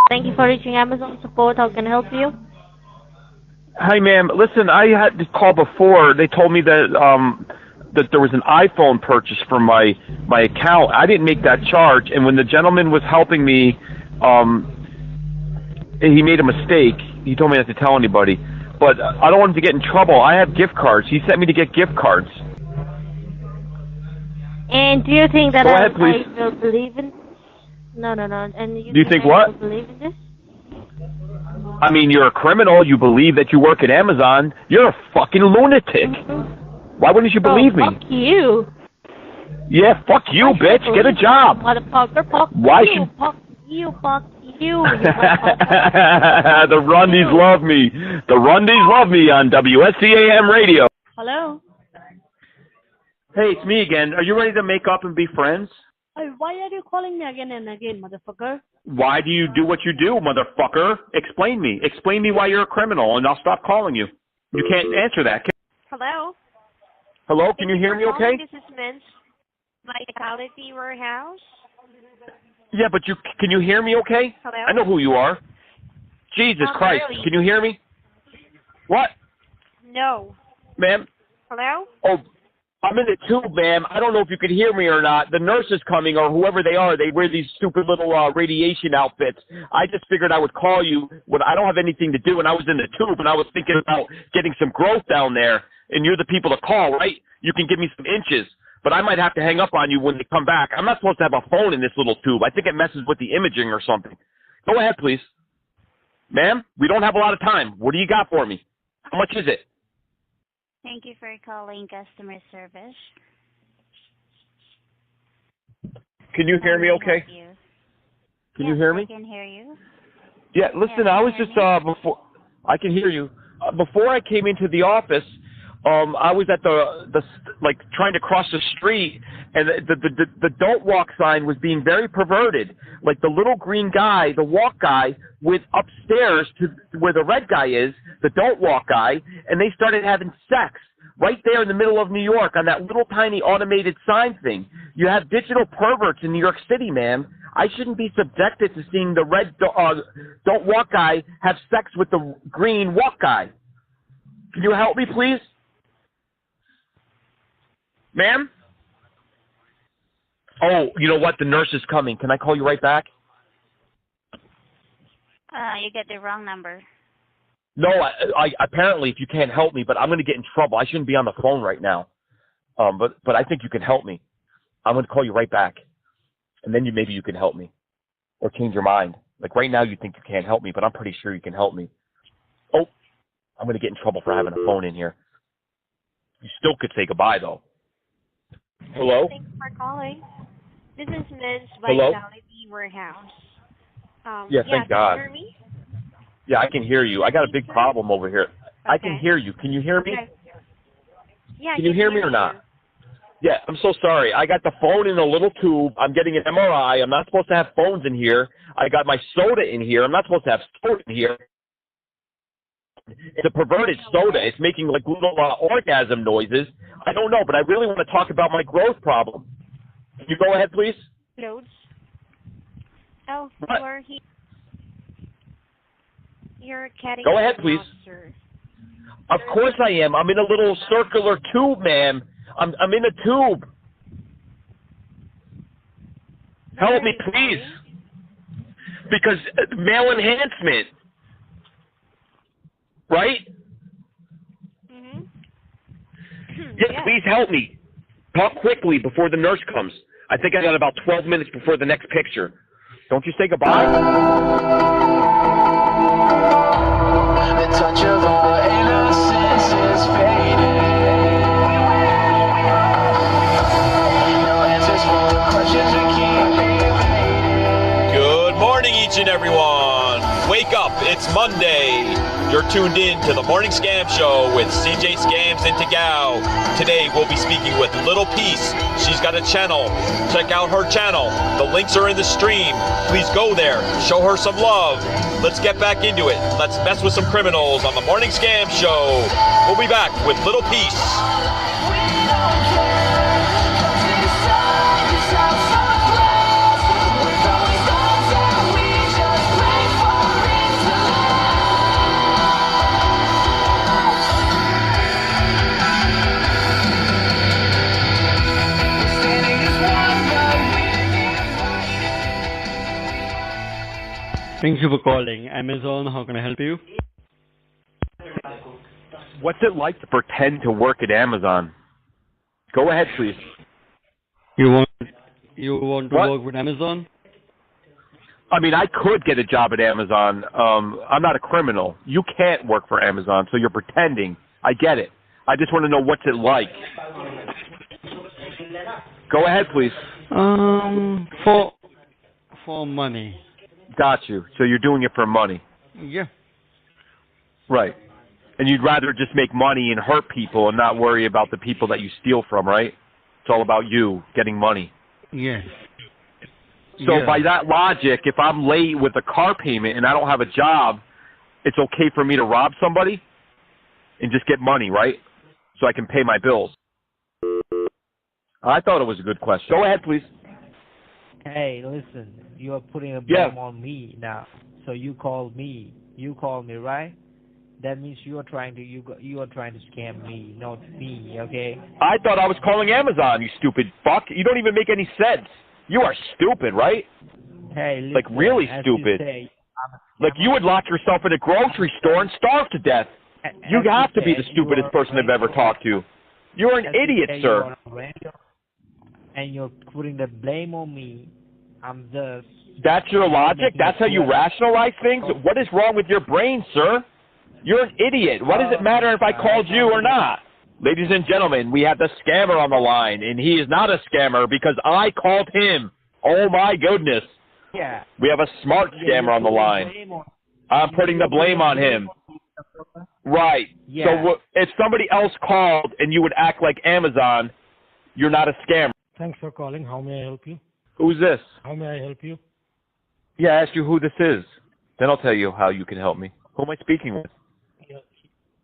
Thank you for reaching Amazon support. How can I help you? Hi, ma'am. Listen, I had to call before. They told me that that there was an iPhone purchase from my account. I didn't make that charge, and when the gentleman was helping me, he made a mistake. He told me not to tell anybody, but I don't want him to get in trouble. I have gift cards. He sent me to get gift cards. And do you think that Go ahead, I please. will believe in? No. And Do you think I what? will believe in this? I mean, you're a criminal. You believe that you work at Amazon. You're a fucking lunatic. Why wouldn't you believe me? Fuck you. Yeah, fuck you, bitch. Get a job. Motherfucker, fuck Why you. should... Fuck you, fuck you. The Rundies love me. The Rundies love me on WSCAM radio. Hello? Hey, it's me again. Are you ready to make up and be friends? Why are you calling me again and again, motherfucker? Why do you do what you do, motherfucker? Explain me. Explain me why you're a criminal, and I'll stop calling you. You can't answer that. Hello? Hello? Can you hear me okay? This is Vince, Vitality Warehouse. Yeah, but can you hear me okay? Hello? I know who you are. Jesus Not Christ. really. Can you hear me? What? No. Ma'am? Hello? Oh, I'm in the tube, ma'am. I don't know if you can hear me or not. The nurse is coming, or whoever they are. They wear these stupid little radiation outfits. I just figured I would call you when I don't have anything to do, and I was in the tube, and I was thinking about getting some growth down there, and you're the people to call, right? You can give me some inches, but I might have to hang up on you when they come back. I'm not supposed to have a phone in this little tube. I think it messes with the imaging or something. Go ahead, please. Ma'am, we don't have a lot of time. What do you got for me? How much is it? Thank you for calling customer service. Can you hear me okay? Can you hear me? I can hear you. Yeah, listen, I was just, before, I can hear you. Before I came into the office, I was at the like trying to cross the street, and the don't walk sign was being very perverted. Like the little green guy, the walk guy, went upstairs to where the red guy is, the don't walk guy, and they started having sex right there in the middle of New York on that little tiny automated sign thing. You have digital perverts in New York City, man. I shouldn't be subjected to seeing the red don't walk guy have sex with the green walk guy. Can you help me, please? Ma'am? Oh, you know what? The nurse is coming. Can I call you right back? You get the wrong number. No, I apparently if you can't help me, but I'm going to get in trouble. I shouldn't be on the phone right now. But I think you can help me. I'm going to call you right back. And then maybe you can help me. Or change your mind. Like right now you think you can't help me, but I'm pretty sure you can help me. Oh, I'm going to get in trouble for having a phone in here. You still could say goodbye, though. Hello? Thanks for calling. This is Men's Hello? Vitality Warehouse. Thank God. Can you hear me? Yeah, I can hear you. I got a big problem over here. I can hear you. Can you hear me? Okay. Yeah, Can you hear me or not? Yeah, I'm so sorry. I got the phone in a little tube. I'm getting an MRI. I'm not supposed to have phones in here. I got my soda in here. I'm not supposed to have soda in here. It's a perverted soda. It's making like little orgasm noises. I don't know, but I really want to talk about my growth problem. Can you go ahead, please? Loads. Oh, What? You're catting. Go ahead, please. Sir. Of course I am. I'm in a little circular tube, ma'am. I'm in a tube. Help me, please. Because male enhancement. Right? Mm-hmm. Yes, Yeah. please help me. Talk quickly before the nurse comes. I think I got about 12 minutes before the next picture. Don't you say goodbye? The touch of our innocence is fading. No answers for the questions we keep evading. Good morning, each and everyone. Wake up, it's Monday. You're tuned in to the Morning Scam Show with CJ Scams and TAGOW. Today, we'll be speaking with Little Peace. She's got a channel. Check out her channel. The links are in the stream. Please go there. Show her some love. Let's get back into it. Let's mess with some criminals on the Morning Scam Show. We'll be back with Little Peace. We don't care, 'cause inside this house so close. With all these dogs and we just pray for it to last. We're standing as one, but we're divided. Thank you for calling Amazon. How can I help you? What's it like to pretend to work at Amazon? Go ahead, please. You want to What? work with Amazon? I mean, I could get a job at Amazon. I'm not a criminal. You can't work for Amazon, so you're pretending. I get it. I just want to know what's it like. Go ahead, please. For money. Got you. So you're doing it for money. Yeah. Right. And you'd rather just make money and hurt people and not worry about the people that you steal from, right? It's all about you getting money. Yes. So Yeah. by that logic, if I'm late with a car payment and I don't have a job, it's okay for me to rob somebody and just get money, right? So I can pay my bills. I thought it was a good question. Go ahead, please. Hey, listen, you are putting a Yeah. blame on me now. So you called me, right? That means you are trying to scam me, not me, okay? I thought I was calling Amazon, you stupid fuck. You don't even make any sense. You are stupid, right? Hey, listen, Like, really as stupid. You say, Like, you would lock yourself in a grocery store and starve to death. You have to be the stupidest person I've ever talked to. You're an idiot, sir. And you're putting the blame on me. I'm just... That's your logic? That's how you rationalize things? What is wrong with your brain, sir? You're an idiot. What does it matter if I called you or not? Ladies and gentlemen, we have the scammer on the line, and he is not a scammer because I called him. Oh, my goodness. Yeah. We have a smart scammer on the line. I'm putting the blame on him. Right. Yeah. So if somebody else called and you would act like Amazon, you're not a scammer. Thanks for calling. How may I help you? Who's this? How may I help you? Yeah, I asked you who this is. Then I'll tell you how you can help me. Who am I speaking with? Yeah,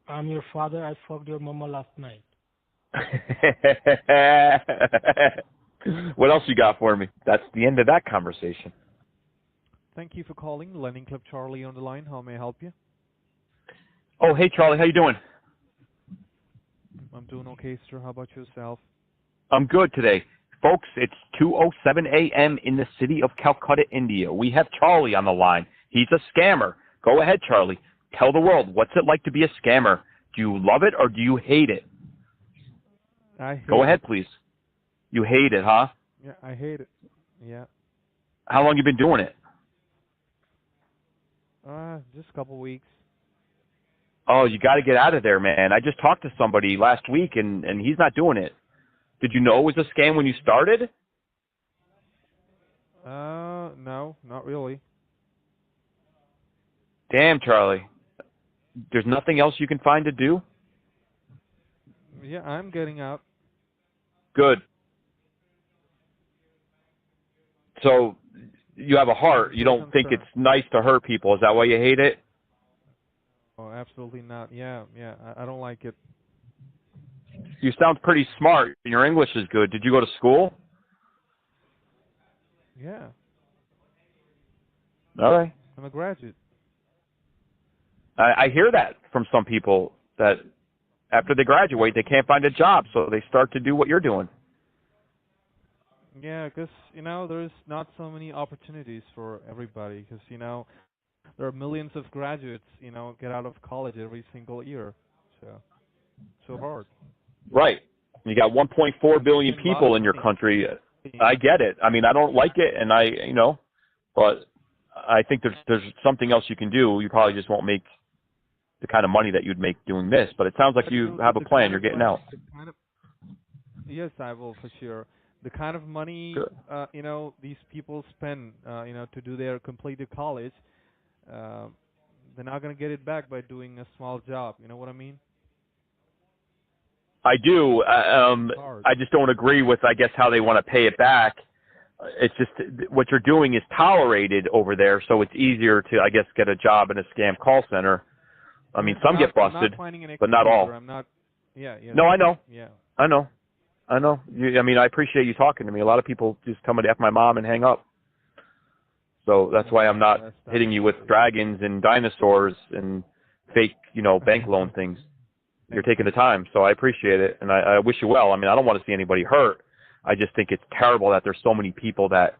I'm your father. I fucked your mama last night. What else you got for me? That's the end of that conversation. Thank you for calling Lending Club Charlie on the line. How may I help you? Oh, hey, Charlie. How you doing? I'm doing okay, sir. How about yourself? I'm good today. Folks, it's 2:07 a.m. in the city of Calcutta, India. We have Charlie on the line. He's a scammer. Go ahead, Charlie. Tell the world, what's it like to be a scammer? Do you love it or do you hate it? I hate Go ahead, it. please. You hate it, huh? Yeah, I hate it. Yeah. How long you been doing it? Just a couple weeks. Oh, you got to get out of there, man. I just talked to somebody last week, and he's not doing it. Did you know it was a scam when you started? No, not really. Damn, Charlie. There's nothing else you can find to do? Yeah, I'm getting out. Good. So you have a heart. You don't think it's nice to hurt people. Is that why you hate it? Oh, absolutely not. Yeah, I don't like it. You sound pretty smart. Your English is good. Did you go to school? Yeah, All right. I'm a graduate. I hear that from some people, that after they graduate, they can't find a job, so they start to do what you're doing. Yeah, because, there's not so many opportunities for everybody, because, there are millions of graduates, get out of college every single year. So hard. Right. You got 1.4 billion people in your country. I get it. I mean, I don't like it, and but I think there's something else you can do. You probably just won't make the kind of money that you'd make doing this, but it sounds like you have a plan. You're getting out. Yes, I will, for sure. The kind of money, these people spend, to do their completed college, they're not going to get it back by doing a small job. You know what I mean? I do. I just don't agree with, I guess, how they want to pay it back. It's just what you're doing is tolerated over there, so it's easier to, I guess, get a job in a scam call center. I mean, some get busted, but not all. I'm not. Yeah. No, I know. Yeah. I know. I appreciate you talking to me. A lot of people just tell me to F my mom and hang up. So that's why I'm not hitting you with dragons and dinosaurs and fake, bank loan things. You're taking the time, so I appreciate it, and I wish you well. I mean, I don't want to see anybody hurt. I just think it's terrible that there's so many people that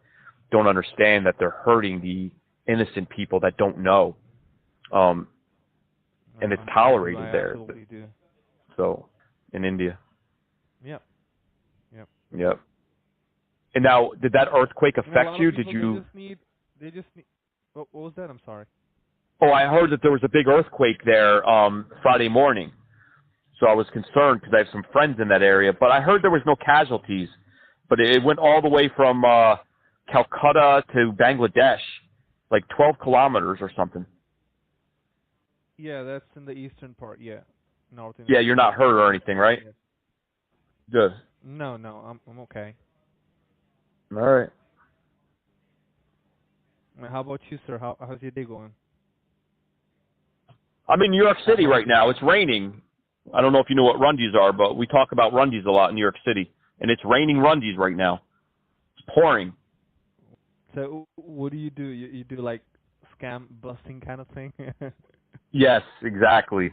don't understand that they're hurting the innocent people that don't know. And it's tolerated there. Do. So, in India. Yep. Yep. And now, did that earthquake affect you? Did you? They just need. What was that? I'm sorry. Oh, I heard that there was a big earthquake there Friday morning. So I was concerned because I have some friends in that area. But I heard there was no casualties. But it went all the way from Calcutta to Bangladesh, like 12 kilometers or something. Yeah, that's in the eastern part. Yeah, Norton. Yeah, you're not hurt or anything, right? Yeah. Good. No, I'm okay. All right. How about you, sir? How's your day going? I'm in New York City right now. It's raining. I don't know if you know what rundies are, but we talk about rundies a lot in New York City. And it's raining rundies right now. It's pouring. So what do? You do like scam busting kind of thing? Yes, exactly.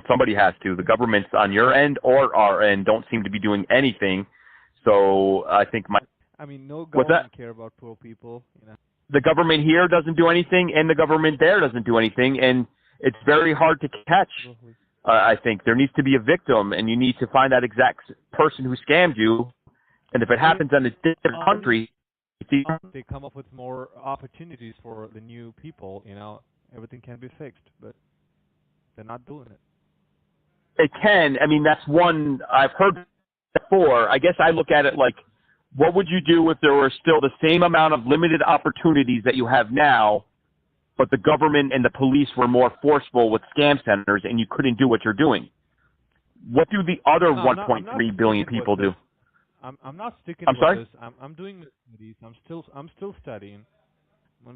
Somebody has to. The governments on your end or our end don't seem to be doing anything. So I think no government care about poor people. The government here doesn't do anything, and the government there doesn't do anything, and it's very hard to catch. I think there needs to be a victim, and you need to find that exact person who scammed you. And if it happens in a different country, they come up with more opportunities for the new people. Everything can be fixed, but they're not doing it. It can. I mean, that's one I've heard before. I guess I look at it like, what would you do if there were still the same amount of limited opportunities that you have now, but the government and the police were more forceful with scam centers, and you couldn't do what you're doing. What do the other No, 1.3 billion people do? I'm not sticking I'm with sorry? this. I'm doing the studies. I'm still studying.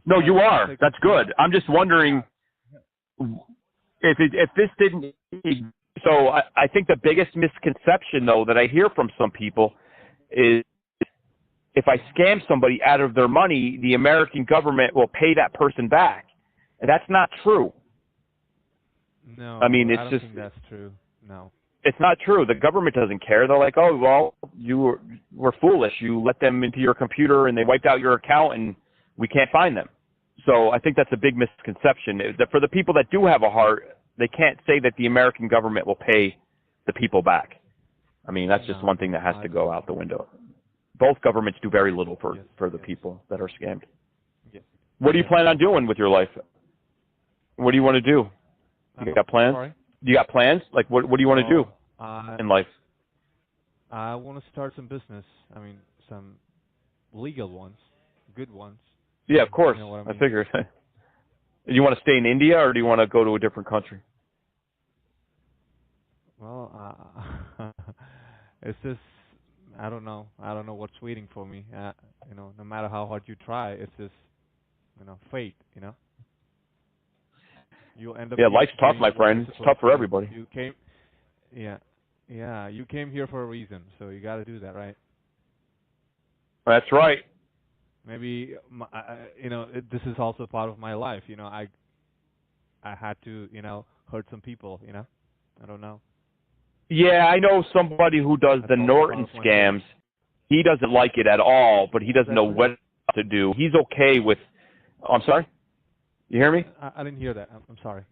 No, you are. That's good. I'm just wondering if this didn't. So I think the biggest misconception, though, that I hear from some people is if I scam somebody out of their money, the American government will pay that person back. And that's not true. No, I mean, I it's don't just think that's true. No. it's not true. The government doesn't care. They're like, oh, well, you were foolish. You let them into your computer and they wiped out your account and we can't find them. So I think that's a big misconception. That for the people that do have a heart, they can't say that the American government will pay the people back. I mean, that's just one thing that has to go out the window. Both governments do very little for the people that are scammed. Yes. What do you plan on doing with your life? What do you want to do? You got plans? Sorry? You got plans? Like, what do you want to do in life? I want to start some business. I mean, some legal ones, good ones. Yeah, of course. You know what I mean? figured. You want to stay in India, or do you want to go to a different country? Well, it's just I don't know. I don't know what's waiting for me. You know, no matter how hard you try, it's just fate. You know. You'll end up. Yeah, life's tough, my friend. It's tough for everybody. You came. Yeah. You came here for a reason, so you got to do that, right? That's right. Maybe this is also part of my life. You know, I had to hurt some people. You know, I don't know. Yeah, I know somebody who does the Norton scams. He doesn't like it at all, but he doesn't know what to do. He's okay with. I'm sorry. You hear me? I didn't hear that. I'm sorry.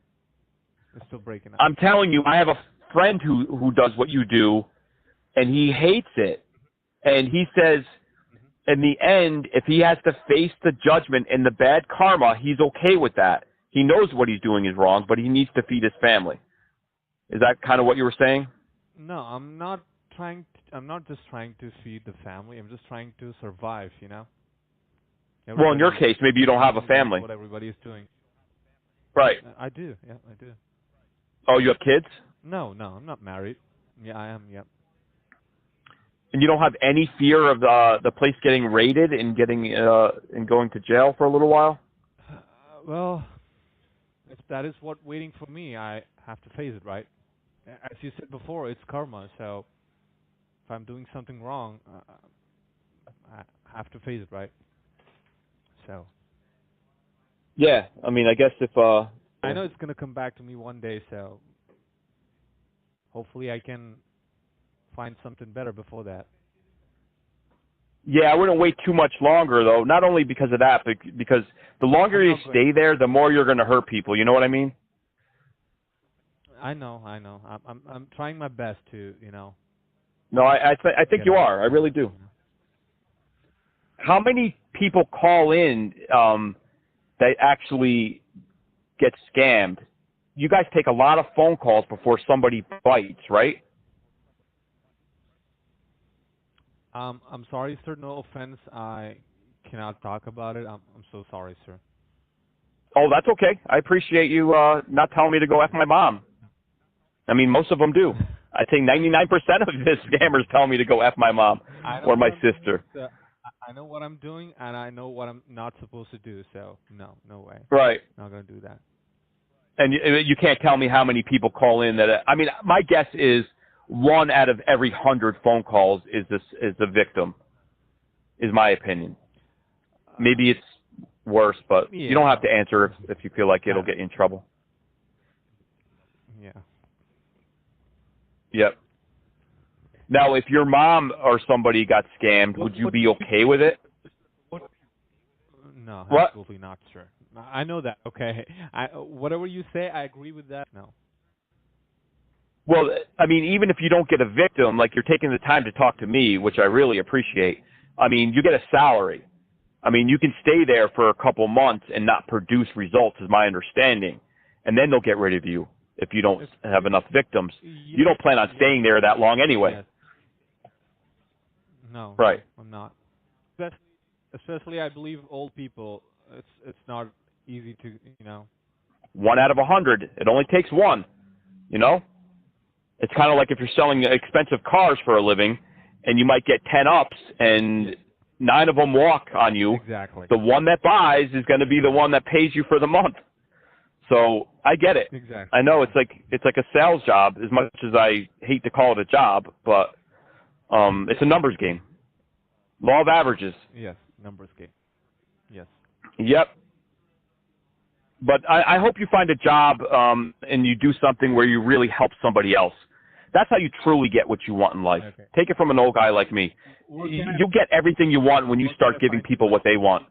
It's still breaking up. I'm telling you, I have a friend who does what you do, and he hates it. And he says, in the end, if he has to face the judgment and the bad karma, he's okay with that. He knows what he's doing is wrong, but he needs to feed his family. Is that kind of what you were saying? No, I'm not just trying to feed the family. I'm just trying to survive. You know. Well, in your case, maybe you don't have a family. What everybody is doing. Right. I do. Yeah, I do. Oh, you have kids? No, I'm not married. Yeah, I am. Yep. And you don't have any fear of the place getting raided and going to jail for a little while? Well, if that is what waiting for me, I have to face it, right? As you said before, it's karma. So if I'm doing something wrong, I have to face it, right? So. Yeah, I mean, I guess if I know it's gonna come back to me one day, so hopefully I can find something better before that. Yeah, I wouldn't wait too much longer, though. Not only because of that, but because the longer you stay there, the more you're going to hurt people. You know what I mean? I know. I'm trying my best to, No, I think you are. I really do. How many people call in that actually get scammed? You guys take a lot of phone calls before somebody bites, right? I'm sorry, sir. No offense. I cannot talk about it. I'm so sorry, sir. Oh, that's okay. I appreciate you not telling me to go F my mom. I mean, most of them do. I think 99% of the scammers tell me to go F my mom or my sister. I know what I'm doing, and I know what I'm not supposed to do, so no way. Right. Not going to do that. And you can't tell me how many people call in that. I mean, my guess is 1 out of every 100 phone calls is the victim, is my opinion. Maybe it's worse, but you don't have to answer if you feel like it'll get you in trouble. Yeah. Yep. Now, if your mom or somebody got scammed, would you be okay with it? No, what? Absolutely not, sir. I know that. Okay. Whatever you say, I agree with that. No. Well, I mean, even if you don't get a victim, like you're taking the time to talk to me, which I really appreciate, I mean, you get a salary. I mean, you can stay there for a couple months and not produce results, is my understanding, and then they'll get rid of you if you don't have enough victims. You don't plan on staying there that long anyway. Yes. No. Right. I'm not. Especially, I believe old people. It's not easy to, you know. 1 out of 100. It only takes one. You know? It's kind of like if you're selling expensive cars for a living, and you might get 10 ups, and 9 of them walk on you. Exactly. The one that buys is going to be the one that pays you for the month. So I get it. Exactly. I know it's like a sales job. As much as I hate to call it a job, but it's a numbers game. Law of averages. Yes, numbers game. Yes. Yep. But I hope you find a job and you do something where you really help somebody else. That's how you truly get what you want in life. Okay. Take it from an old guy like me. You'll get everything you want when you start giving people what they want.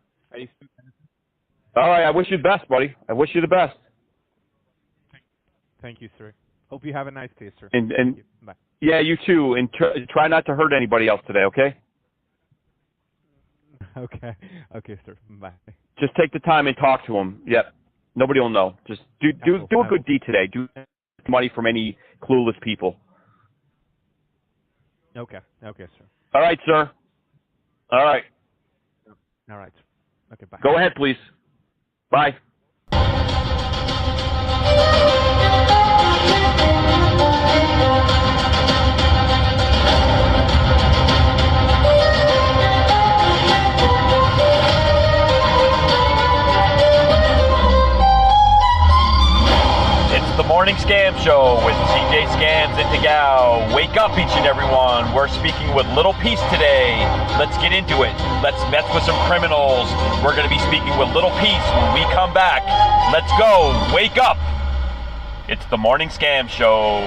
All right, I wish you the best, buddy. I wish you the best. Thank you, sir. Hope you have a nice day, sir. And Thank you. Bye. yeah, you too. And try not to hurt anybody else today, okay? Okay. Okay, sir. Bye. Just take the time and talk to them. Yep. Nobody will know. Just do a good deed today. Do money from any clueless people. Okay. Okay, sir. All right, sir. All right. All right. Okay, bye. Go ahead, please. Bye. It's the Morning Scam Show with CJ Scams and TAGOW. Wake up, each and every one. We're speaking with Little Peace today. Let's get into it. Let's mess with some criminals. We're going to be speaking with Little Peace when we come back. Let's go. Wake up. It's the Morning Scam Show.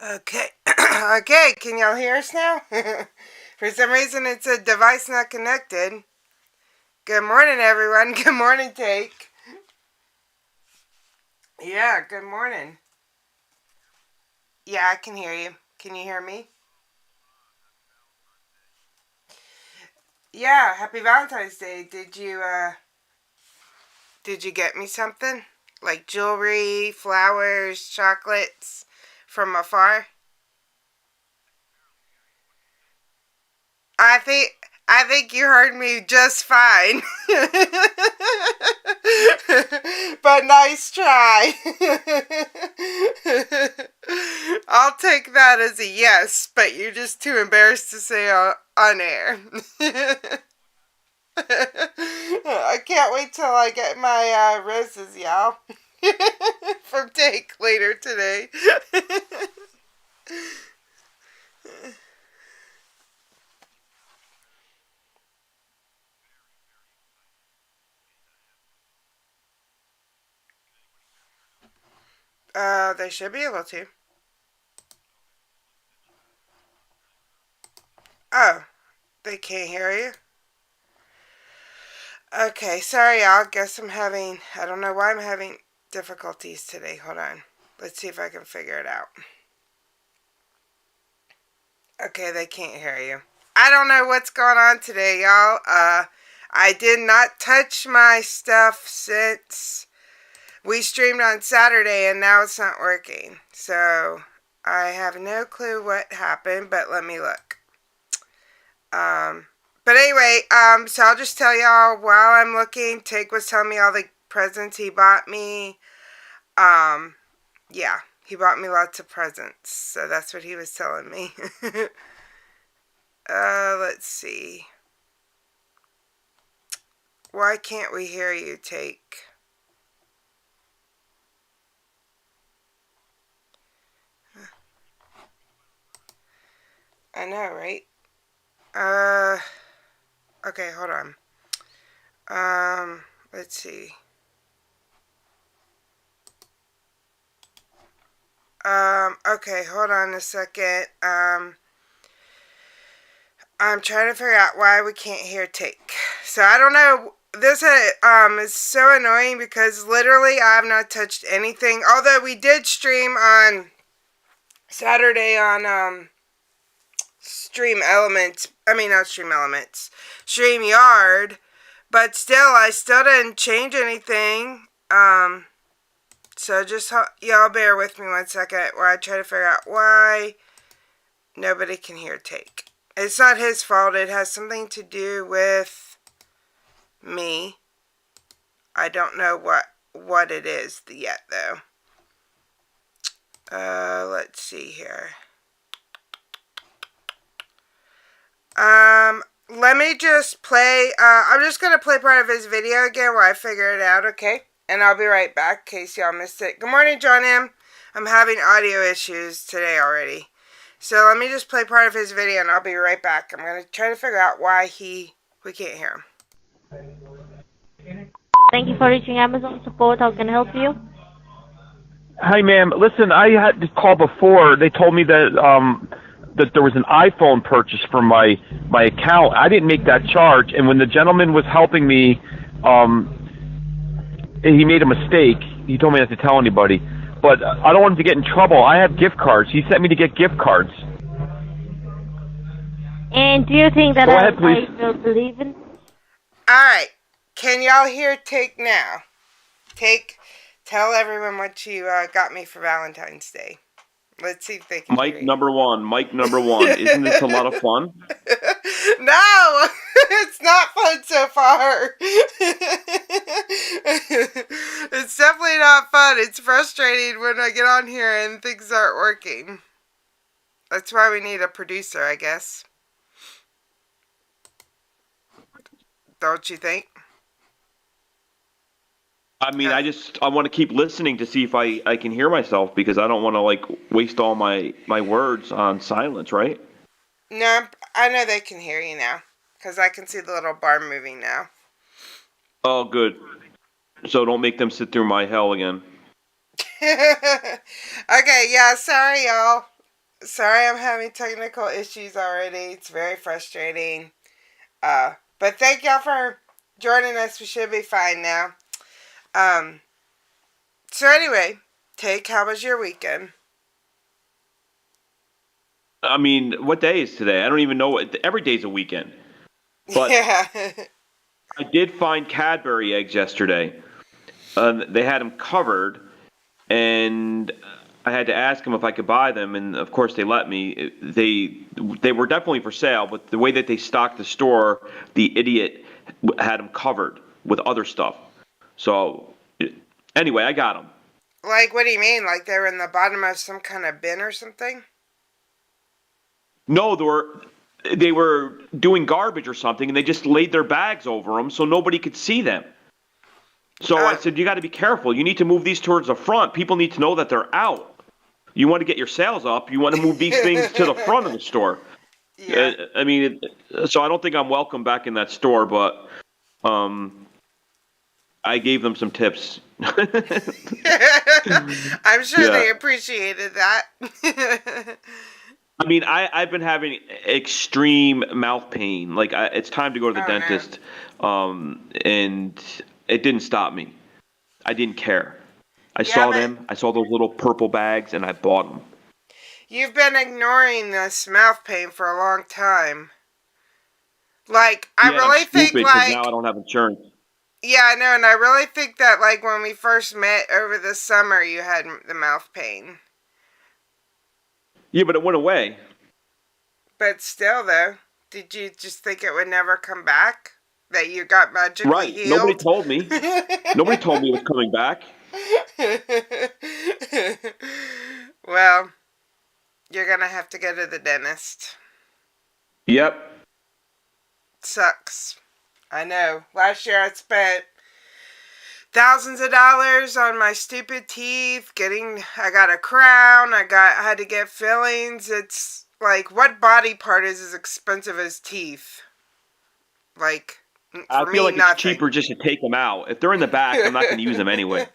Okay. Okay, can y'all hear us now? For some reason it's a device not connected. Good morning, everyone. Good morning, Take. Yeah, good morning. Yeah, I can hear you. Can you hear me? Yeah, happy Valentine's Day. Did you get me something? Like jewelry, flowers, chocolates from afar? I think you heard me just fine. But nice try. I'll take that as a yes, but you're just too embarrassed to say on air. I can't wait till I get my roses, y'all. From Take later today. They should be able to. Oh, they can't hear you? Okay, sorry y'all. Guess I don't know why I'm having difficulties today. Hold on. Let's see if I can figure it out. Okay, they can't hear you. I don't know what's going on today, y'all. I did not touch my stuff since we streamed on Saturday, and now it's not working. So, I have no clue what happened, but let me look. But anyway, so I'll just tell y'all while I'm looking, Take was telling me all the presents he bought me. Yeah, he bought me lots of presents. So that's what he was telling me. Let's see. Why can't we hear you, Take? I know, right? Okay, hold on. Let's see. Okay, hold on a second. I'm trying to figure out why we can't hear Take. So I don't know. This is so annoying because literally I have not touched anything. Although we did stream on Saturday on Stream Elements. I mean, not Stream Elements. StreamYard. But still, I still didn't change anything. So just y'all bear with me 1 second while I try to figure out why nobody can hear Take. It's not his fault. It has something to do with me. I don't know what it is yet, though. Let's see here. Let me just play. I'm just going to play part of his video again while I figure it out, okay? And I'll be right back in case y'all missed it. Good morning, John M. I'm having audio issues today already. So let me just play part of his video and I'll be right back. I'm going to try to figure out why we can't hear him. Thank you for reaching Amazon support. How can I help you? Hi, ma'am. Listen, I had to call before. They told me that that there was an iPhone purchase from my account. I didn't make that charge, and when the gentleman was helping me, he made a mistake. He told me not to tell anybody, but I don't want him to get in trouble. I have gift cards. He sent me to get gift cards. And do you think that Go I ahead, please. will believe in? Alright. Can y'all hear Take now? Take, tell everyone what you got me for Valentine's Day. Let's see if they can hear Mike you. number one. Mike number one. Isn't this a lot of fun? No! It's not fun so far. It's definitely not fun. It's frustrating when I get on here and things aren't working. That's why we need a producer, I guess. Don't you think? I mean, I want to keep listening to see if I can hear myself because I don't want to, like, waste all my words on silence, right? No, I know they can hear you now. Because I can see the little bar moving now. Oh, good. So don't make them sit through my hell again. Okay, yeah, sorry, y'all. Sorry I'm having technical issues already. It's very frustrating. But thank y'all for joining us. We should be fine now. So anyway, Take, how was your weekend? I mean, what day is today? I don't even know. Every day's a weekend. But yeah. I did find Cadbury eggs yesterday. They had them covered, and I had to ask them if I could buy them, and of course they let me. They were definitely for sale, but the way that they stocked the store, the idiot had them covered with other stuff. So anyway, I got them. Like, what do you mean? Like they were in the bottom of some kind of bin or something? No, they were doing garbage or something, and they just laid their bags over them so nobody could see them. So I said, you got to be careful. You need to move these towards the front. People need to know that they're out. You want to get your sales up. You want to move these things to the front of the store. Yeah. I mean, so I don't think I'm welcome back in that store, but I gave them some tips. I'm sure they appreciated that. I mean, I've been having extreme mouth pain. Like, it's time to go to the dentist. And it didn't stop me. I didn't care. I saw them. I saw those little purple bags, and I bought them. You've been ignoring this mouth pain for a long time. Like, I really think, like... now I don't have insurance. Yeah, I know, and I really think that, like, when we first met over the summer, you had the mouth pain. Yeah, but it went away. But still, though, did you just think it would never come back? That you got magically healed? Nobody told me. Nobody told me it was coming back. Well, you're going to have to go to the dentist. Yep. Sucks. I know. Last year I spent thousands of dollars on my stupid teeth. I got a crown. I had to get fillings. It's like, what body part is as expensive as teeth? Like, I for feel me, like nothing. it's cheaper just to take them out. If they're in the back, I'm not going to use them anyway.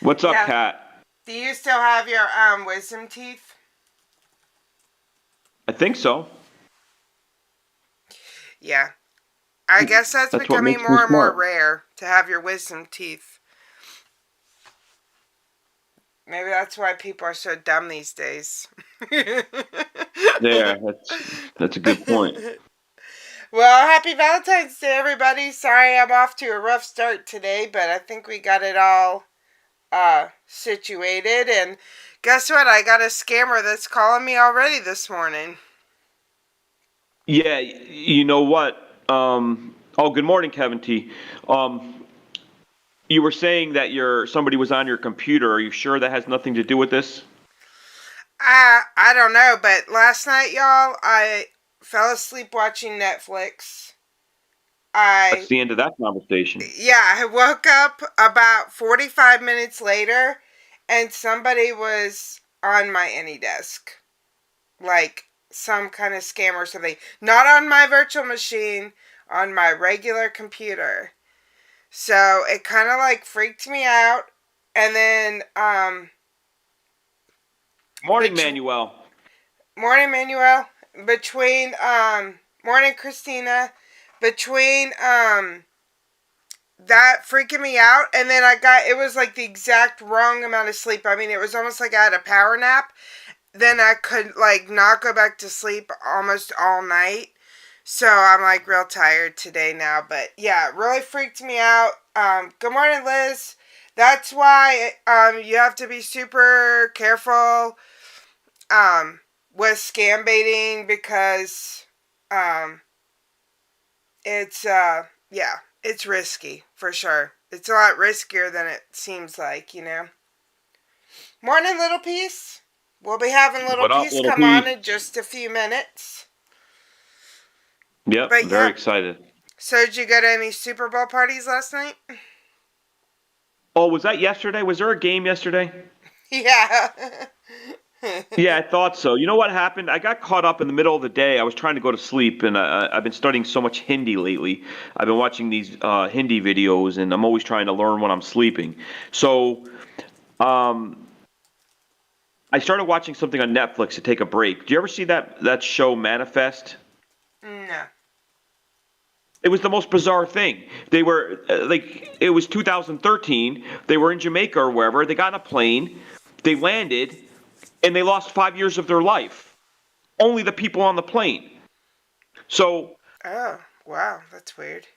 What's up, Yeah. Kat? Do you still have your wisdom teeth? I think so. Yeah. I guess that's what becoming makes me more and more smart. rare to have your wisdom teeth. Maybe that's why people are so dumb these days. There, that's a good point. Well, happy Valentine's Day, everybody. Sorry I'm off to a rough start today, but I think we got it all situated. And guess what? I got a scammer that's calling me already this morning. Yeah, you know what? Good morning, Kevin T. You were saying that somebody was on your computer. Are you sure that has nothing to do with this? I don't know, but last night, y'all, I fell asleep watching Netflix. That's the end of that conversation. Yeah, I woke up about 45 minutes later, and somebody was on my AnyDesk. Like, some kind of scam or something. Not on my virtual machine, on my regular computer. So, it kind of, like, freaked me out. And then, Morning, Manuel. Morning, Manuel. Morning, Christina. Between, that freaking me out, and then it was like the exact wrong amount of sleep. I mean, it was almost like I had a power nap. Then I could, like, not go back to sleep almost all night. So I'm, like, real tired today now. But, yeah, it really freaked me out. Good morning, Liz. That's why, you have to be super careful, with scam baiting, because, it's risky, for sure. It's a lot riskier than it seems like, you know. Morning, Little Piece. We'll be having Little Piece come on in just a few minutes. Yep, But very excited. So did you go to any Super Bowl parties last night? Oh, was that yesterday? Was there a game yesterday? Yeah. Yeah, I thought so. You know what happened? I got caught up in the middle of the day. I was trying to go to sleep, and I've been studying so much Hindi lately. I've been watching these Hindi videos, and I'm always trying to learn when I'm sleeping. So, I started watching something on Netflix to take a break. Do you ever see that show Manifest? No. It was the most bizarre thing. They were it was 2013. They were in Jamaica or wherever. They got on a plane. They landed, and they lost 5 years of their life. Only the people on the plane. So. Oh, wow, that's weird.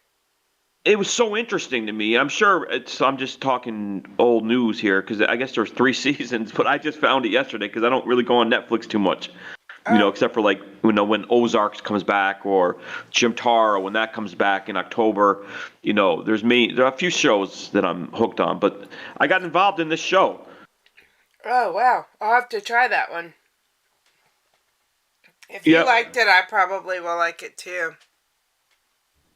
It was so interesting to me. I'm sure I'm just talking old news here because I guess there's 3 seasons, but I just found it yesterday because I don't really go on Netflix too much. You know, except for when Ozarks comes back or Jim Tara when that comes back in October. You know, there are a few shows that I'm hooked on, but I got involved in this show. Oh, wow. I'll have to try that one. If you liked it, I probably will like it too.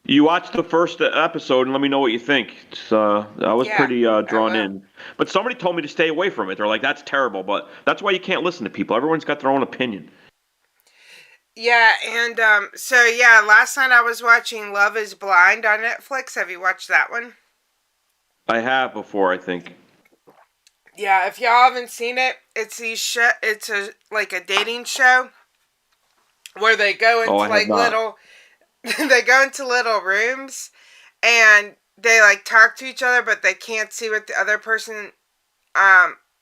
You watch the first episode and let me know what you think. I was pretty drawn in. But somebody told me to stay away from it. They're like, that's terrible. But that's why you can't listen to people. Everyone's got their own opinion. Yeah, and last night I was watching Love is Blind on Netflix. Have you watched that one? I have before, I think. Yeah, if y'all haven't seen it, it's a dating show where they go into they go into little rooms and they talk to each other, but they can't see what the other person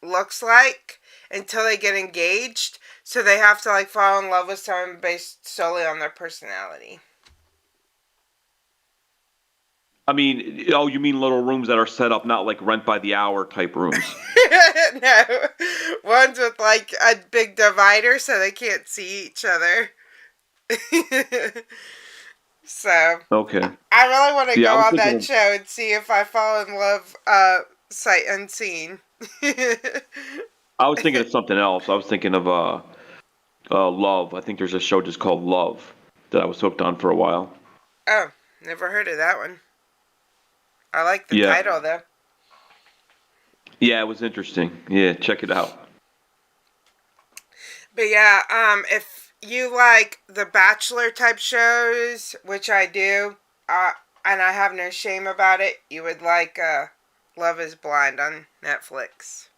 looks like until they get engaged. So they have to fall in love with someone based solely on their personality. I mean, you mean little rooms that are set up not like rent by the hour type rooms? No, ones with a big divider so they can't see each other. So okay, I really want to go on that show and see if I fall in love sight unseen. I was thinking of something else. I was thinking of Love. I think there's a show just called Love that I was hooked on for a while. Oh, never heard of that one. I like the Yeah. title though. Yeah, it was interesting. Yeah, check it out. But yeah, if you like the Bachelor type shows, which I do, and I have no shame about it, you would like Love is Blind on Netflix.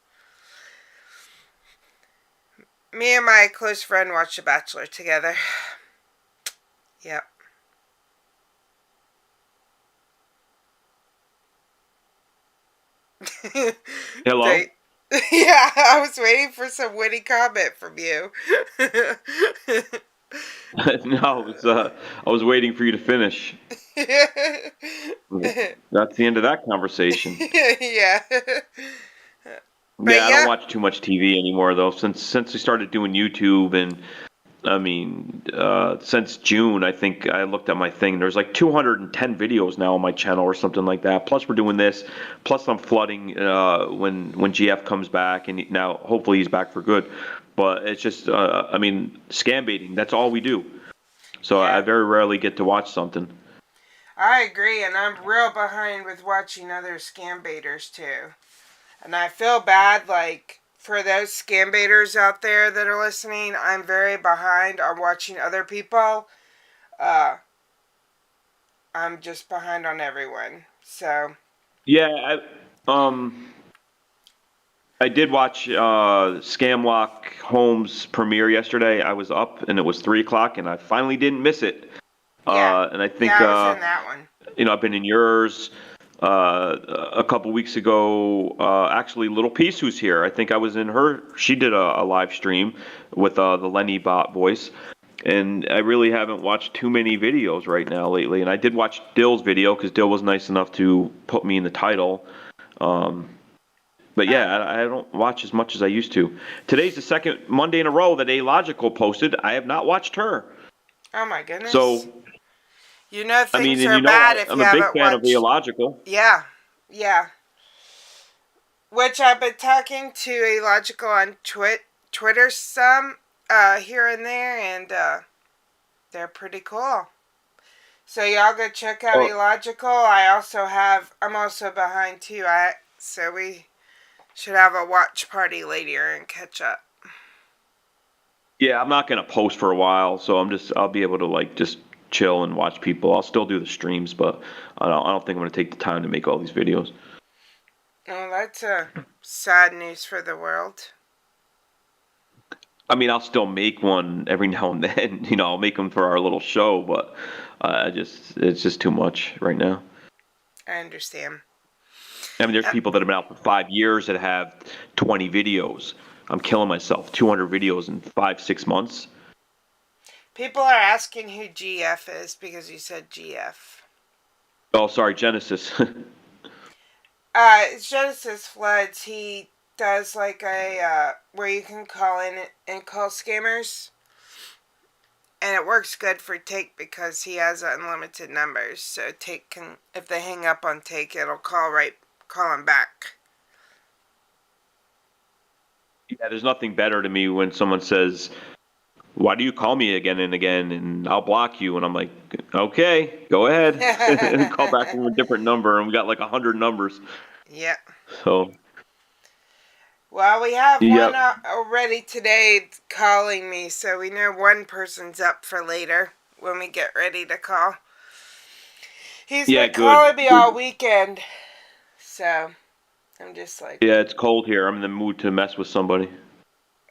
Me and my close friend watched The Bachelor together. Yep. Hello? Yeah, I was waiting for some witty comment from you. No, it's, I was waiting for you to finish. That's the end of that conversation. Yeah. But Yeah, I don't watch too much TV anymore though. Since we started doing YouTube, and I mean, since June, I think I looked at my thing. There's like 210 videos now on my channel or something like that. Plus we're doing this. Plus I'm flooding when GF comes back, and now hopefully he's back for good. But it's just, I mean, scam baiting. That's all we do. So I very rarely get to watch something. I agree, and I'm real behind with watching other scam baiters too. And I feel bad, like, for those scam baiters out there that are listening. I'm very behind on watching other people. I'm just behind on everyone. So. Yeah, I did watch Scamlock Holmes premiere yesterday. I was up and it was 3 o'clock, and I finally didn't miss it. And I think I was in that one. You know, I've been in yours. A couple weeks ago, actually, Little Peace, who's here, I think I was in her. She did a live stream with the Lenny Bot voice, and I really haven't watched too many videos right now lately. And I did watch Dill's video because Dill was nice enough to put me in the title. But yeah, I don't watch as much as I used to. Today's the second Monday in a row that Alogical posted. I have not watched her. Oh my goodness. So. You know things I mean, are bad if I'm you a big haven't fan watched. of Illogical. Yeah, yeah. Which I've been talking to Illogical on Twitter some here and there, and they're pretty cool. So y'all go check out Illogical. I'm also behind too. So we should have a watch party later and catch up. Yeah, I'm not gonna post for a while, so I'll be able to like just chill and watch people. I'll still do the streams, but I don't think I'm gonna take the time to make all these videos. Oh, that's sad news for the world. I mean, I'll still make one every now and then. You know, I'll make them for our little show, but it's just too much right now. I understand. I mean, there's people that have been out for 5 years that have 20 videos. I'm killing myself. 200 videos in 5-6 months. People are asking who GF is because you said GF. Oh, sorry, Genesis. It's Genesis Floods. He does like a where you can call in and call scammers, and it works good for Take because he has unlimited numbers. So Take can, if they hang up on Take, it'll call him back. Yeah, there's nothing better to me when someone says, "Why do you call me again and again?" and I'll block you, and I'm like, "Okay, go ahead." And call back from a different number, and we got like 100 numbers. Yeah. So. Well, we have one already today calling me, so we know one person's up for later when we get ready to call. He's been calling me all weekend, so I'm just like... Yeah, it's cold here. I'm in the mood to mess with somebody.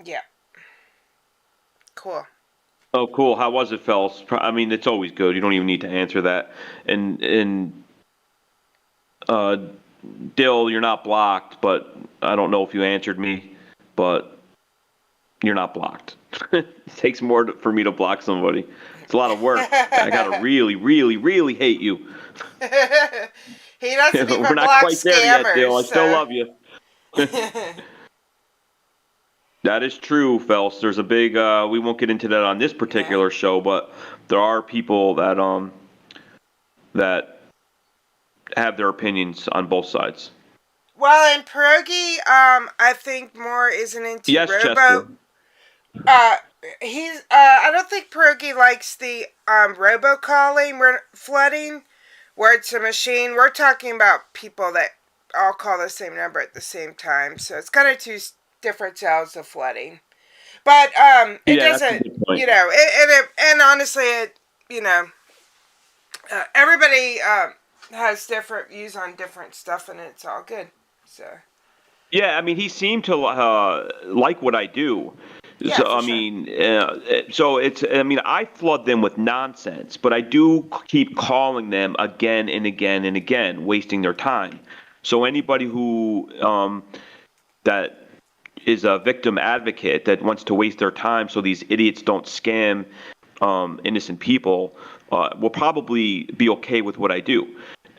Yeah. Cool. Oh, cool. How was it, fellas? I mean, it's always good. You don't even need to answer that. And Dill, you're not blocked, but I don't know if you answered me, but you're not blocked. It takes more for me to block somebody. It's a lot of work. I gotta really, really, really hate you. He doesn't even We're not block quite there yet, Dill. I scammers, still love you. That is true, Phelps. There's a big, we won't get into that on this particular show, but there are people that have their opinions on both sides. Well, and Pierogi, I think more isn't into Yes, Robo. Chester. he's I don't think Pierogi likes the robocalling, flooding, where it's a machine. We're talking about people that all call the same number at the same time, so it's kind of two different styles of flooding. But it Yeah, that's a doesn't, good point. you know, and honestly, you know, everybody has different views on different stuff, and it's all good. So. Yeah, I mean, he seemed to like what I do. Yeah, So for I sure. mean, so it's. I mean, I flood them with nonsense, but I do keep calling them again and again and again, wasting their time. So anybody who that is a victim advocate that wants to waste their time, so these idiots don't scam innocent people, will probably be okay with what I do.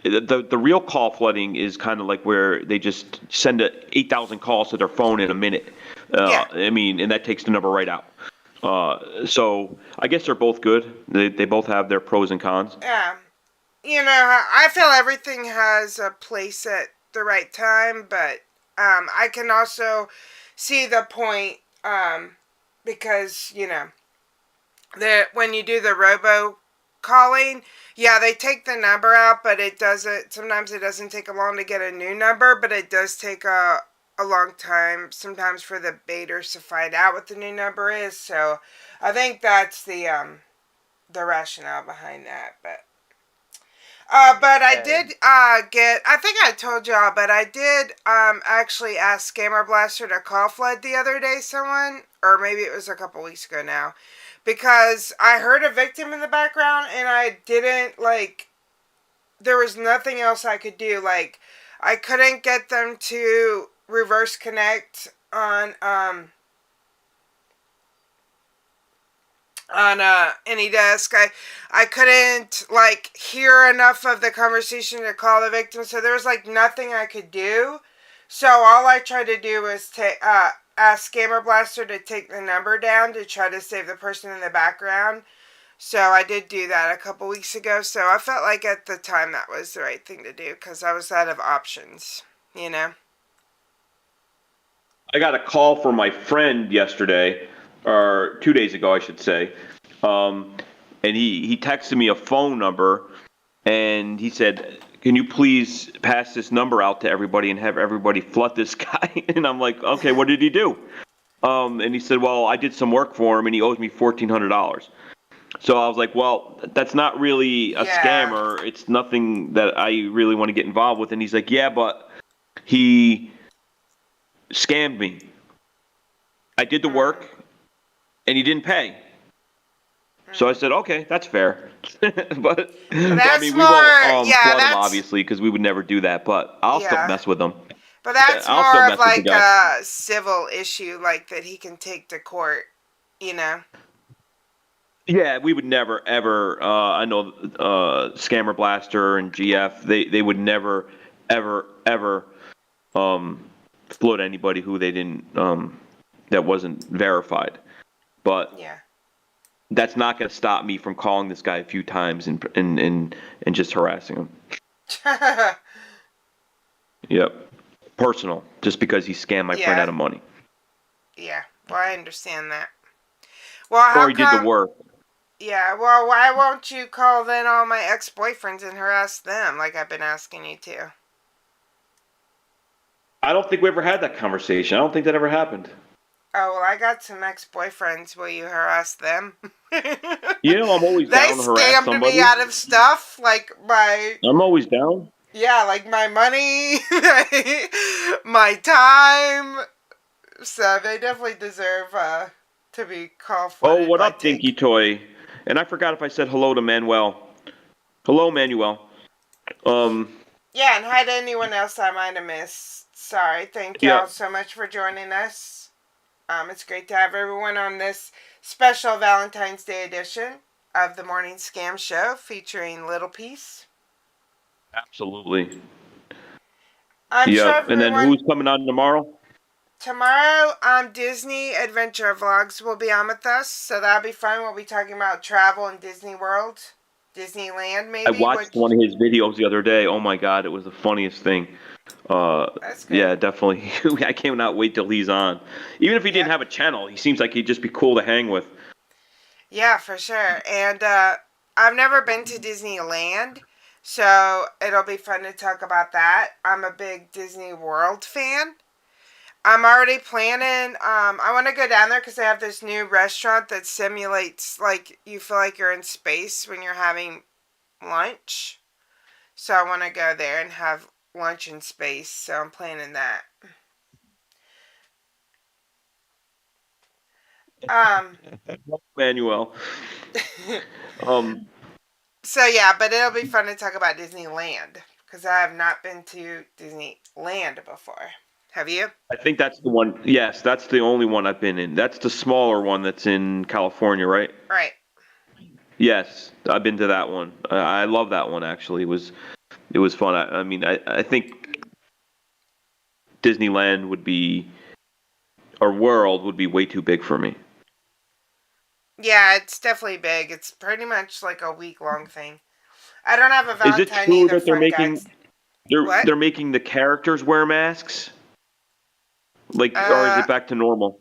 The real call flooding is kind of like where they just send 8,000 calls to their phone in a minute. Yeah. I mean, and that takes the number right out. So I guess they're both good. They both have their pros and cons. Yeah. You know, I feel everything has a place at the right time, but I can also see the point because, you know, that when you do the robo calling, yeah, they take the number out, but sometimes it doesn't take long to get a new number, but it does take a long time sometimes for the baiters to find out what the new number is. So I think that's the rationale behind that, but I did I think I told y'all, but I did actually ask Scammer Blaster to call flood the other day, someone, or maybe it was a couple weeks ago now, because I heard a victim in the background and I didn't, like, there was nothing else I could do. Like, I couldn't get them to reverse connect on any desk. I couldn't, like, hear enough of the conversation to call the victim, so there was, like, nothing I could do. So all I tried to do was ask Scammer Blaster to take the number down to try to save the person in the background. So I did do that a couple weeks ago, so I felt like at the time that was the right thing to do, because I was out of options, you know? I got a call from my friend yesterday, or 2 days ago, I should say. And he texted me a phone number, and he said, "Can you please pass this number out to everybody and have everybody flood this guy?" And I'm like, "Okay, what did he do?" And he said, "Well, I did some work for him, and he owes me $1,400." So I was like, "Well, that's not really a scammer. It's nothing that I really want to get involved with." And he's like, "Yeah, but he scammed me. I did the work, and he didn't pay." So I said, "Okay, that's fair." but I mean, we won't flood him, obviously, because we would never do that. But I'll still mess with him. But that's I'll still more mess of with the like guy. a civil issue, like that he can take to court, you know? Yeah, we would never, ever. I know Scammer Blaster and GF. They would never, ever, ever float anybody who they didn't that wasn't verified. But that's not going to stop me from calling this guy a few times and just harassing him. Yep, personal, just because he scammed my friend out of money. Yeah, well, I understand that. Well, how Or he did the work. Yeah, well, why won't you call then all my ex-boyfriends and harass them like I've been asking you to? I don't think we ever had that conversation. I don't think that ever happened. Oh, well, I got some ex-boyfriends. Will you harass them? You know, I'm always down to harass somebody. They scammed me out of stuff, like my... I'm always down. Yeah, like my money, my time. So they definitely deserve to be called for. Oh, what up, Dinky Toy? And I forgot if I said hello to Manuel. Hello, Manuel. Yeah, and hi to anyone else I might have missed. Sorry. Thank y'all so much for joining us. It's great to have everyone on this special Valentine's Day edition of the Morning Scam Show featuring Little Peace. Absolutely. I'm sure everyone... And then who's coming on tomorrow? Tomorrow, Disney Adventure Vlogs will be on with us, so that'll be fun. We'll be talking about travel in Disney World. Disneyland, I maybe? watched one of his videos the other day. Oh my god, it was the funniest thing. That's good. Yeah, definitely. I cannot wait till he's on. Even if he didn't have a channel, he seems like he'd just be cool to hang with. Yeah, for sure. And I've never been to Disneyland, so it'll be fun to talk about that. I'm a big Disney World fan. I'm already planning. I want to go down there because they have this new restaurant that simulates like you feel like you're in space when you're having lunch. So I want to go there and have lunch in space. So I'm planning that. Manuel. So yeah, but it'll be fun to talk about Disneyland because I have not been to Disneyland before. Have you? I think that's the one. Yes, that's the only one I've been in. That's the smaller one that's in California, right? Right. Yes, I've been to that one. I love that one actually. It was fun. I mean, I think Disneyland would be, or World would be way too big for me. Yeah, it's definitely big. It's pretty much like a week-long thing. I don't have a Is it Valentine true either, that they're fun making guys. they're making the characters wear masks? Like, or is it back to normal?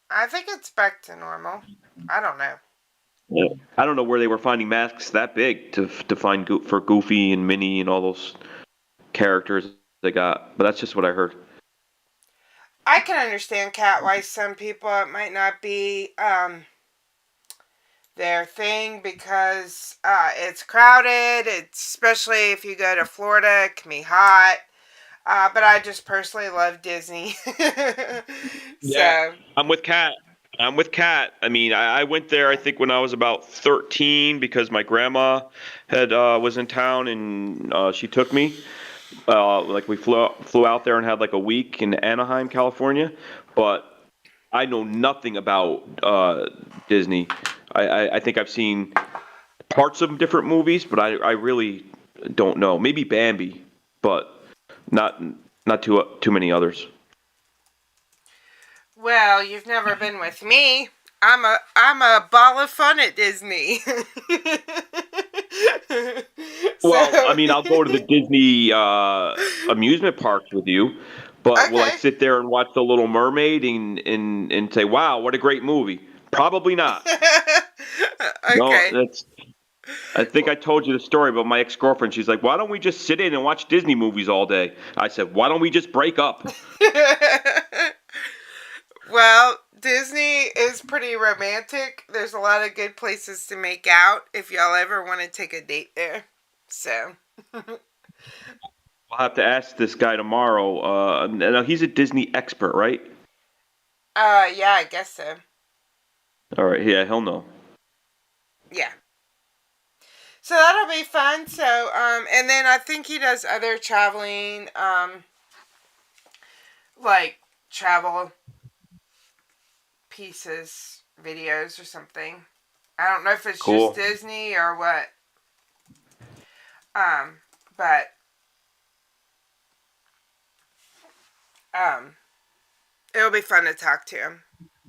I think it's back to normal. I don't know. Yeah. I don't know where they were finding masks that big to find for Goofy and Minnie and all those characters they got, but that's just what I heard. I can understand, Kat, why some people it might not be their thing because it's crowded. It's especially if you go to Florida, it can be hot. But I just personally love Disney. Yeah, I'm with Kat. I mean, I went there I think when I was about 13 because my grandma had was in town and she took me. Like we flew out there and had like a week in Anaheim, California. But I know nothing about Disney. I think I've seen parts of different movies, but I really don't know. Maybe Bambi, but not too many others. Well, you've never been with me. I'm a ball of fun at Disney. Well, I mean, I'll go to the Disney amusement parks with you, but will I sit there and watch The Little Mermaid and say, "Wow, what a great movie"? Probably not. No, that's. I think I told you the story about my ex-girlfriend. She's like, "Why don't we just sit in and watch Disney movies all day?" I said, "Why don't we just break up?" Well, Disney is pretty romantic. There's a lot of good places to make out if y'all ever want to take a date there. So. I'll have to ask this guy tomorrow. Now he's a Disney expert, right? Yeah, I guess so. All right, yeah, he'll know. Yeah. So that'll be fun. So, and then I think he does other traveling, like travel pieces, videos or something. I don't know if it's just Disney or what. But it'll be fun to talk to him.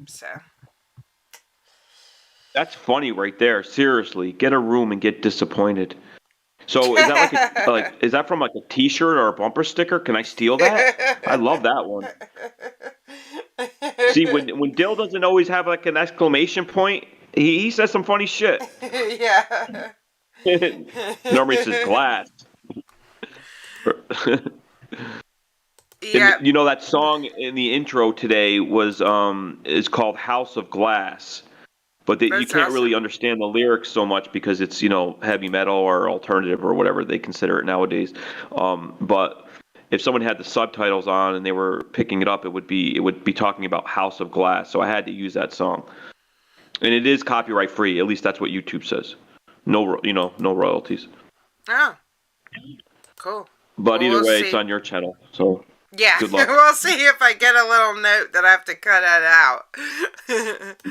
So. That's funny right there. Seriously, get a room and get disappointed. So is that like is that from like a T-shirt or a bumper sticker? Can I steal that? I love that one. See, when Dill doesn't always have like an exclamation point, he says some funny shit. Yeah. Normally it says glass. Yeah. You know that song in the intro today was is called House of Glass. But you can't really understand the lyrics so much because it's, heavy metal or alternative or whatever they consider it nowadays. But if someone had the subtitles on and they were picking it up, it would be talking about House of Glass. So I had to use that song. And it is copyright free. At least that's what YouTube says. No royalties. Oh. Cool. But either way, it's on your channel. So yeah, good luck. We'll see if I get a little note that I have to cut it out.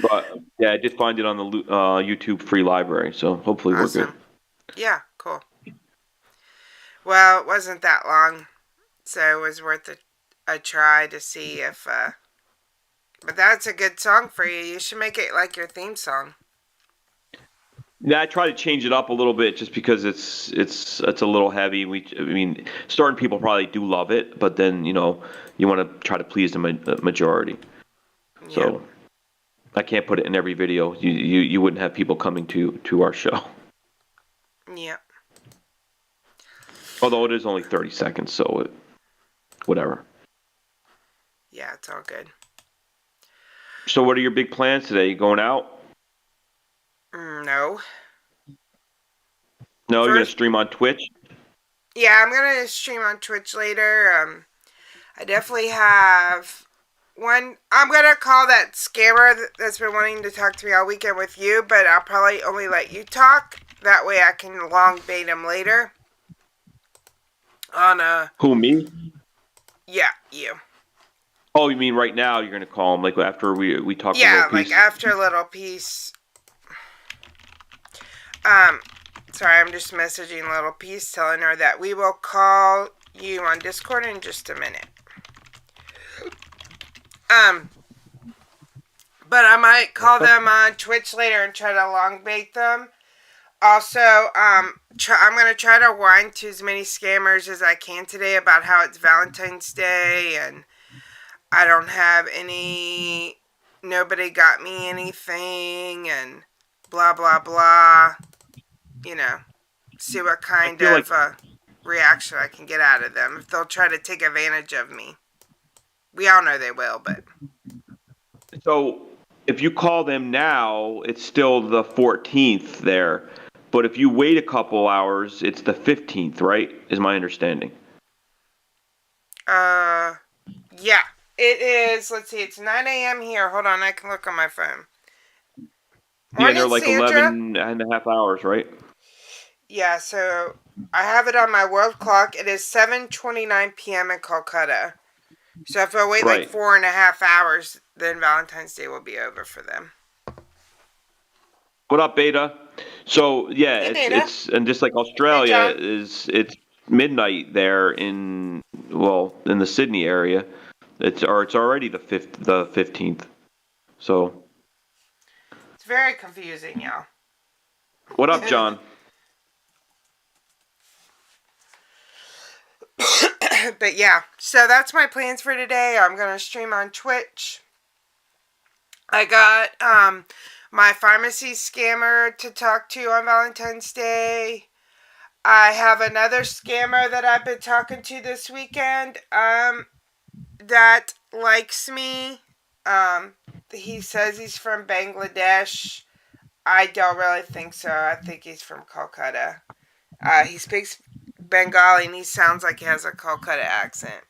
But yeah, I did find it on the YouTube free library, so hopefully we're good. Yeah, cool. Well, it wasn't that long, so it was worth a try to see if. But that's a good song for you. You should make it like your theme song. Yeah, I try to change it up a little bit just because it's a little heavy. I mean, certain people probably do love it, but then you want to try to please the majority. Yeah. So I can't put it in every video. You wouldn't have people coming to our show. Yeah. Although it is only 30 seconds, so whatever. Yeah, it's all good. So what are your big plans today? You going out? No. No, you're gonna stream on Twitch? Yeah, I'm gonna stream on Twitch later. I definitely have one. I'm gonna call that scammer that's been wanting to talk to me all weekend with you, but I'll probably only let you talk. That way I can long bait him later. Who, me? Yeah, you. Oh, you mean right now you're gonna call him, like after we talk a Yeah, little piece? like after a little piece. Sorry, I'm just messaging Little Piece telling her that we will call you on Discord in just a minute. But I might call them on Twitch later and try to long bait them. Also, I'm gonna try to whine to as many scammers as I can today about how it's Valentine's Day and I don't have nobody got me anything and blah blah blah. See what kind of reaction I can get out of them if they'll try to take advantage of me. We all know they will, but. So if you call them now, it's still the 14th there. But if you wait a couple hours, it's the 15th, right? Is my understanding. Yeah. It is, let's see, it's 9 a.m. here. Hold on, I can look on my phone. Yeah, they're like Sandra. 11 and a half hours, right? Yeah, so I have it on my world clock. It is 7:29 p.m. in Calcutta. So if I wait like 4.5 hours, then Valentine's Day will be over for them. What up, Beta? So yeah, Hey, it's and just like Australia it's midnight there in the Sydney area. It's already the 15th. So it's very confusing, y'all. What up, John? But yeah, so that's my plans for today. I'm going to stream on Twitch. I got my pharmacy scammer to talk to on Valentine's Day. I have another scammer that I've been talking to this weekend that likes me. He says he's from Bangladesh. I don't really think so. I think he's from Calcutta. He speaks Bengali and he sounds like he has a Calcutta accent.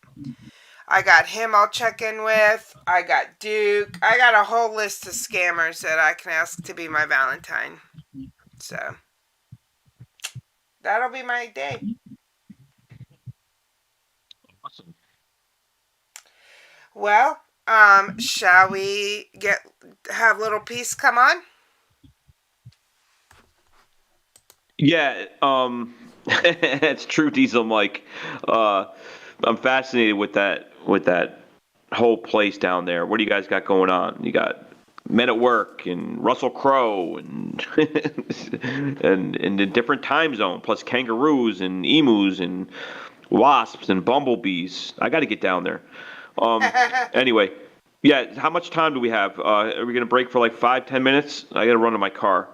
I got him I'll check in with. I got Duke. I got a whole list of scammers that I can ask to be my Valentine. So, that'll be my day. Awesome. Well, shall we have Little Piece come on? Yeah, it's true, Diesel Mike. I'm fascinated with that whole place down there. What do you guys got going on? You got Men at Work and Russell Crowe and and in a different time zone, plus kangaroos and emus and wasps and bumblebees. I got to get down there. Anyway, yeah. How much time do we have? Are we gonna break for like 5-10 minutes? I got to run to my car.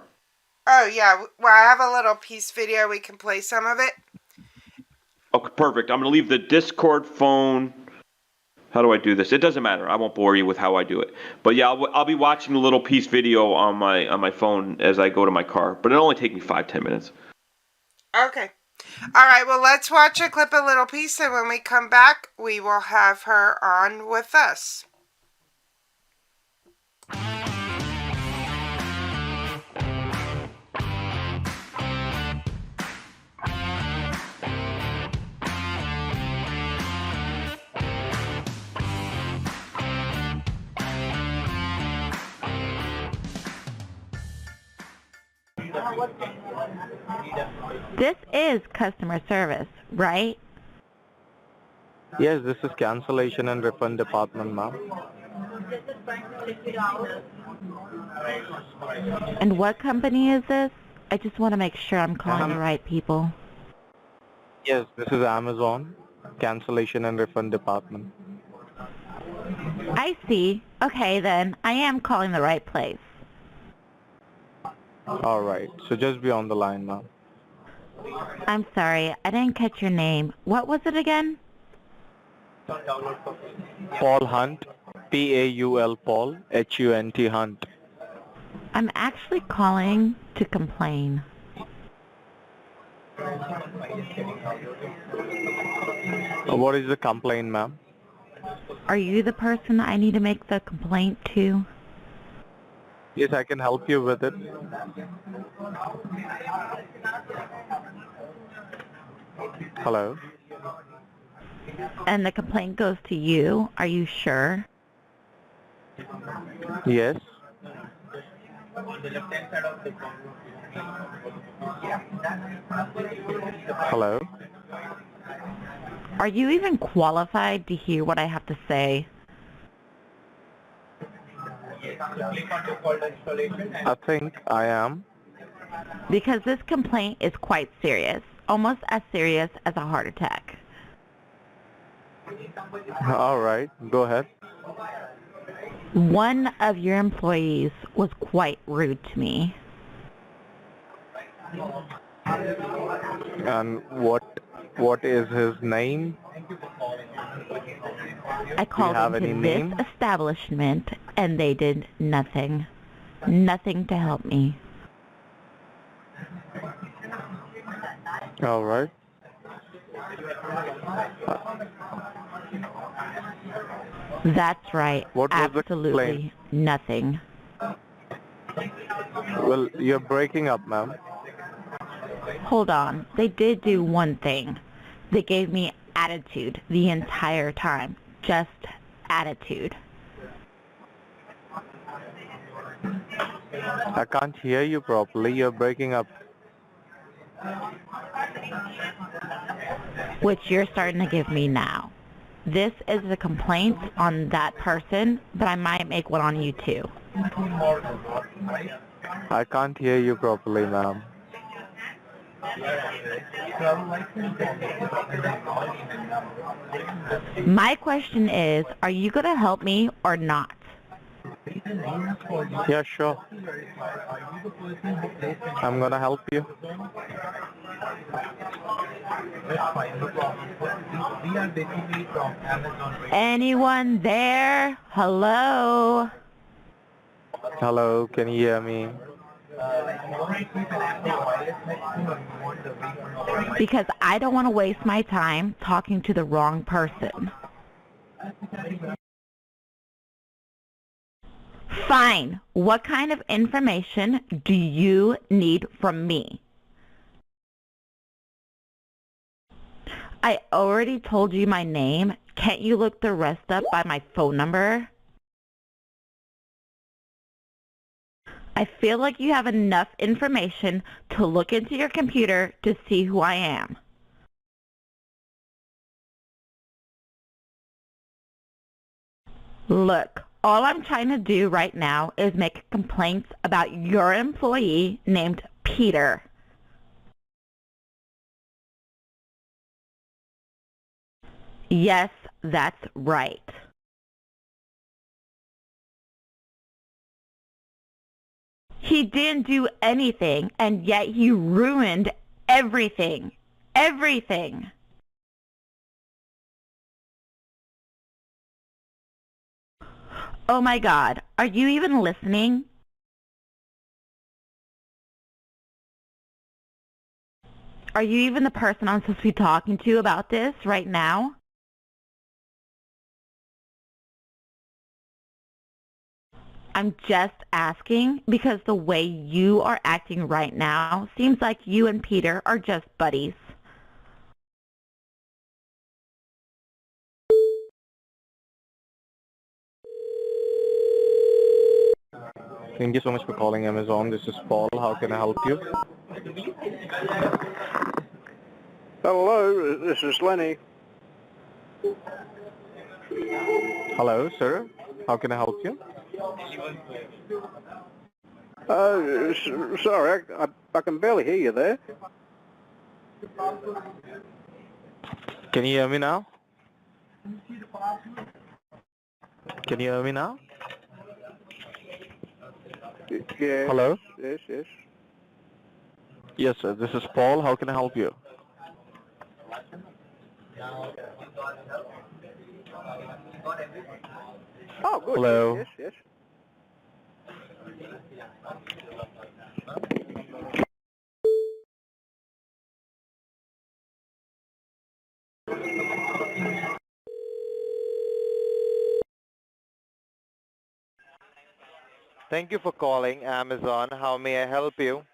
Oh, yeah. Well, I have a Little Piece video. We can play some of it. Okay, perfect. I'm going to leave the Discord phone. How do I do this? It doesn't matter. I won't bore you with how I do it. But yeah, I'll be watching the Little Piece video on my phone as I go to my car. But it'll only take me 5-10 minutes. Okay. All right. Well, let's watch a clip of Little Piece, and when we come back, we will have her on with us. This is customer service, right? Yes, this is cancellation and refund department, ma'am. And what company is this? I just want to make sure I'm calling the right people. Yes, this is Amazon, cancellation and refund department. I see. Okay then, I am calling the right place. Alright, so just be on the line now. I'm sorry, I didn't catch your name. What was it again? Paul Hunt, P-A-U-L Paul, H-U-N-T Hunt. I'm actually calling to complain. What is the complaint, ma'am? Are you the person I need to make the complaint to? Yes, I can help you with it. Hello? And the complaint goes to you? Are you sure? Yes. Hello? Are you even qualified to hear what I have to say? I think I am. Because this complaint is quite serious, almost as serious as a heart attack. Alright, go ahead. One of your employees was quite rude to me. And what is his name? I called have into any this name? establishment and they did nothing. Nothing to help me. Alright. That's right. What was the Absolutely nothing. Well, you're breaking up, ma'am. Hold on. They did do one thing. They gave me attitude the entire time. Just attitude. I can't hear you properly. You're breaking up. Which you're starting to give me now. This is a complaint on that person, but I might make one on you too. I can't hear you properly, ma'am. My question is, are you going to help me or not? Yeah, sure. I'm gonna help you. Anyone there? Hello? Hello, can you hear me? Because I don't want to waste my time talking to the wrong person. Fine. What kind of information do you need from me? I already told you my name. Can't you look the rest up by my phone number? I feel like you have enough information to look into your computer to see who I am. Look, all I'm trying to do right now is make complaints about your employee named Peter. Yes, that's right. He didn't do anything, and yet he ruined everything. Everything. Oh my God, are you even listening? Are you even the person I'm supposed to be talking to about this right now? I'm just asking because the way you are acting right now seems like you and Peter are just buddies. Thank you so much for calling Amazon. This is Paul. How can I help you? Hello, this is Lenny. Hello, sir. How can I help you? Sorry, I can barely hear you there. Can you hear me now? Can you hear me now? Yes. Hello? Yes, yes. Yes, sir. This is Paul. How can I help you? Oh, good. Hello? Yes, yes. Thank you for calling Amazon. How may I help you?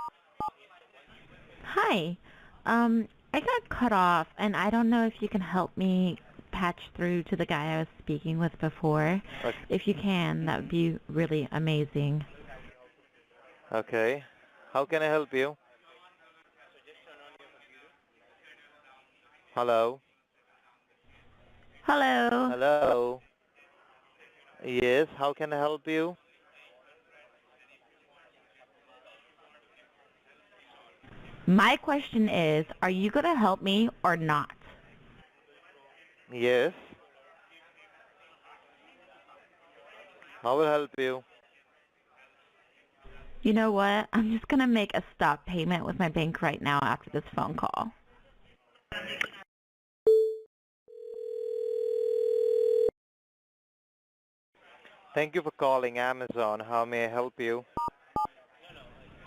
Hi. I got cut off, and I don't know if you can help me patch through to the guy I was speaking with before. Okay. If you can, that would be really amazing. Okay. How can I help you? Hello? Hello. Hello? Yes, how can I help you? My question is, are you going to help me or not? Yes. How will I help you? You know what? I'm just going to make a stop payment with my bank right now after this phone call. Thank you for calling Amazon. How may I help you?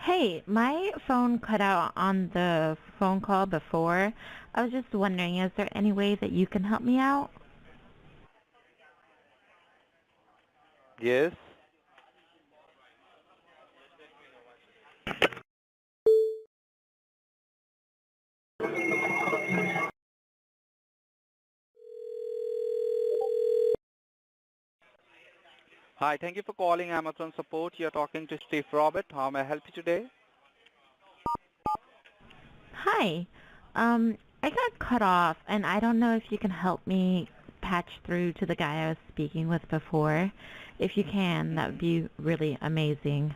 Hey, my phone cut out on the phone call before. I was just wondering, is there any way that you can help me out? Yes. Hi, thank you for calling Amazon Support. You're talking to Steve Robert. How may I help you today? Hi. I got cut off, and I don't know if you can help me patch through to the guy I was speaking with before. If you can, that would be really amazing.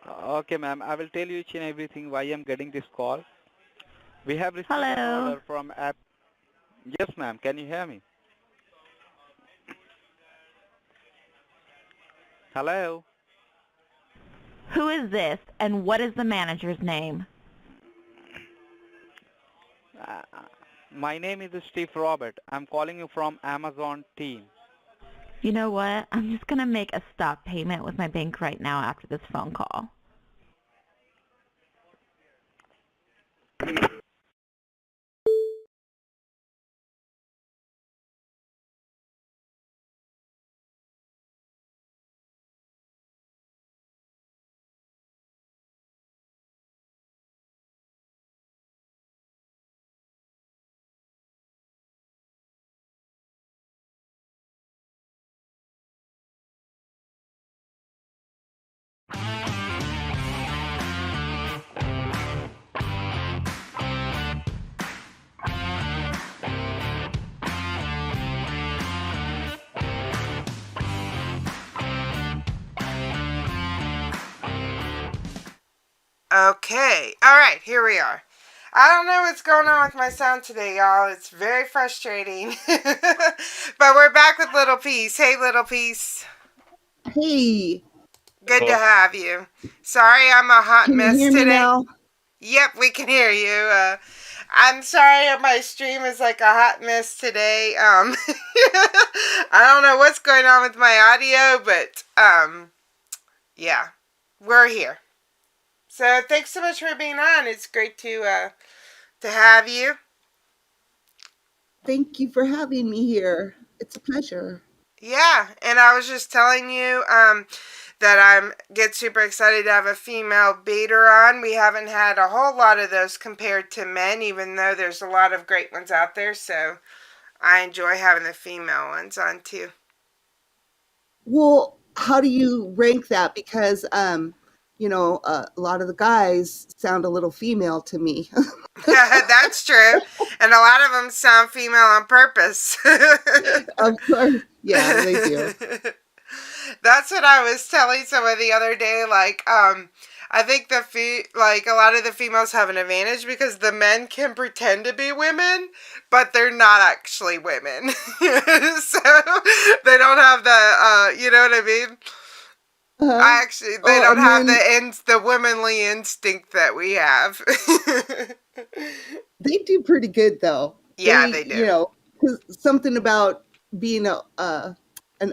Okay, ma'am. I will tell you each and everything why I'm getting this call. We have received an Hello. order from app. Yes, ma'am. Can you hear me? Hello. Who is this, and what is the manager's name? Uh, my name is Steve Robert. I'm calling you from Amazon team. You know what? I'm just going to make a stop payment with my bank right now after this phone call. Okay. All right, here we are. I don't know what's going on with my sound today, y'all. It's very frustrating. But we're back with Little Peace. Hey, Little Peace. Hey. Good to have you. Sorry I'm a hot Can you mess hear today. me now? Yep, we can hear you. I'm sorry my stream is like a hot mess today. I don't know what's going on with my audio, but yeah, we're here. So thanks so much for being on. It's great to have you. Thank you for having me here. It's a pleasure. Yeah, and I was just telling you that I'm get super excited to have a female baiter on. We haven't had a whole lot of those compared to men, even though there's a lot of great ones out there. So I enjoy having the female ones on too. Well, how do you rank that? Because, a lot of the guys sound a little female to me. That's true. And a lot of them sound female on purpose. Of course. Yeah, they do. That's what I was telling someone the other day. Like, I think like a lot of the females have an advantage because the men can pretend to be women, but they're not actually women. So they don't have the, you know what I mean? They don't have the womanly instinct that we have. They do pretty good though. Yeah, they do. You know, 'cause something about being an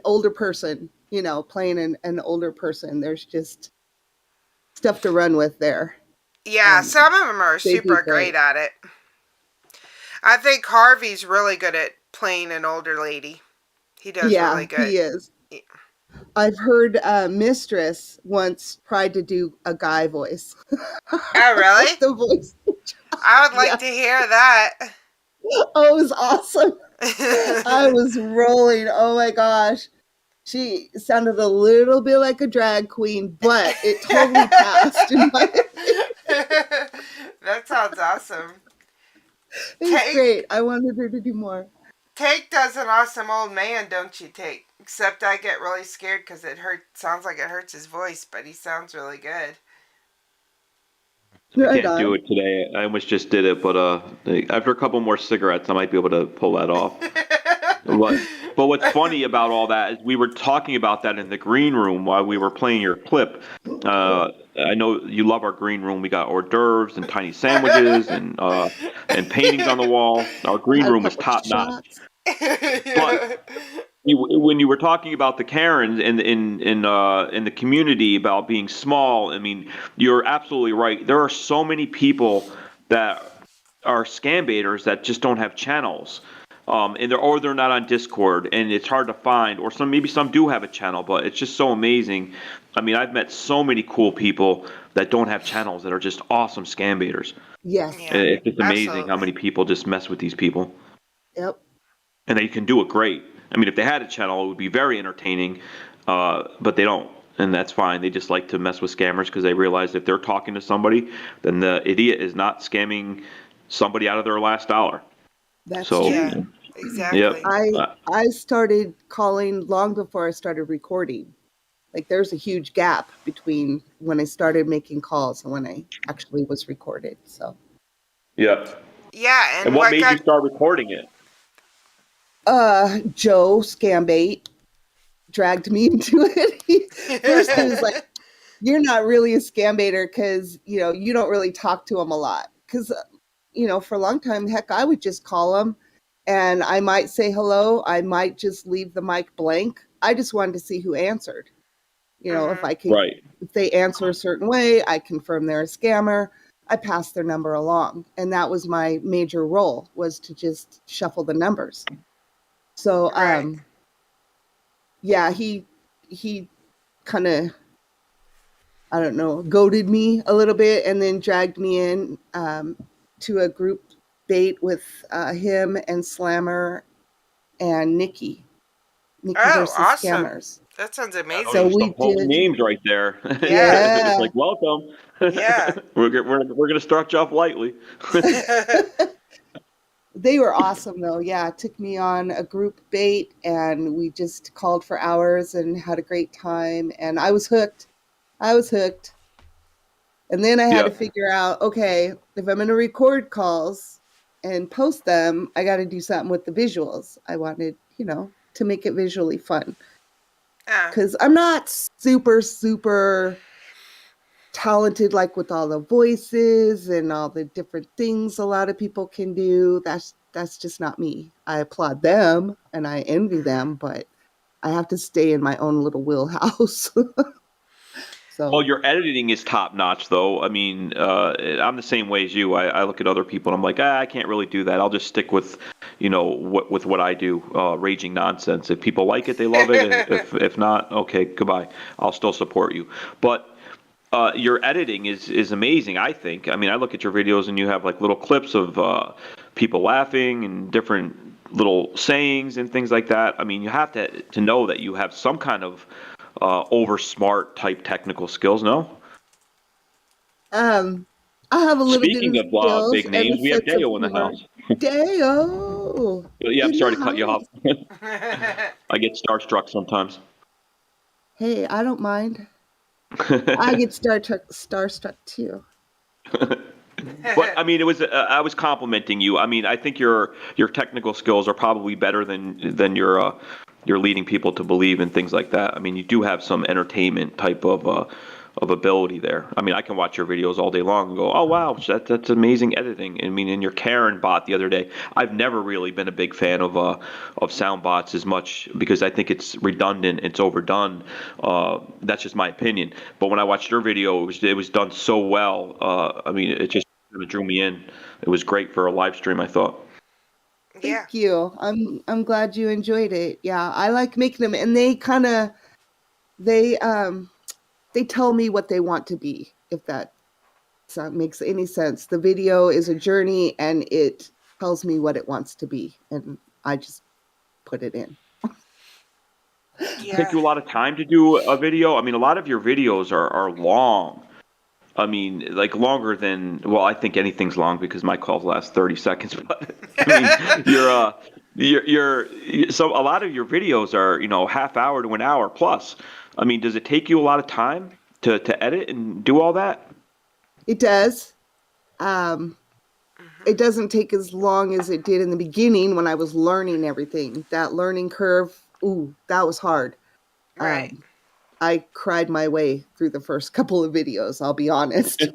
older person, you know, playing an older person. There's just stuff to run with there. Yeah, some of them are super great at it. I think Harvey's really good at playing an older lady. He does really good. He is. I've heard Mistress once tried to do a guy voice. Oh, really? The voice. I would like to hear that. Oh, it was awesome. I was rolling. Oh my gosh. She sounded a little bit like a drag queen, but it totally passed. That sounds awesome. It's great. I wanted her to do more. Take does an awesome old man, don't you, Take? Except I get really scared because sounds like it hurts his voice, but he sounds really good. I can't do it today. I almost just did it, but after a couple more cigarettes, I might be able to pull that off. But what's funny about all that is we were talking about that in the green room while we were playing your clip. I know you love our green room. We got hors d'oeuvres and tiny sandwiches and paintings on the wall. Our green room is top notch. But when you were talking about the Karens in the community about being small, I mean, you're absolutely right. There are so many people that are scambaiters that just don't have channels, and they're not on Discord, and it's hard to find. Or maybe some do have a channel, but it's just so amazing. I mean, I've met so many cool people that don't have channels that are just awesome scambaiters. Yes, it's just amazing how many people just mess with these people. Yep. And they can do it great. I mean, if they had a channel, it would be very entertaining, but they don't, and that's fine. They just like to mess with scammers because they realize if they're talking to somebody, then the idiot is not scamming somebody out of their last dollar. That's so, true. Exactly. Yep. I started calling long before I started recording. Like, there's a huge gap between when I started making calls and when I actually was recorded. So. Yeah. Yeah, and what made you start recording it? Joe Scambait dragged me into it. First he was like, you're not really a scambaiter because, you know, you don't really talk to them a lot. Because, you know, for a long time, heck, I would just call them and I might say hello. I might just leave the mic blank. I just wanted to see who answered. You know, if I can, if they answer a certain way, I confirm they're a scammer. I pass their number along. And that was my major role, was to just shuffle the numbers. So, yeah, he kind of, I don't know, goaded me a little bit and then dragged me in to a group bait with him and Slammer and Nikki. Nikki versus Scammers. That sounds amazing. So we did names right there. Yeah. It's like, welcome. Yeah. we're gonna start you off lightly. They were awesome, though. Yeah, it took me on a group bait, and we just called for hours and had a great time. And I was hooked. And then I had to figure out, okay, if I'm going to record calls and post them, I got to do something with the visuals. I wanted, you know, to make it visually fun. Because I'm not super talented, like with all the voices and all the different things a lot of people can do. That's just not me. I applaud them and I envy them, but I have to stay in my own little wheelhouse. So. Well, your editing is top notch, though. I mean, I'm the same way as you. I look at other people and I'm like, I can't really do that. I'll just stick with, you know, what I do, raging nonsense. If people like it, they love it. If not, okay, goodbye. I'll still support you. But your editing is amazing, I think. I mean, I look at your videos and you have like little clips of people laughing and different little sayings and things like that. I mean, you have to know that you have some kind of over smart type technical skills, no? I have a little Speaking bit of skills big names, we have Deo in the house. Deo. Yeah, I'm sorry to cut you off. I get starstruck sometimes. Hey, I don't mind. I get starstruck too. But I mean, it was I was complimenting you. I mean, I think your technical skills are probably better than your leading people to believe and things like that. I mean, you do have some entertainment type of ability there. I mean, I can watch your videos all day long and go, oh wow, that's amazing editing. I mean, in your Karen bot the other day, I've never really been a big fan of sound bots as much because I think it's redundant, it's overdone. That's just my opinion. But when I watched your video, it was done so well. I mean, it just really drew me in. It was great for a live stream, I thought. Thank you. I'm glad you enjoyed it. Yeah, I like making them, and they they tell me what they want to be. If that makes any sense, the video is a journey, and it tells me what it wants to be, and I just put it in. Take you a lot of time to do a video. I mean, a lot of your videos are long. I mean, like longer than, well, I think anything's long because my calls last 30 seconds. But I mean, so a lot of your videos are, half hour to an hour plus. I mean, does it take you a lot of time to edit and do all that? It does. It doesn't take as long as it did in the beginning when I was learning everything. That learning curve, ooh, that was hard. Right. I cried my way through the first couple of videos, I'll be honest.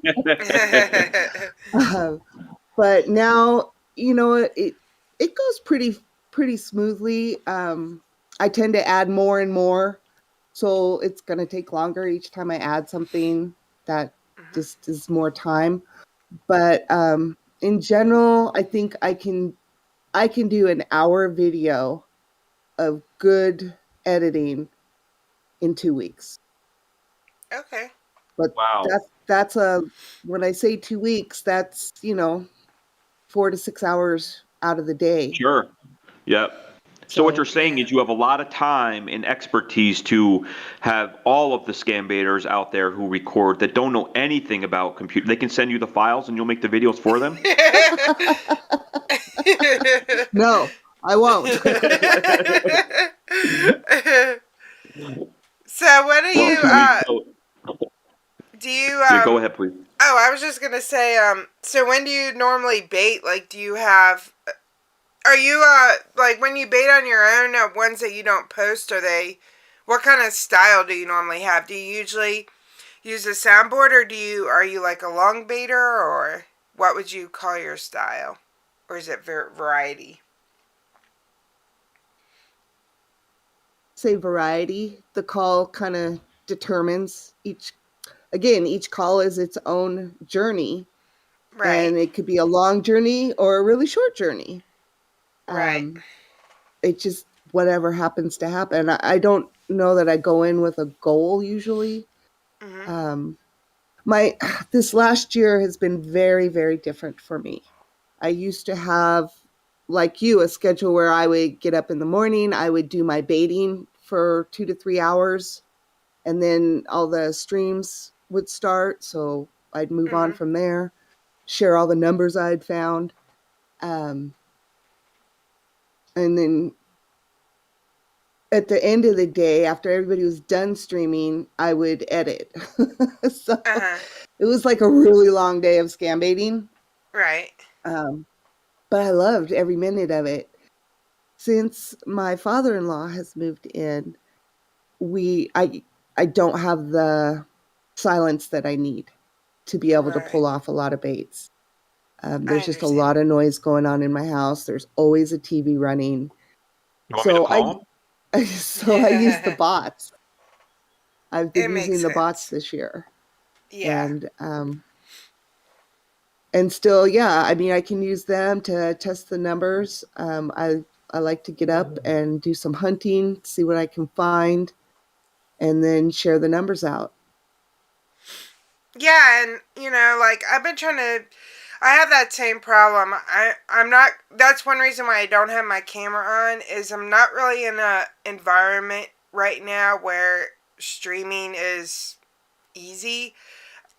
But now, it goes pretty smoothly. I tend to add more and more, so it's going to take longer each time I add something. That just is more time. But in general, I think I can do an hour video of good editing in 2 weeks. Okay. But wow. that's when I say 2 weeks, that's 4 to 6 hours out of the day. Sure. Yep. So what you're saying is you have a lot of time and expertise to have all of the scambaiters out there who record that don't know anything about computer. They can send you the files and you'll make the videos for them? No, I won't. So what do you Yeah, go ahead, please. Oh, I was just gonna say, so when do you normally bait? Like, do you have, are you, like, when you bait on your own, ones that you don't post, what kind of style do you normally have? Do you usually use a soundboard, or are you like a long baiter, or what would you call your style? Or is it variety? Say variety. The call kind of determines each call is its own journey. Right. And it could be a long journey or a really short journey. Right. It just, whatever happens to happen. I don't know that I go in with a goal usually. This last year has been very, very different for me. I used to have, like you, a schedule where I would get up in the morning, I would do my baiting for 2 to 3 hours, and then all the streams would start. So I'd move on from there, share all the numbers I'd found. And then at the end of the day, after everybody was done streaming, I would edit. So it was like a really long day of scam baiting. Right. But I loved every minute of it. Since my father-in-law has moved in, I don't have the silence that I need to be able to pull off a lot of baits. There's just a lot of noise going on in my house. There's always a TV running. You want me to call him? I use the bots. I've been using the bots this year. Yeah. And still, yeah, I mean, I can use them to test the numbers. I like to get up and do some hunting, see what I can find, and then share the numbers out. Yeah, and like I have that same problem. I'm not, that's one reason why I don't have my camera on, is I'm not really in a environment right now where streaming is easy.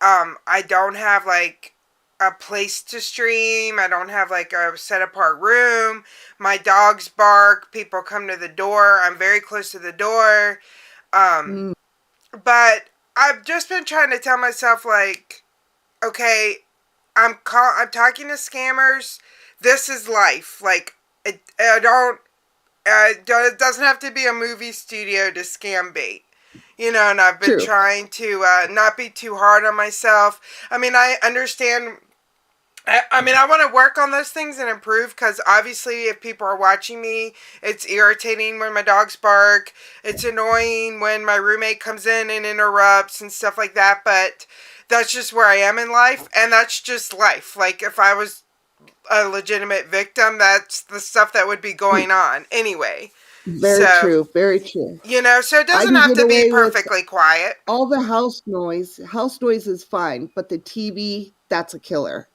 I don't have like a place to stream. I don't have like a set apart room. My dogs bark. People come to the door. I'm very close to the door. But I've just been trying to tell myself, like, okay, I'm talking to scammers. This is life. Like, it doesn't have to be a movie studio to scam bait. You know, and I've been True. trying to not be too hard on myself. I mean, I understand. I mean, I want to work on those things and improve, because obviously if people are watching me, it's irritating when my dogs bark. It's annoying when my roommate comes in and interrupts and stuff like that. But that's just where I am in life, and that's just life. Like, if I was a legitimate victim, that's the stuff that would be going on anyway. Very So, true. Very true. you know, so it I doesn't can have get to be away with perfectly quiet. all the house noise. House noise is fine, but the TV, that's a killer.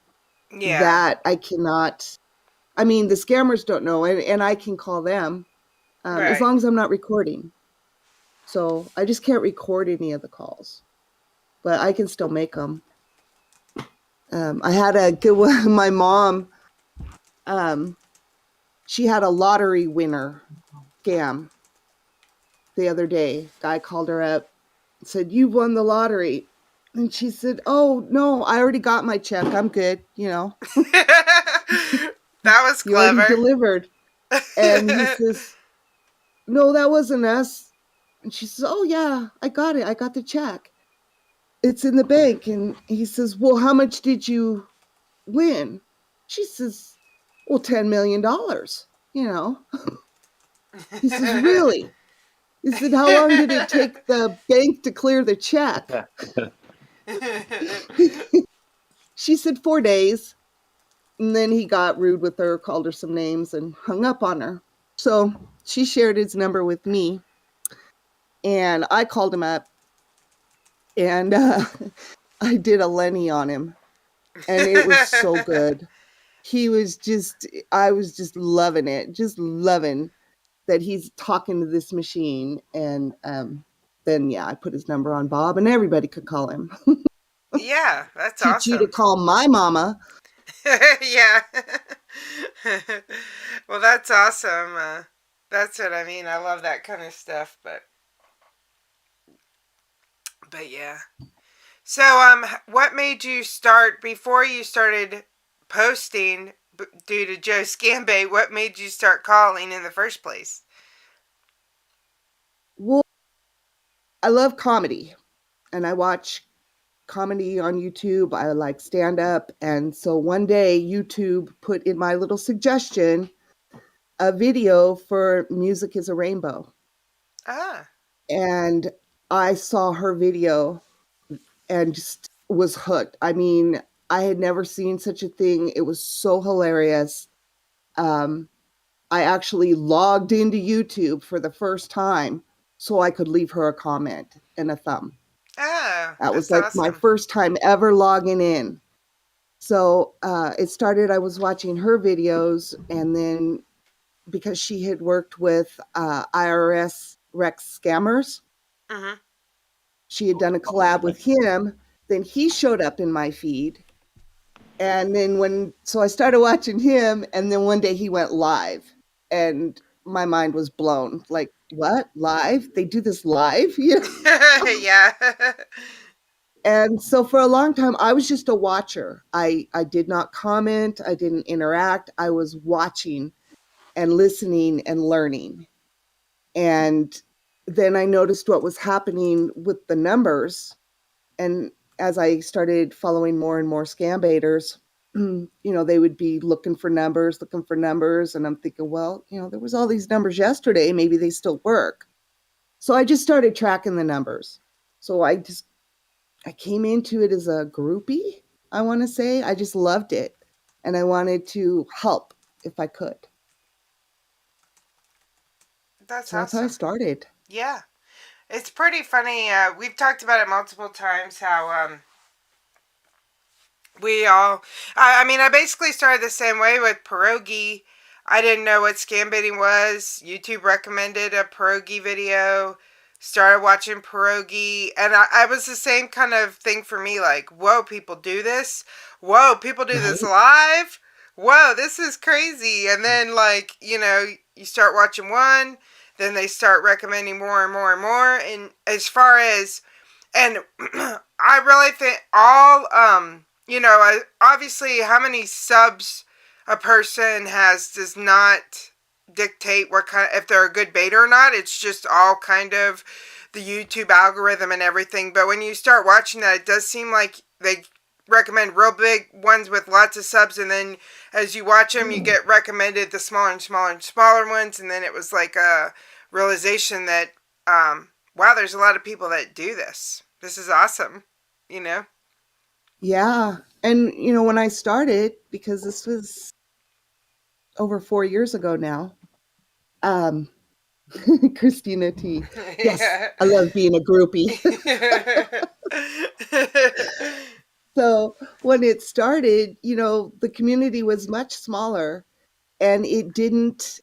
Yeah. That I cannot. I mean, the scammers don't know, and I can call them as Right. long as I'm not recording. So I just can't record any of the calls, but I can still make them. I had a good one. My mom, she had a lottery winner scam the other day. Guy called her up, said, "You won the lottery." And she said, "Oh, no, I already got my check. I'm good, you know." That was You already clever. delivered. And he says, "No, that wasn't us." And she says, "Oh, yeah, I got it. I got the check. It's in the bank." And he says, "Well, how much did you win?" She says, "Well, $10 million, you know." He says, "Really?" He said, "How long did it take the bank to clear the check?" She said 4 days. And then he got rude with her, called her some names, and hung up on her. So she shared his number with me. And I called him up. And I did a Lenny on him. And it was so good. I was just loving it. Just loving that he's talking to this machine. And then, yeah, I put his number on Bob, and everybody could call him. Yeah, that's Teach you to awesome. call my mama. Yeah. Well, that's awesome. That's what I mean. I love that kind of stuff, but yeah. So, what made you start, before you started posting due to Joe Scambay, what made you start calling in the first place? Well, I love comedy, and I watch comedy on YouTube. I like stand up. And so one day YouTube put in my little suggestion a video for Music is a Rainbow. Ah. And I saw her video and just was hooked. I mean, I had never seen such a thing. It was so hilarious. I actually logged into YouTube for the first time so I could leave her a comment and a thumb. Oh, That was that's like my awesome. first time ever logging in. So it started, I was watching her videos, and then because she had worked with IRS Rex scammers, Mm-hmm. she had done a collab with him. Then he showed up in my feed. And then so I started watching him, and then one day he went live, and my mind was blown. Like, what? Live? They do this live? You know? Yeah. And so for a long time, I was just a watcher. I did not comment. I didn't interact. I was watching and listening and learning. And then I noticed what was happening with the numbers. And as I started following more and more scam baiters, you know, they would be looking for numbers. And I'm thinking, well, you know, there was all these numbers yesterday. Maybe they still work. So I just started tracking the numbers. So I came into it as a groupie, I want to say. I just loved it. And I wanted to help if I could. That's So that's how I awesome. started. Yeah. It's pretty funny. We've talked about it multiple times, how we all... I mean, I basically started the same way with pierogi. I didn't know what scam baiting was. YouTube recommended a pierogi video. Started watching pierogi. And I was the same kind of thing for me. Like, whoa, people do this? Whoa, people do this live? Whoa, this is crazy. And then, like, you know, you start watching one. then they start recommending more and more and more. And as far as, and I really think all, obviously how many subs a person has does not dictate what kind, if they're a good baiter or not. It's just all kind of the YouTube algorithm and everything. But when you start watching that, it does seem like they recommend real big ones with lots of subs, and then as you watch them, you get recommended the smaller and smaller and smaller ones, and then it was like a realization that, wow, there's a lot of people that do this. This is awesome, you know? Yeah. And, when I started, because this was over 4 years ago now, Christina T. Yes, I love being a groupie. So when it started, the community was much smaller and it didn't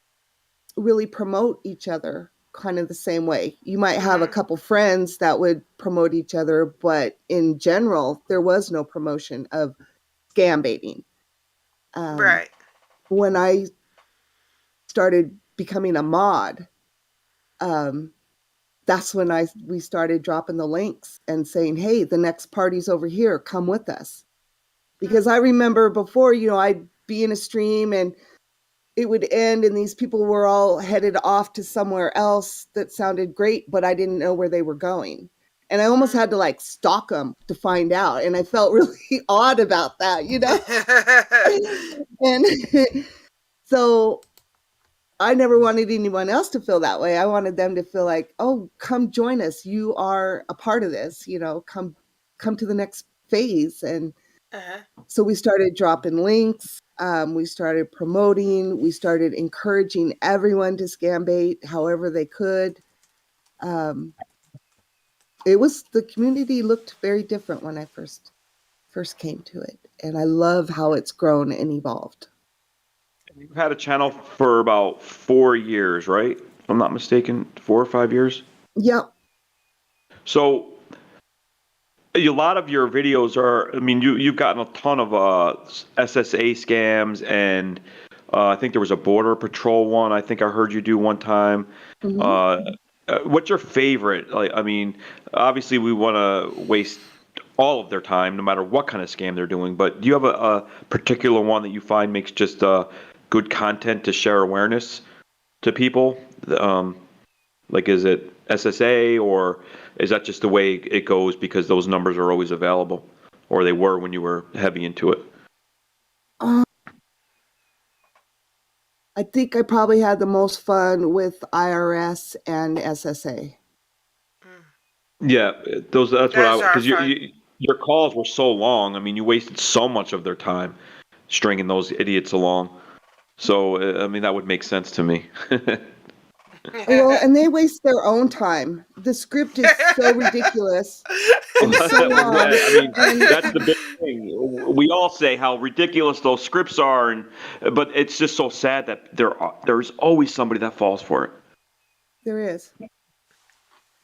really promote each other kind of the same way. You might have a couple friends that would promote each other, but in general, there was no promotion of scam baiting. Right. When I started becoming a mod, that's when we started dropping the links and saying, hey, the next party's over here, come with us. Because I remember before, I'd be in a stream and it would end and these people were all headed off to somewhere else that sounded great, but I didn't know where they were going. And I almost had to stalk them to find out. And I felt really odd about that, And so I never wanted anyone else to feel that way. I wanted them to feel like, oh, come join us. You are a part of this, come to the next phase. And so we started dropping links. We started promoting. We started encouraging everyone to scam bait however they could. The community looked very different when I first came to it. And I love how it's grown and evolved. You've had a channel for about 4 years, right? If I'm not mistaken, 4 or 5 years? Yep. So a lot of your videos are, you've gotten a ton of SSA scams, and I think there was a Border Patrol one I think I heard you do one time. What's your favorite? Obviously we want to waste all of their time, no matter what kind of scam they're doing, but do you have a particular one that you find makes just good content to share awareness to people? Is it SSA, or is that just the way it goes because those numbers are always available, or they were when you were heavy into it? I think I probably had the most fun with IRS and SSA. Yeah, that's what because your calls were so long. You wasted so much of their time stringing those idiots along. So, that would make sense to me. Well, and they waste their own time. The script is so ridiculous and so long. That's the big thing. We all say how ridiculous those scripts are, but it's just so sad that there's always somebody that falls for it. There is.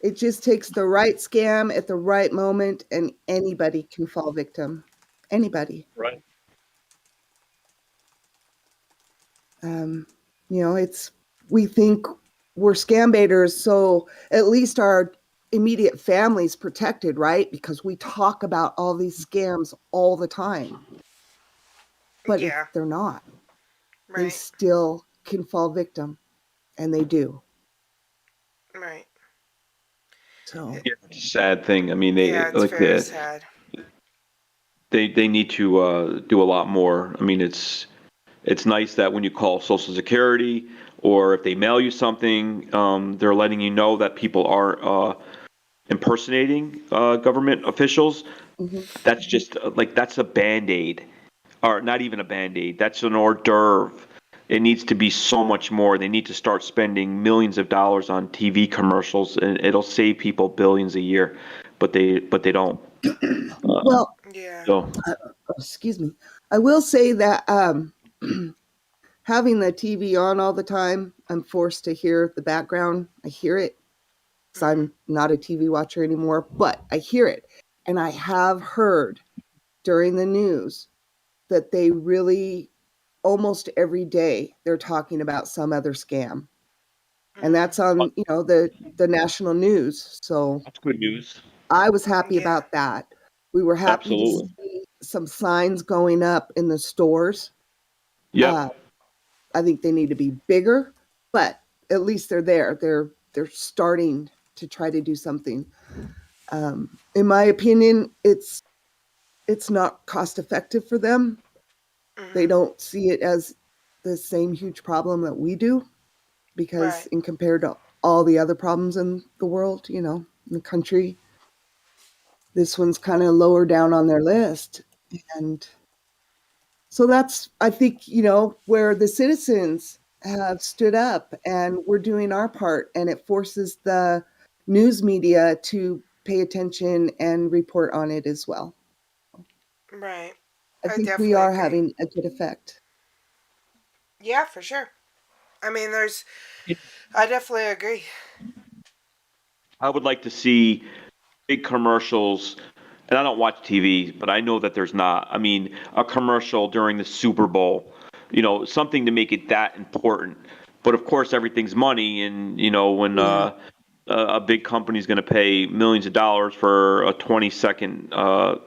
It just takes the right scam at the right moment, and anybody can fall victim. Anybody. Right. We think we're scam baiters, so at least our immediate family's protected, right? Because we talk about all these scams all the time. But if they're not, they still can fall victim, and they do. Right. So it's a sad thing. It's very sad. They need to do a lot more. It's nice that when you call Social Security or if they mail you something, they're letting you know that people are impersonating government officials. That's just that's a Band-Aid, or not even a Band-Aid. That's an hors d'oeuvre. It needs to be so much more. They need to start spending millions of dollars on TV commercials, and it'll save people billions a year. But they don't. Well, excuse me. I will say that having the TV on all the time, I'm forced to hear the background. I hear it because I'm not a TV watcher anymore, but I hear it. And I have heard during the news that they really, almost every day, they're talking about some other scam. and that's on the national news. So That's good news. I was happy about that. We were happy to Absolutely. see some signs going up in the stores. Yep. I think they need to be bigger, but at least they're there. They're starting to try to do something. In my opinion, it's not cost effective for them. They don't see it as the same huge problem that we do, because in compared to all the other problems in the world, in the country, this one's kind of lower down on their list. And so that's, I think, where the citizens have stood up and we're doing our part, and it forces the news media to pay attention and report on it as well. Right. I think we definitely are agree. having a good effect. Yeah, for sure. I mean, I definitely agree. I would like to see big commercials, and I don't watch TV, but I know that there's not. I mean, a commercial during the Super Bowl, something to make it that important. But of course, everything's money, and when a big company's going to pay millions of dollars for a 20-second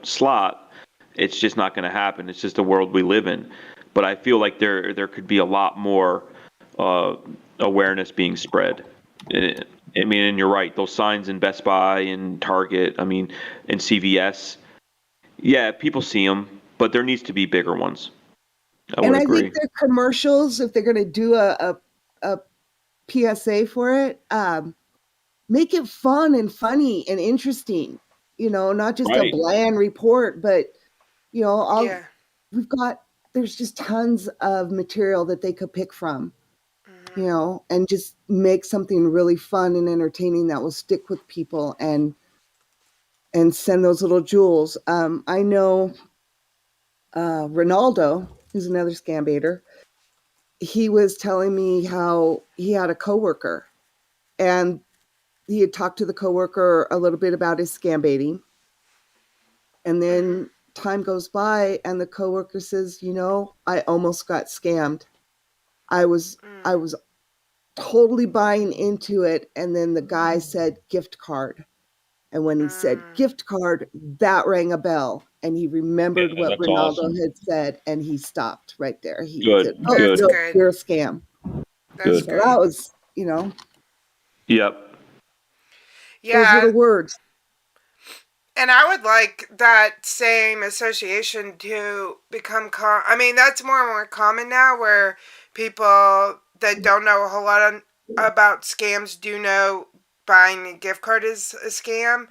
slot, it's just not going to happen. It's just the world we live in. But I feel like there could be a lot more awareness being spread. I mean, and you're right. Those signs in Best Buy and Target, and CVS, yeah, people see them, but there needs to be bigger ones. I would agree. Think their commercials, if they're going to do a PSA for it, make it fun and funny and interesting. Not just a bland report, but there's just tons of material that they could pick from. And just make something really fun and entertaining that will stick with people and send those little jewels. I know Ronaldo, who's another scam baiter, he was telling me how he had a coworker, and he had talked to the coworker a little bit about his scam baiting. And then time goes by and the coworker says, I almost got scammed. I was totally buying into it, and then the guy said gift card, and when he said gift card, that rang a bell, and he remembered what that's Ronaldo awesome. had said, and he stopped right there. He Good, said, good. no, you're a scam. Good. So that was Yep. those little words. And I would like that same association to become that's more and more common now, where people that don't know a whole lot about scams do know buying a gift card is a scam.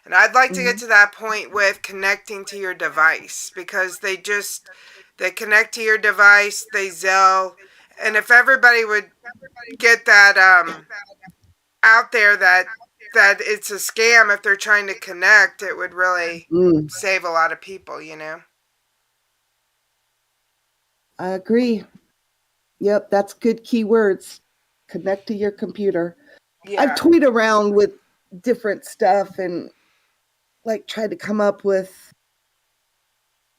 And I'd like to get to that point with connecting to your device, because they connect to your device, they Zelle, and if everybody would get that out there that it's a scam if they're trying to connect, it would really save a lot of people, I agree. Yep, that's good keywords. Connect to your computer. Yeah. I've toyed around with different stuff and tried to come up with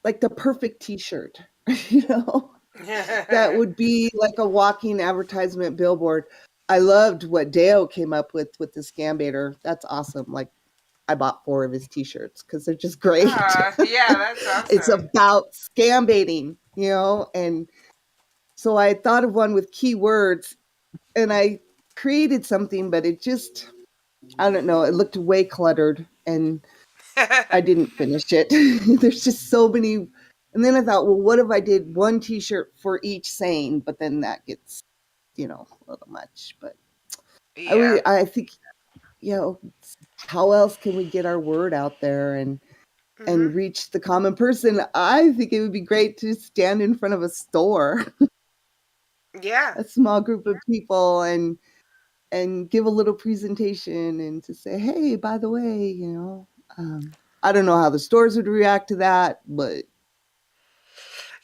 the perfect t-shirt, that would be like a walking advertisement billboard. I loved what Deo came up with the scam baiter. That's awesome. I bought 4 of his t-shirts because they're just great. Yeah, that's awesome. It's about scam baiting, and so I thought of one with keywords, and I created something, but it just, I don't know, it looked way cluttered, and I didn't finish it. There's just so many. And then I thought, well, what if I did one t-shirt for each saying? But then that gets, a little much. But I think, how else can we get our word out there and reach the common person? I think it would be great to stand in front of a store. Yeah. A small group of people and give a little presentation and to say, hey, by the way, I don't know how the stores would react to that, but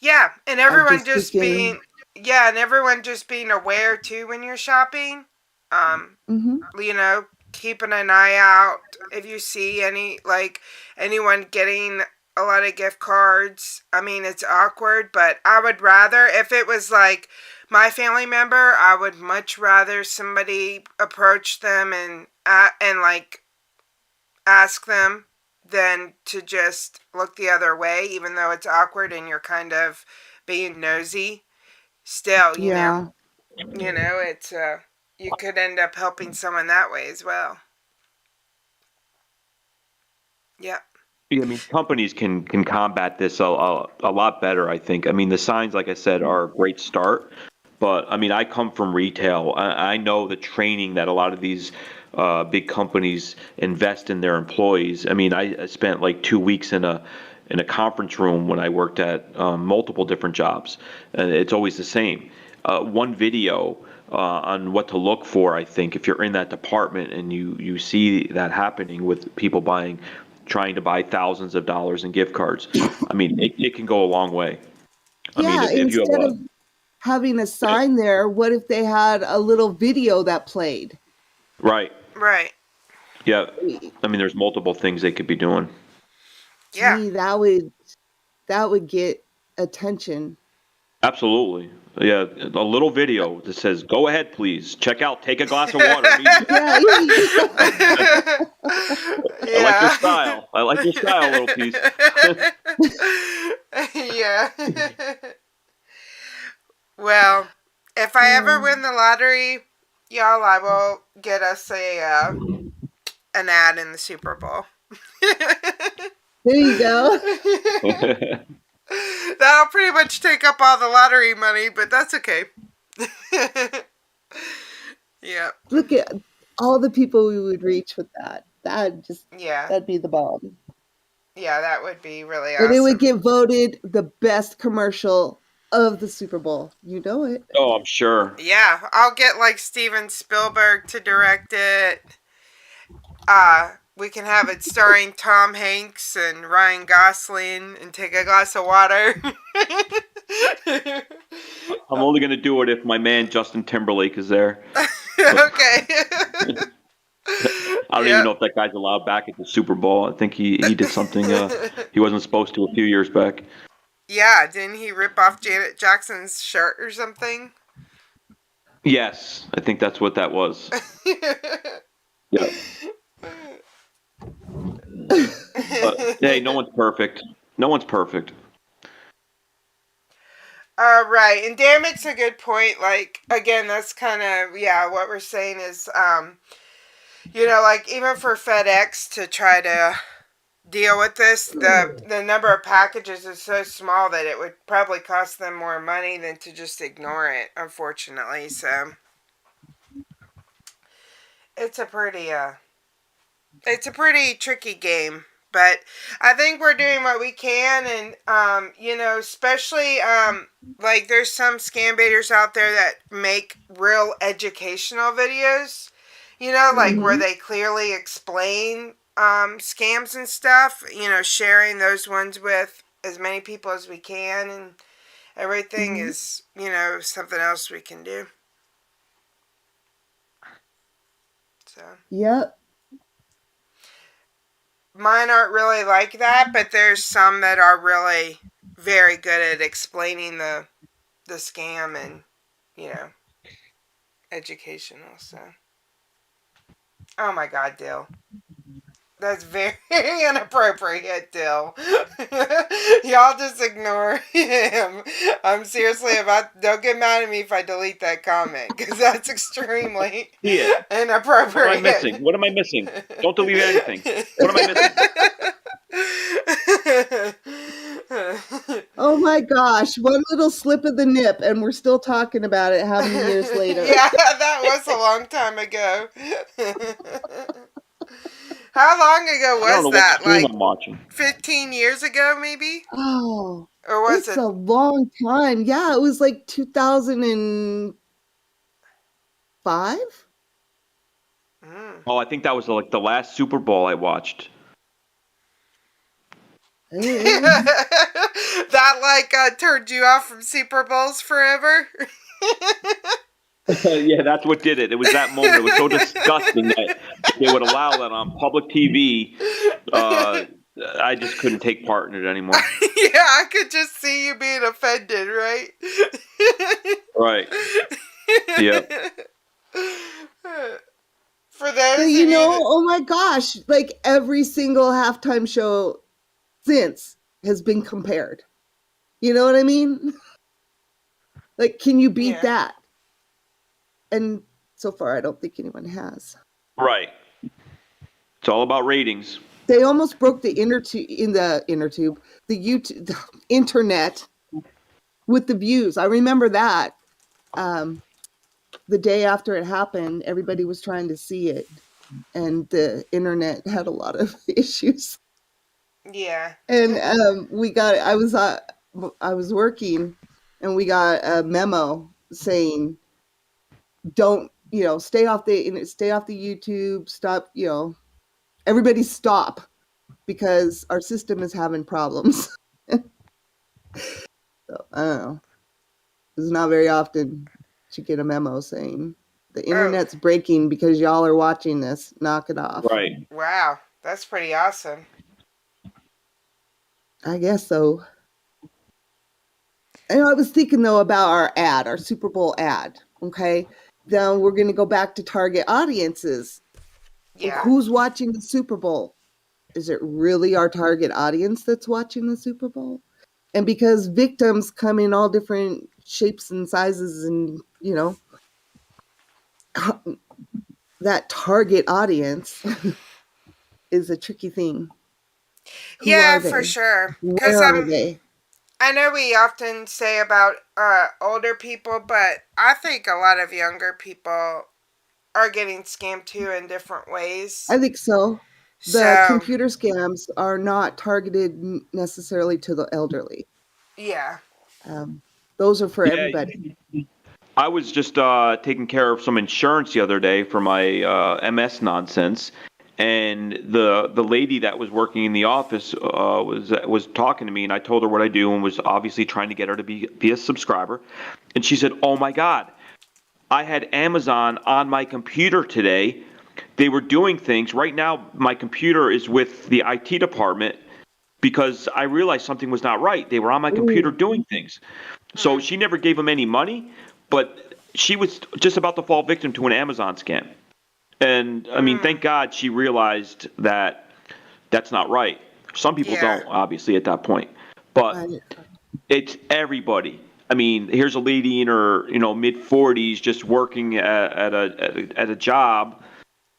yeah, and everyone just thinking, and everyone just being aware too when you're shopping. Keeping an eye out if you see anyone getting a lot of gift cards. I mean, it's awkward, but I would rather if it was my family member, I would much rather somebody approach them and like ask them than to just look the other way, even though it's awkward and you're kind of being nosy. Still, you know, it's you could end up helping someone that way as well. Yeah. Yeah, I mean, companies can combat this a lot better, I think. I mean, the signs, like I said, are a great start. But, I mean, I come from retail. I know the training that a lot of these big companies invest in their employees. I mean, I spent like 2 weeks in a conference room when I worked at multiple different jobs. And it's always the same. One video on what to look for, I think, if you're in that department and you see that happening with people trying to buy thousands of dollars in gift cards. I mean, it can go a long way. I mean, if you instead have of having a sign there, what if they had a little video that played? Right. Right. Yeah. I mean, there's multiple things they could be doing. Yeah. Gee, that would get attention. Absolutely. Yeah, a little video that says, "Go ahead, please. Check out. Take a glass of water." Yeah. I like your style. I like your style, little piece. Yeah. Well, if I ever win the lottery, y'all, I will get us an ad in the Super Bowl. There you go. That'll pretty much take up all the lottery money, but that's okay. Yeah. Look at all the people we would reach with that. That'd be the bomb. Yeah, that would be really awesome. And it would get voted the best commercial of the Super Bowl. You know it. Oh, I'm sure. Yeah, I'll get like Steven Spielberg to direct it. We can have it starring Tom Hanks and Ryan Gosling and Take a Glass of Water. I'm only going to do it if my man Justin Timberlake is there. Okay. I don't even know if that guy's allowed back at the Super Bowl. I think he did something he wasn't supposed to a few years back. Yeah, didn't he rip off Janet Jackson's shirt or something? Yes, I think that's what that was. Yeah. But, hey, no one's perfect. No one's perfect. Right, and Dammit's a good point. Like, again, that's kind of, what we're saying is, like, even for FedEx to try to deal with this, the number of packages is so small that it would probably cost them more money than to just ignore it, unfortunately. So, it's a pretty tricky game. But I think we're doing what we can, and, especially, like, there's some scambaiters out there that make real educational videos, like where they clearly explain scams and stuff, sharing those ones with as many people as we can, and everything is, something else we can do. So. Yep. Mine aren't really like that, but there's some that are really very good at explaining the scam and, educational, so. Oh my God, Dill. That's very inappropriate, Dill. Y'all just ignore him. I'm seriously don't get mad at me if I delete that comment, because that's extremely inappropriate. What am I missing? Don't delete anything. What am I missing? Oh my gosh, one little slip of the nip and we're still talking about it how many years later? Yeah, that was a long time ago. How long ago was that? Like I'm watching. 15 years ago, maybe? Oh. Or was it's a long time. Yeah, it was like 2005. Oh, I think that was like the last Super Bowl I watched. That turned you off from Super Bowls forever? Yeah, that's what did it. It was that moment. It was so disgusting that they would allow that on public TV I just couldn't take part in it anymore. Yeah, I could just see you being offended, right? Right. Yep. For those But of you know, you that, oh my gosh, like every single halftime show since has been compared. You know what I mean? Like, can you beat yeah, that? And so far, I don't think anyone has. Right. It's all about ratings. They almost broke the the YouTube, the internet with the views. I remember that. The day after it happened, everybody was trying to see it, and the internet had a lot of issues. yeah, And I was working, and we got a memo saying, "Don't stay off the YouTube. Stop. Everybody stop because our system is having problems." So I don't know. It's not very often to get a memo saying the internet's breaking because y'all are watching this. Knock it off. Right. wow, that's pretty awesome. I guess so. And I was thinking though about our Super Bowl ad. Okay, then we're going to go back to target audiences. Yeah. Who's watching the Super Bowl? Is it really our target audience that's watching the Super Bowl? And because victims come in all different shapes and sizes, and that target audience is a tricky thing. Who Yeah, are they? for sure. Because Where are they? I know we often say about older people, but I think a lot of younger people are getting scammed too in different ways. I think so. The So computer scams are not targeted necessarily to the elderly. yeah, Those are for Yeah. everybody. I was just taking care of some insurance the other day for my MS nonsense, and the lady that was working in the office was talking to me, and I told her what I do, and was obviously trying to get her to be a subscriber, and she said, "Oh my God, I had Amazon on my computer today. They were doing things. Right now, my computer is with the IT department." Because I realized something was not right. They were on my computer doing things. So she never gave them any money, but she was just about to fall victim to an Amazon scam. And I mean, thank God she realized that that's not right. Some people don't, obviously, at that point. But it's everybody. I mean, here's a lady in her, mid 40s just working at a job,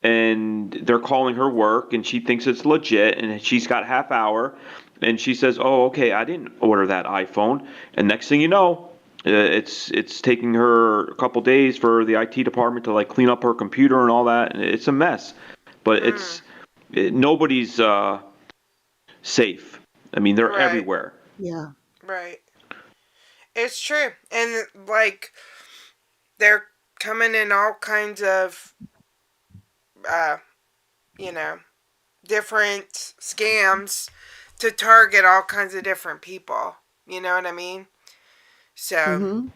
and they're calling her work, and she thinks it's legit, and she's got half hour, and she says, "Oh, okay, I didn't order that iPhone." And next thing you know, it's taking her a couple days for the IT department to like clean up her computer and all that, and it's a mess. But nobody's safe. I mean, they're everywhere. Yeah. right. It's true, and like they're coming in all kinds of, different scams to target all kinds of different people. You know what I mean? So,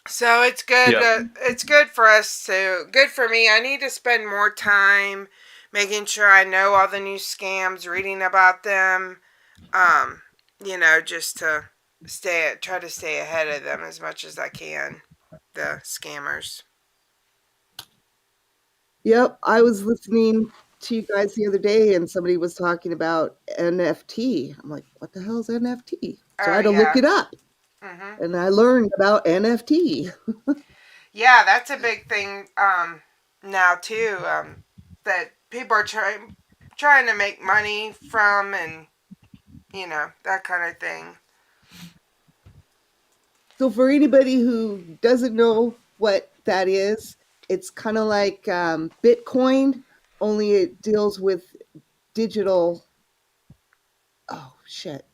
so it's good. Yep. It's good for us to. Good for me. I need to spend more time making sure I know all the new scams, reading about them. Just to try to stay ahead of them as much as I can. The scammers. Yep. I was listening to you guys the other day, and somebody was talking about NFT. I'm like, what the hell is NFT? So I had to look it up. And I learned about NFT. Yeah, that's a big thing now too. That people are trying to make money from, and that kind of thing. So for anybody who doesn't know what that is, it's kind of like Bitcoin, only it deals with digital. Oh shit!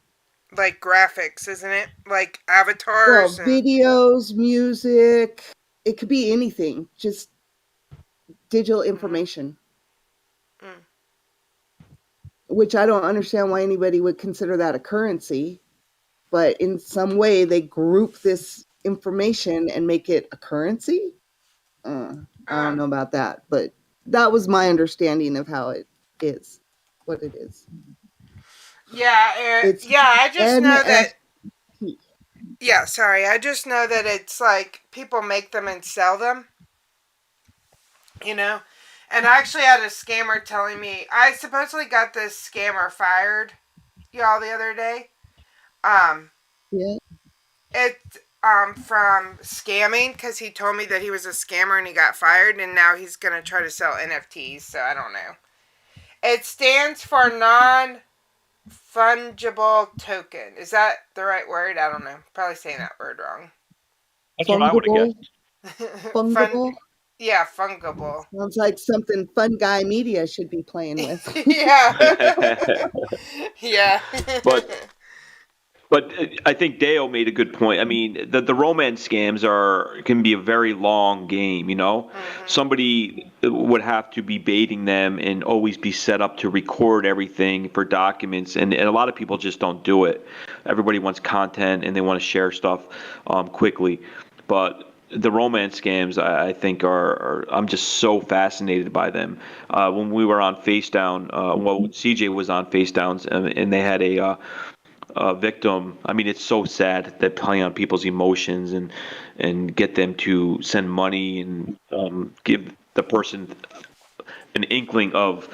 Like graphics, isn't it? Like Well, avatars and videos, music. It could be anything. Just digital information. Which I don't understand why anybody would consider that a currency, but in some way they group this information and make it a currency. I don't know about that, but that was my understanding of how it is. what it is. Yeah, It's I just know that. NFT. Yeah, sorry. I just know that it's like people make them and sell them. You know, and I actually had a scammer telling me I supposedly got this scammer fired, y'all, the other day. Yeah. It's from scamming because he told me that he was a scammer and he got fired, and now he's gonna try to sell NFTs. So I don't know. It stands for non-fungible token. Is that the right word? I don't know. Probably saying that word wrong. That's what I would have guessed. Fungible. Yeah, fungible. Sounds like something Fun Guy Media should be playing with. Yeah. Yeah. But I think Dale made a good point. I mean, the romance scams can be a very long game. You know, somebody would have to be baiting them and always be set up to record everything for documents, and a lot of people just don't do it. Everybody wants content and they want to share stuff quickly, but the romance scams, I think, are I'm just so fascinated by them. When we were on Face Down, CJ was on Face Downs, and they had a victim. I mean, it's so sad that playing on people's emotions and get them to send money and give the person an inkling of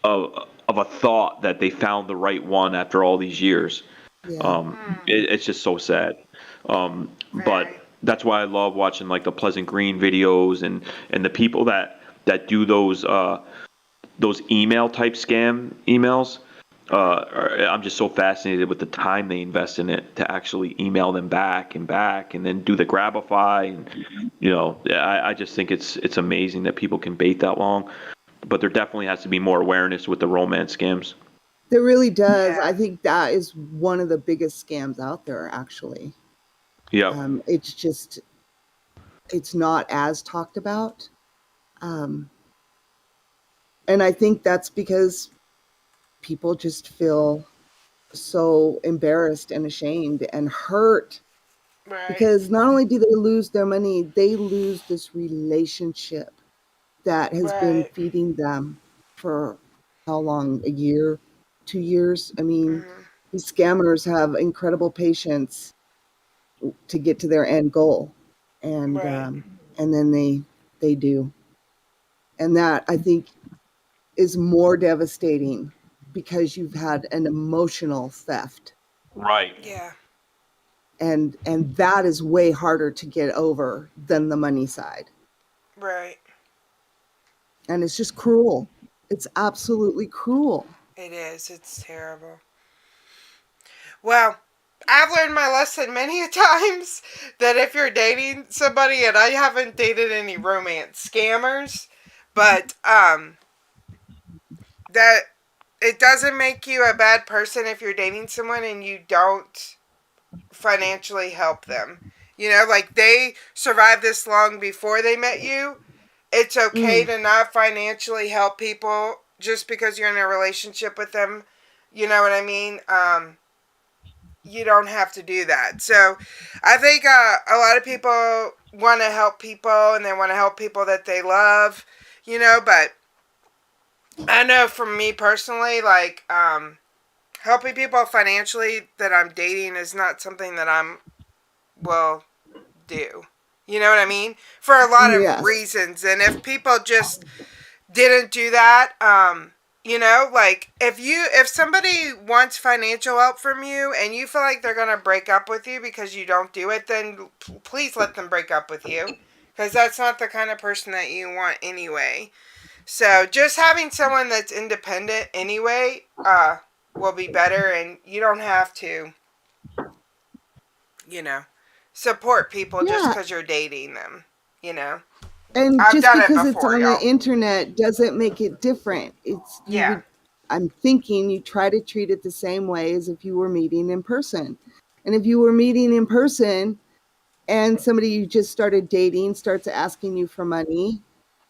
a thought that they found the right one after all these years. It's just so sad. But that's why I love watching like the Pleasant Green videos and the people that do those email type scam emails. I'm just so fascinated with the time they invest in it to actually email them back and then do the Grabify, and I just think it's amazing that people can bait that long, but there definitely has to be more awareness with the romance scams. There really does. I think that is one of the biggest scams out there, actually. Yeah. It's not as talked about. And I think that's because people just feel so embarrassed and ashamed and hurt. Right. Because not only do they lose their money, they lose this relationship that has been feeding them for how long? A year? 2 years? I mean, these scammers have incredible patience to get to their end goal. And then they do. And that, I think, is more devastating because you've had an emotional theft. Right. Yeah. And that is way harder to get over than the money side. Right. And it's just cruel. It's absolutely cruel. It is. It's terrible. Well, I've learned my lesson many a times that if you're dating somebody, and I haven't dated any romance scammers, but that it doesn't make you a bad person if you're dating someone and you don't financially help them. You know, like they survived this long before they met you. It's okay to not financially help people just because you're in a relationship with them. You know what I mean? You don't have to do that. So I think a lot of people want to help people and they want to help people that they love, you know, but I know for me personally, like, helping people financially that I'm dating is not something that will do. You know what I mean? For a lot of reasons. And if people just didn't do that, you know, like if somebody wants financial help from you and you feel like they're going to break up with you because you don't do it, then please let them break up with you, because that's not the kind of person that you want anyway. So just having someone that's independent anyway will be better, and you don't have to, you know, support people just because you're dating them, you know. And I've just done because it it's before, on y'all. the internet doesn't make it different. I'm thinking you try to treat it the same way as if you were meeting in person. And if you were meeting in person and somebody you just started dating starts asking you for money,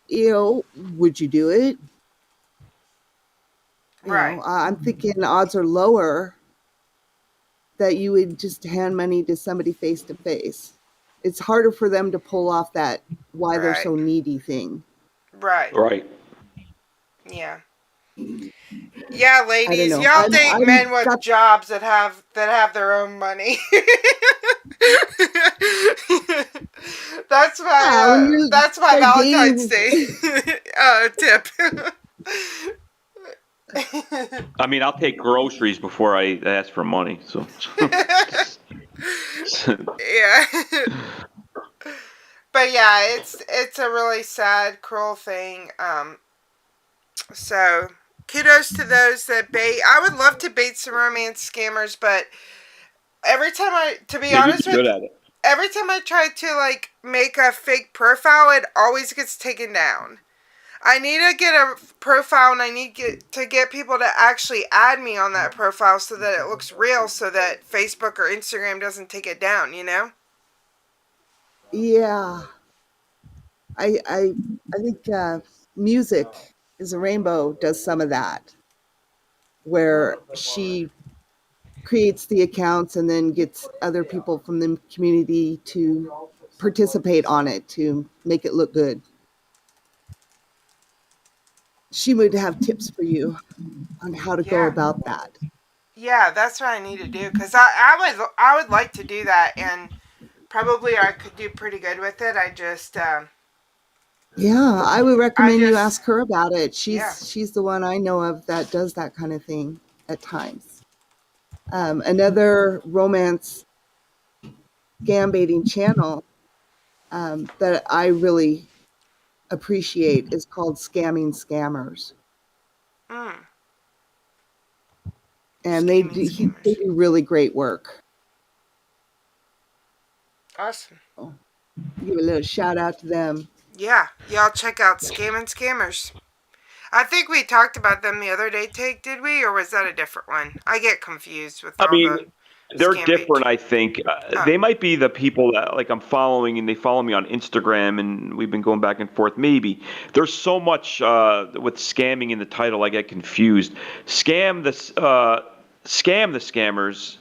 you know, would you do it? You know, I'm thinking the odds are lower that you would just hand money to somebody face to face. It's harder for them to pull off that why they're so needy thing. Right. Right. Yeah. Yeah, I don't ladies, know. y'all date I'm men with got jobs that have their own money. yeah, when you That's my start Valentine's dating. Day tip. I mean, I'll take groceries before I ask for money. So. Yeah. But yeah, it's a really sad, cruel thing. So kudos to those that bait. I would love to bait some romance scammers, but every time to be Yeah, you'd honest be with, good at it. every time I try to like make a fake profile, it always gets taken down. I need to get a profile, and I need to get people to actually add me on that profile so that it looks real, so that Facebook or Instagram doesn't take it down. You know? Yeah, I think music is a rainbow does some of that, where she creates the accounts and then gets other people from the community to participate on it to make it look good. She would have tips for you on how to go Yeah. about that. Yeah, that's what I need to do, because I would like to do that, and probably I could do pretty good with it. Yeah, I would I recommend you just ask her about it. yeah. She's the one I know of that does that kind of thing at times. Another romance scam baiting channel that I really appreciate is called Scamming Scammers, Mm, and scamming they scammers. do really great work. Awesome. Give a little shout out to them. Yeah, y'all check out Scamming Scammers. I think we talked about them the other day, Take, did we? Or was that a different one? I get confused with I all mean, the they're scam bait. different, I think. They might be the people that like I'm following, and they follow me on Instagram, and we've been going back and forth. Maybe there's so much with scamming in the title, I get confused. Scam the scammers.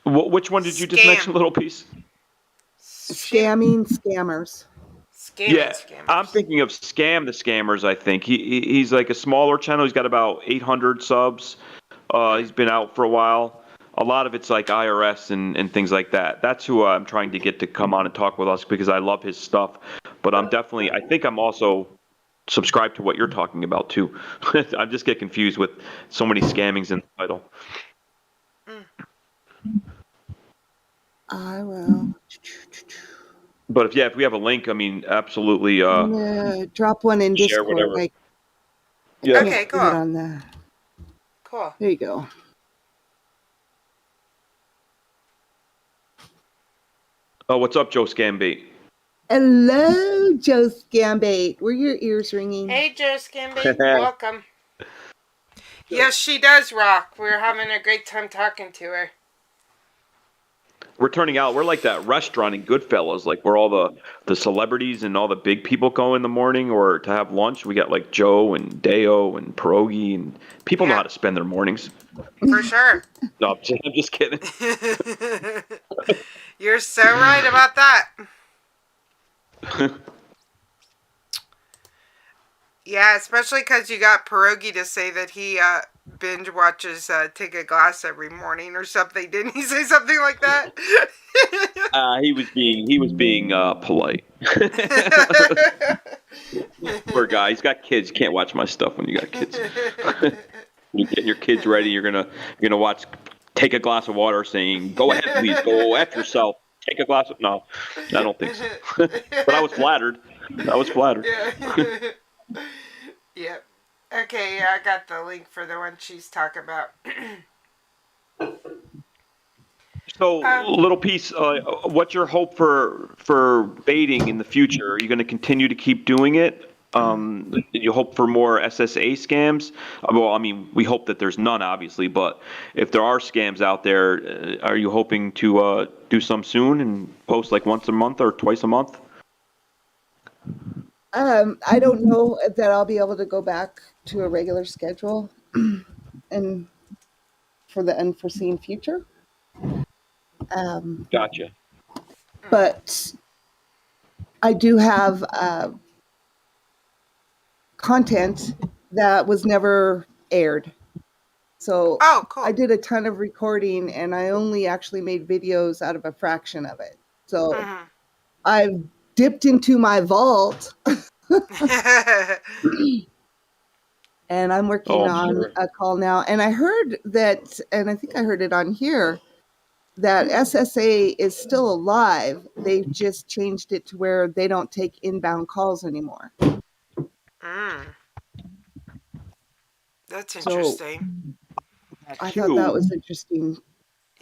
Which one did you just mention? Little piece. Scamming Scammers. Yeah, I'm thinking of Scam the Scammers. I think he's like a smaller channel. He's got about 800 subs. He's been out for a while. A lot of it's like IRS and things like that. That's who I'm trying to get to come on and talk with us because I love his stuff. But I think I'm also subscribed to what you're talking about too. I just get confused with so many scammings in the title. I will. But if we have a link, I mean, absolutely. I'm gonna drop one in Share Discord. whatever. I Yeah. can't Okay, put cool. it on the. Cool. There you go. Oh, what's up, Joe Scambait? Hello, Joe Scambait. Were your ears ringing? Hey, Joe Scambait. Welcome. Yes, she does rock. We're having a great time talking to her. We're turning out. We're like that restaurant in Goodfellas, like where all the celebrities and all the big people go in the morning or to have lunch. We got like Joe and Deo and Pierogi, and people know how to spend their mornings. For sure. No, I'm just kidding. You're so right about that. Yeah, especially because you got Pierogi to say that he binge watches Take a Glass every morning or something. Didn't he say something like that? He was being polite. Poor guy. He's got kids. You can't watch my stuff when you got kids. You're getting your kids ready. You're gonna watch Take a Glass of Water, saying, "Go ahead, please. Go F yourself. Take a glass of..." No, I don't think so. But I was flattered. Yeah. Okay, yeah, I got the link for the one she's talking about. So, little piece. What's your hope for baiting in the future? Are you going to continue to keep doing it? You hope for more SSA scams? Well, I mean, we hope that there's none, obviously. But if there are scams out there, are you hoping to do some soon and post like once a month or twice a month? I don't know that I'll be able to go back to a regular schedule and for the unforeseen future. Gotcha. But I do have content that was never aired. So cool. I did a ton of recording, and I only actually made videos out of a fraction of it. So I've dipped into my vault. And I'm working on a call now. And I heard that, and I think I heard it on here, that SSA is still alive. They've just changed it to where they don't take inbound calls anymore. That's So interesting. I thought that was interesting.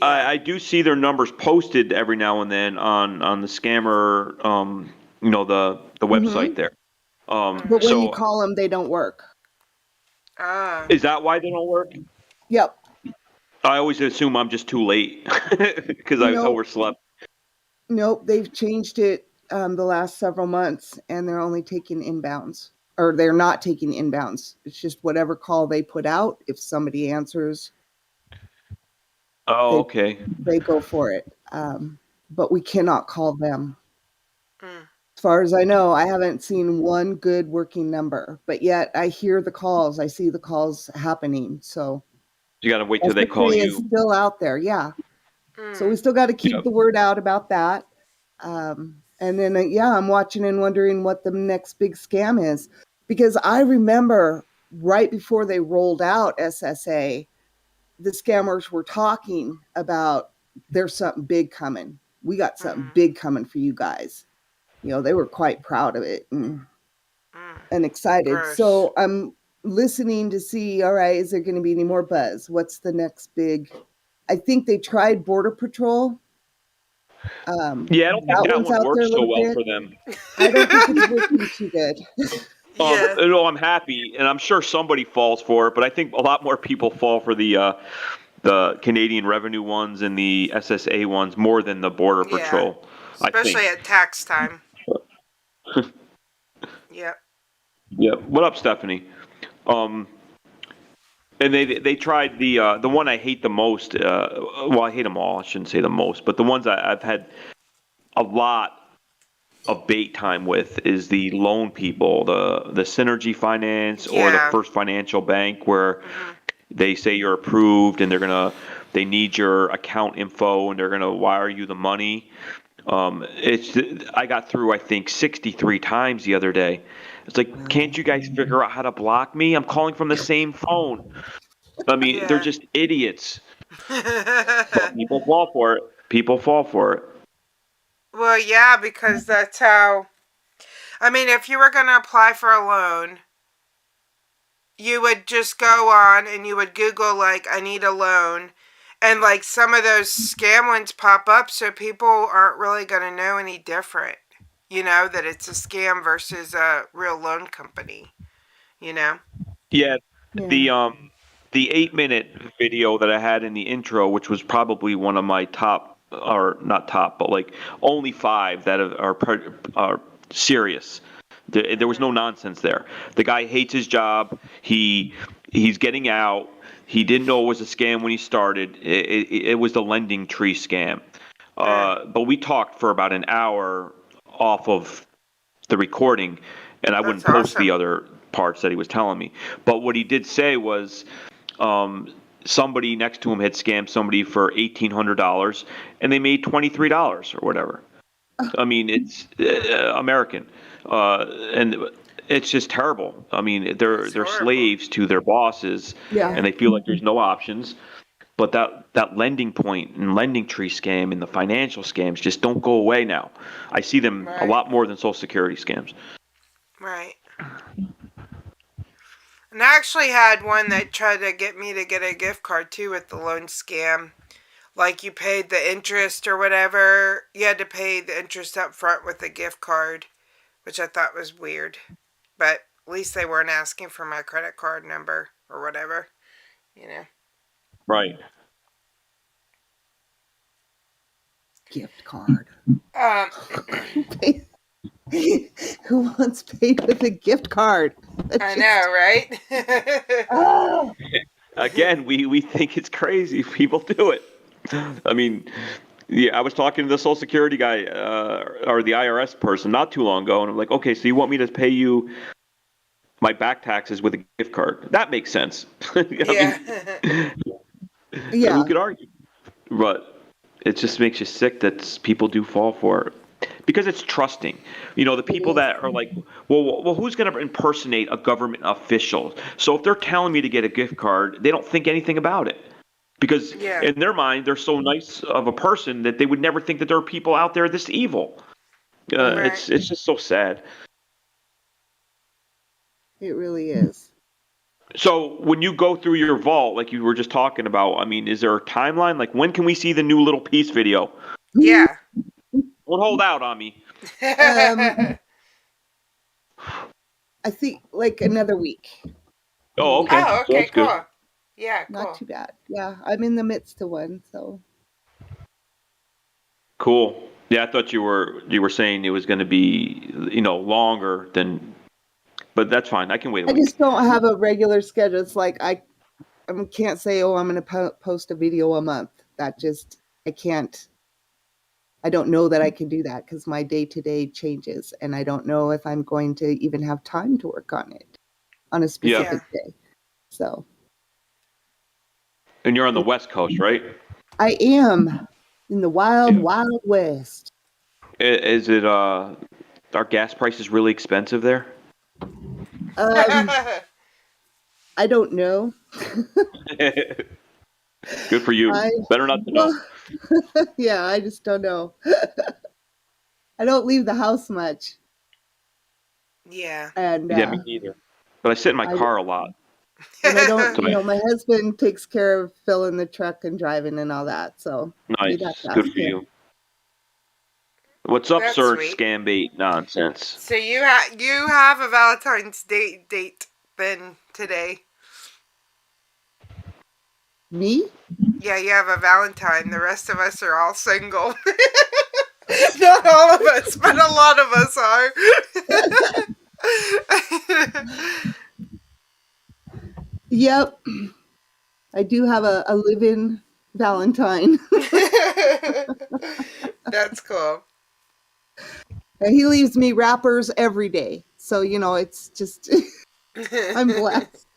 I do see their numbers posted every now and then on the scammer, the website there. But when you call them, they don't work. Is that why they don't work? Yep. I always assume I'm just too late because I Nope. overslept. Nope, they've changed it the last several months, and they're only taking inbounds. Or they're not taking inbounds. It's just whatever call they put out. If somebody answers, Oh, okay. they go for it. But we cannot call them. As far as I know, I haven't seen one good working number, but yet I hear the calls. I see the calls happening. So You got to wait till they call SSA you. is still out there, yeah. So we still got to keep the word out about that. And then, I'm watching and wondering what the next big scam is. Because I remember right before they rolled out SSA, the scammers were talking about there's something big coming. We got something big coming for you guys. They were quite proud of it and excited. Gross. So I'm listening to see, all right, is there going to be any more buzz? What's the next big? I think they tried Border Patrol. Yeah, I don't think that one works so well for them. I don't think it's working too good. I'm happy, and I'm sure somebody falls for it, but I think a lot more people fall for the Canadian revenue ones and the SSA ones more than the Border Patrol. Especially at tax time. Yep. Yep. What up, Stephanie? And they tried the one I hate the most. Well, I hate them all. I shouldn't say the most, but the ones I've had a lot of bait time with is the loan people, the Synergy Finance or the First Financial Bank, where they say you're approved and they need your account info and they're gonna wire you the money. I got through I think 63 times the other day. It's like, can't you guys figure out how to block me? I'm calling from the same phone. I mean, they're just idiots. But people fall for it. People fall for it. Well, yeah, because that's how. I mean, if you were going to apply for a loan, you would just go on and you would Google, like, I need a loan. And, like, some of those scam ones pop up, so people aren't really going to know any different. That it's a scam versus a real loan company. Yeah. The 8-minute video that I had in the intro, which was probably one of my top, or not top, but like only 5 that are serious. There was no nonsense there. The guy hates his job. He's getting out. He didn't know it was a scam when he started. It was the lending tree scam. But we talked for about an hour off of the recording, and I wouldn't post the other parts that he was telling me. But what he did say was somebody next to him had scammed somebody for $1,800, and they made $23 or whatever. I mean, it's American, and it's just terrible. I mean, they're slaves to their bosses, and they feel like there's no options. But that lending point and lending tree scam and the financial scams just don't go away now. I see them a lot more than Social Security scams. Right. And I actually had one that tried to get me to get a gift card too with the loan scam. Like you paid the interest or whatever. You had to pay the interest up front with a gift card, which I thought was weird. But at least they weren't asking for my credit card number or whatever, Right. Gift card. Who wants paid with a gift card? I know, right? Again, we think it's crazy. People do it. I mean, I was talking to the Social Security guy or the IRS person not too long ago, and I'm like, okay, so you want me to pay you my back taxes with a gift card. That makes sense. Yeah. Yeah. Who could argue? But it just makes you sick that people do fall for it. Because it's trusting. The people that are like, well, who's going to impersonate a government official? So if they're telling me to get a gift card, they don't think anything about it. Because Yeah. in their mind, they're so nice of a person that they would never think that there are people out there this evil. Right. It's just so sad. It really is. So when you go through your vault, like you were just talking about, I mean, is there a timeline? Like when can we see the new Little Peace video? Yeah. Don't hold out on me. I think like another week. Oh, okay. Oh, So okay, that's good. cool. Yeah, cool. Not too bad. Yeah, I'm in the midst of one, so. Cool. Yeah, I thought you were saying it was going to be, longer than, but that's fine. I can wait a I week. just don't have a regular schedule. It's like I can't say, oh, I'm going to post a video a month. I can't. I don't know that I can do that because my day-to-day changes, and I don't know if I'm going to even have time to work on it on a specific day. So. And you're on the West Coast, right? I am in the wild, wild West. Is it, are gas prices really expensive there? I don't know. Good for you. Better not to know. Yeah, I just don't know. I don't leave the house much. Yeah. And Yeah, me neither. But I sit in my car a lot. And I don't, my husband takes care of filling the truck and driving and all that. So Nice. you'd have to Good ask for him. you. What's up, That's sir? sweet. Scam bait nonsense. So you have a Valentine's date then today. Me? Yeah, you have a Valentine. The rest of us are all single. Not all of us, but a lot of us are. Yep. I do have a live-in Valentine. That's cool. And he leaves me wrappers every day. So, it's just, I'm blessed.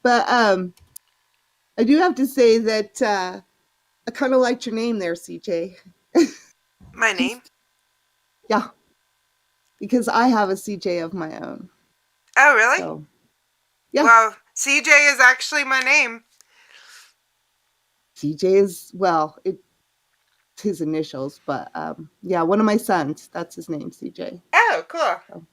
But I do have to say that I kind of liked your name there, CJ. My name? Yeah. Because I have a CJ of my own. Oh, really? So, yeah. Well, CJ is actually my name. CJ is, it's his initials, but yeah, one of my sons, that's his name, CJ. Oh, cool. So,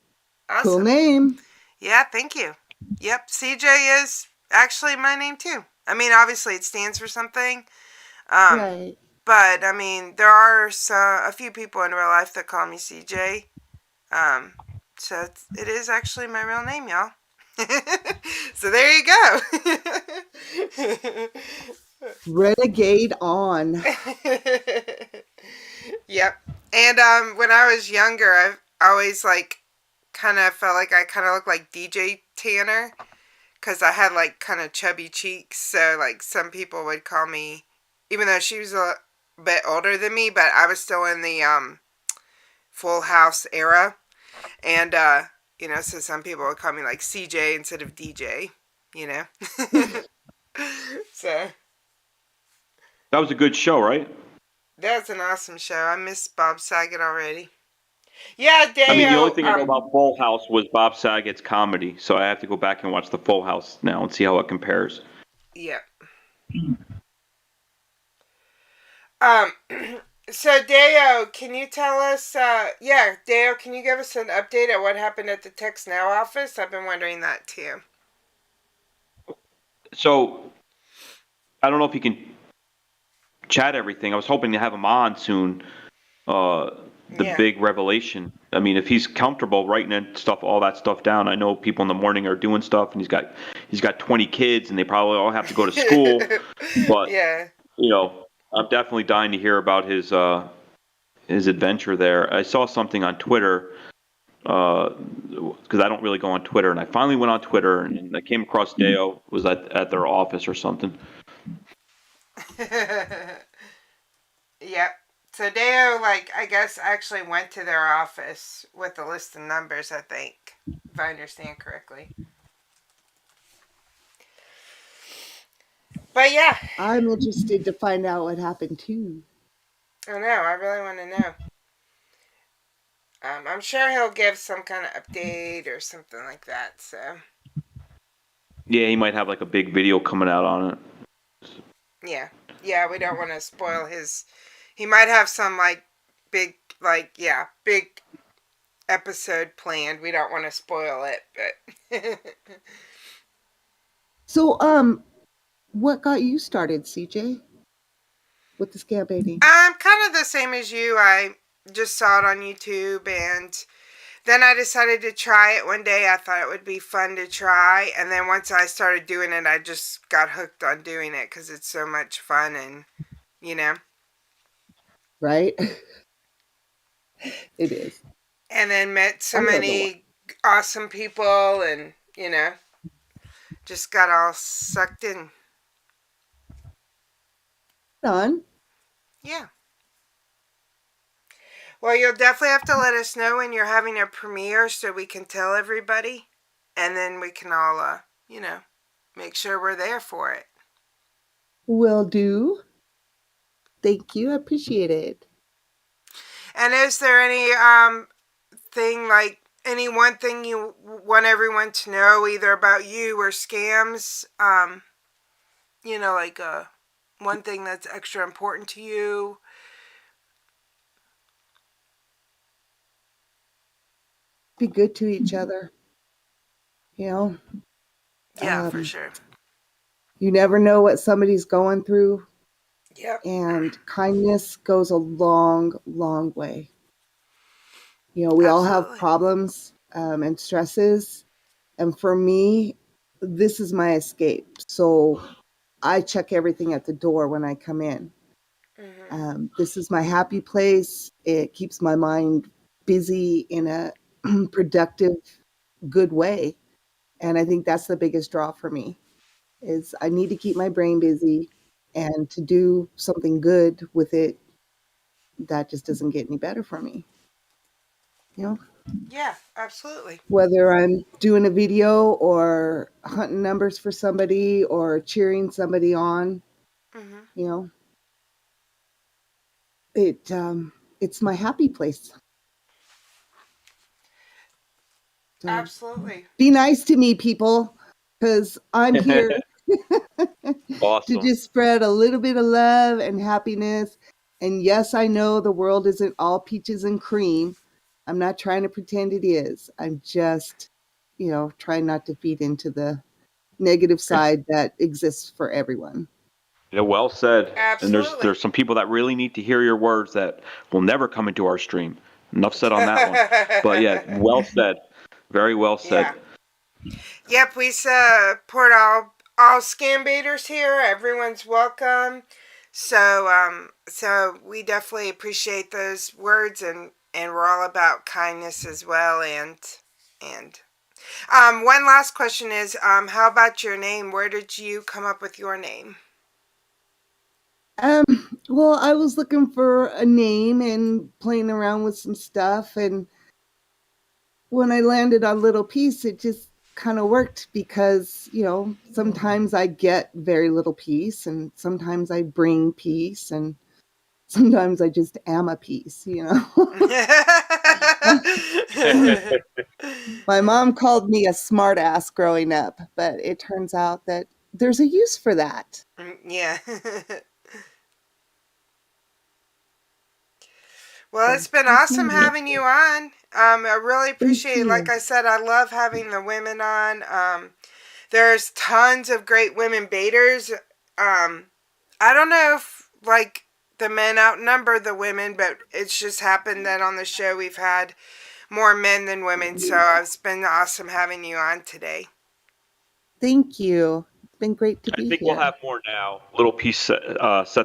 awesome. Cool name. Yeah, thank you. Yep, CJ is actually my name too. I mean, obviously it stands for something. Right. But, I mean, there are a few people in real life that call me CJ. So it is actually my real name, y'all. So there you go. Renegade on. Yep. And when I was younger, I always kind of felt like I kind of looked like DJ Tanner because I had kind of chubby cheeks. So some people would call me, even though she was a bit older than me, but I was still in the Full House era. And so some people would call me CJ instead of DJ, So That was a good show, right? that's an awesome show. I miss Bob Saget already. Yeah, Deo. I mean, the only thing I know about Full House was Bob Saget's comedy, so I have to go back and watch the Full House now and see how it compares. Yeah. So Deo, can you tell us? Deo, can you give us an update on what happened at the Text Now office? I've been wondering that too. So, I don't know if you can chat everything. I was hoping to have him on soon. Big revelation. I mean, if he's comfortable writing all that stuff down, I know people in the morning are doing stuff, and he's got 20 kids, and they probably all have to go to school. But yeah, I'm definitely dying to hear about his adventure there. I saw something on Twitter because I don't really go on Twitter, and I finally went on Twitter, and I came across Deo was at their office or something. Yep. So Deo, like, I guess actually went to their office with a list of numbers, I think, if I understand correctly. But yeah. I'm interested to find out what happened too. I know, I really want to know. I'm sure he'll give some kind of update or something like that, so. Yeah, he might have like a big video coming out on it. Yeah. Yeah, we don't want to spoil his. He might have some, like, big, like, yeah, big episode planned. We don't want to spoil it, but. So, what got you started, CJ? With the scam baiting? I'm kind of the same as you. I just saw it on YouTube, and then I decided to try it one day. I thought it would be fun to try, and then once I started doing it, I just got hooked on doing it because it's so much fun, and you know. Right? It is. And then met so many awesome people, and you know, just got all sucked in. Done. Yeah. Well, you'll definitely have to let us know when you're having a premiere so we can tell everybody. And then we can all, you know, make sure we're there for it. Will do. Thank you. I appreciate it. And is there any thing, like, any one thing you want everyone to know, either about you or scams? You know, like one thing that's extra important to you? Be good to each other. You know? Yeah, for sure. You never know what somebody's going through. Yep. And kindness goes a long, long way. You know, we all have problems and stresses. And for me, this is my escape. So I check everything at the door when I come in. This is my happy place. It keeps my mind busy in a productive, good way. And I think that's the biggest draw for me is I need to keep my brain busy, and to do something good with it, that just doesn't get any better for me. You know? Yeah, absolutely. Whether I'm doing a video or hunting numbers for somebody or cheering somebody on, you know, it's my happy place. So absolutely. Be nice to me, people, because I'm here Awesome. to just spread a little bit of love and happiness. And yes, I know the world isn't all peaches and cream. I'm not trying to pretend it is. I'm just, you know, trying not to feed into the negative side that exists for everyone. Yeah, well said. Absolutely. And there's some people that really need to hear your words that will never come into our stream. Enough said on that one. But yeah, well said. Very well said. Yeah. Yep, we support all scam baiters here. Everyone's welcome. So we definitely appreciate those words, and we're all about kindness as well. And one last question is, how about your name? Where did you come up with your name? Well, I was looking for a name and playing around with some stuff, and when I landed on Little Peace, it just kind of worked because, you know, sometimes I get very little peace, and sometimes I bring peace, and sometimes I just am a piece, you know. My mom called me a smart ass growing up, but it turns out that there's a use for that. Yeah. Well, it's been awesome having you on. I really appreciate it. Like I said, I love having the women on. There's tons of great women baiters. I don't know if, like, the men outnumber the women, but it's just happened that on the show we've had more men than women. So it's been awesome having you on today. Thank you. It's been great to be here. I think we'll have more now. Little Piece set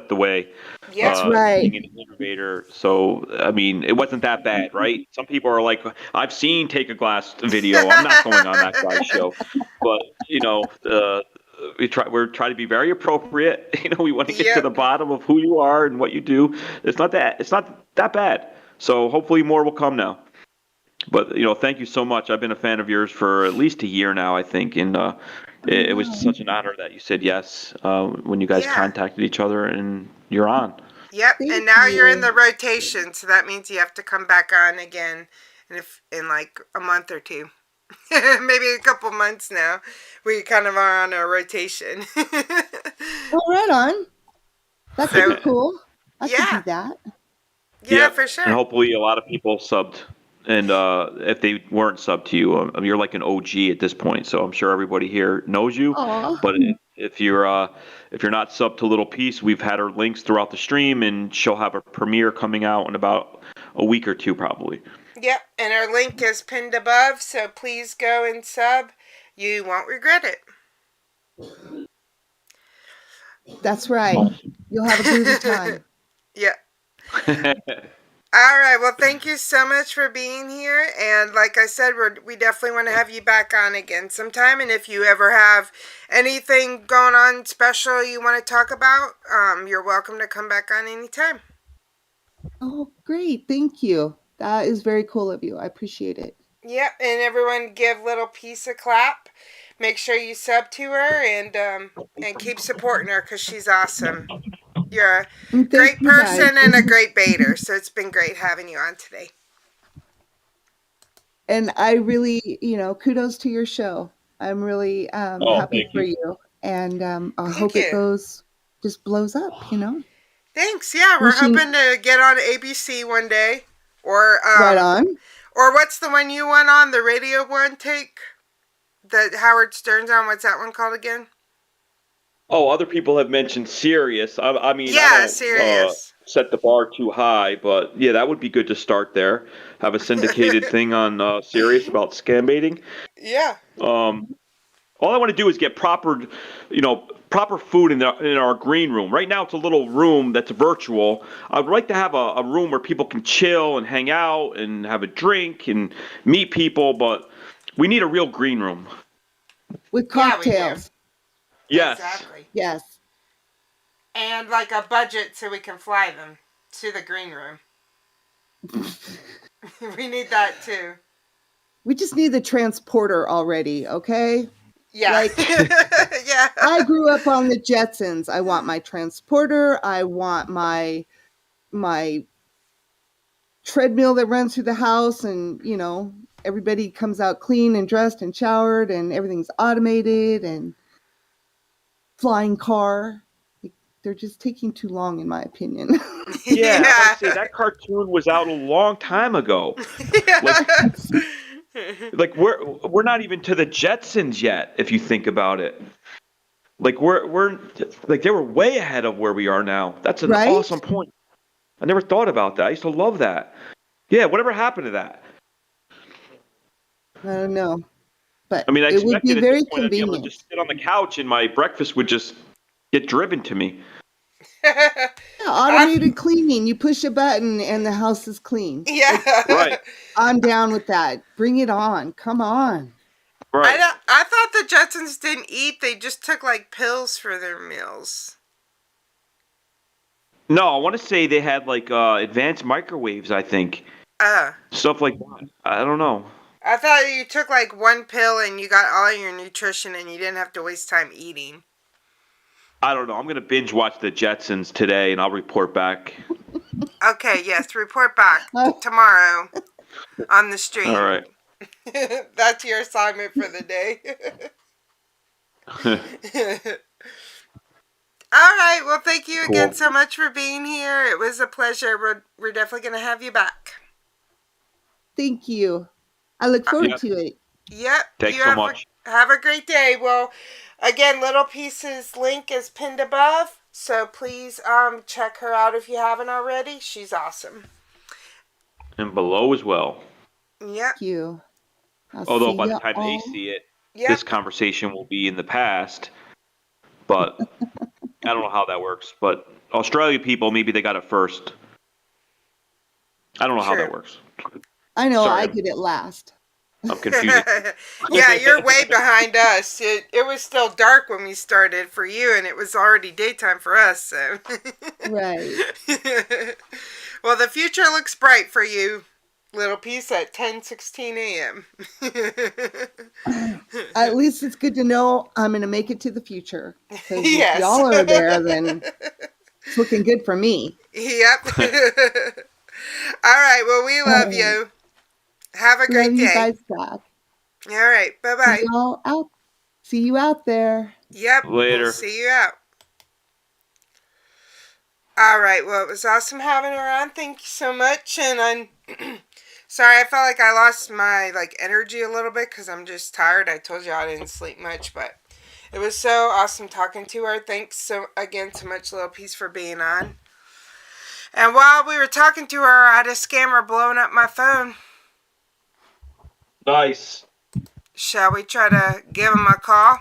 the way. Yeah, that's right. Being an innovator. So, I mean, it wasn't that bad, right? Some people are like, I've seen Take a Glass video. I'm not going on that guy's show. But, you know, we're trying to be very appropriate. We want to get to the bottom of who you are and what you do. It's not that bad. So hopefully more will come now. But thank you so much. I've been a fan of yours for at least a year now, I think, and it was such an honor that you said yes when you guys contacted each other, and you're on. Yep, and now you're in the rotation, so that means you have to come back on again in like a month or two. Maybe a couple months now. We kind of are on a rotation. Well, right on. That could be cool. I could do that. Yeah, for sure. And hopefully a lot of people subbed. And if they weren't subbed to you, you're like an OG at this point. So I'm sure everybody here knows you. Aw. But if you're not subbed to Little Piece, we've had her links throughout the stream, and she'll have a premiere coming out in about a week or two, probably. Yep, and our link is pinned above, so please go and sub. You won't regret it. That's right. You'll have a groovy time. Yeah. All right. Well, thank you so much for being here. And like I said, we definitely want to have you back on again sometime. And if you ever have anything going on special you want to talk about, you're welcome to come back on anytime. Oh, great. Thank you. That is very cool of you. I appreciate it. Yep. And everyone give Little Piece a clap. Make sure you sub to her and keep supporting her because she's awesome. You're a great person and a great baiter, so it's been great having you on today. And I really, kudos to your show. I'm really happy for you. And I hope it just blows up, Thanks. Yeah, we're hoping to get on ABC one day. Or right on. Or what's the one you went on, the radio one, Take? That Howard Stern's on, what's that one called again? Oh, other people have mentioned Sirius. I mean, yeah, I don't Sirius. Set the bar too high, but yeah, that would be good to start there. Have a syndicated thing on Sirius about scam baiting. Yeah. All I want to do is get proper food in our green room. Right now, it's a little room that's virtual. I'd like to have a room where people can chill and hang out and have a drink and meet people, but we need a real green room. With cocktails. Yes. Exactly. Yes. And like a budget so we can fly them to the green room. We need that too. We just need the transporter already, okay? Yeah. Yeah. I grew up on the Jetsons. I want my transporter. I want my treadmill that runs through the house, and everybody comes out clean and dressed and showered, and everything's automated, and flying car. They're just taking too long, in my opinion. Yeah, I would say that cartoon was out a long time ago. Like we're not even to the Jetsons yet, if you think about it. Like we're like they were way ahead of where we are now. That's an awesome point. I never thought about that. I used to love that. Yeah, whatever happened to that? I don't know. But I mean, I it would be expected very at this point I'd be able to convenient. just sit on the couch and my breakfast would just get driven to me. Yeah, automated cleaning. You push a button and the house is clean. Yeah. Right. I'm down with that. Bring it on. Come on. Right. I thought the Jetsons didn't eat. They just took like pills for their meals. No, I want to say they had like advanced microwaves, I think. Stuff like that. I don't know. I thought you took like one pill and you got all your nutrition and you didn't have to waste time eating. I don't know. I'm going to binge watch the Jetsons today and I'll report back. Okay, yes, report back tomorrow on the stream. All right. That's your assignment for the day. All right, well, thank you again so much for being here. It was a pleasure. We're definitely going to have you back. Thank you. I look forward to it. Yep. Thanks so much. Have a great day. Well, again, Little Piece's link is pinned above, so please check her out if you haven't already. She's awesome. And below as well. Yep. Thank you. Although by the time they see it, this conversation will be in the past. But I don't know how that works. But Australia people, maybe they got it first. I don't know how that works. I know. Sorry. I get it last. I'm confused. Yeah, you're way behind us. It was still dark when we started for you, and it was already daytime for us. So. Right. Well, the future looks bright for you, little piece, at 10:16 a.m. At least it's good to know I'm going to make it to the future. Because Yes. if y'all are there, then it's looking good for me. Yep. All right. Well, we love you. Have a great Love you day. guys back. All right. Bye-bye. See you out there. Yep. Later. We'll see you out. All right. Well, it was awesome having her on. Thank you so much. And I'm sorry. I felt like I lost my energy a little bit because I'm just tired. I told you I didn't sleep much, but it was so awesome talking to her. Thanks so much, Little Piece, for being on. And while we were talking to her, I had a scammer blowing up my phone. Nice. Shall we try to give him a call?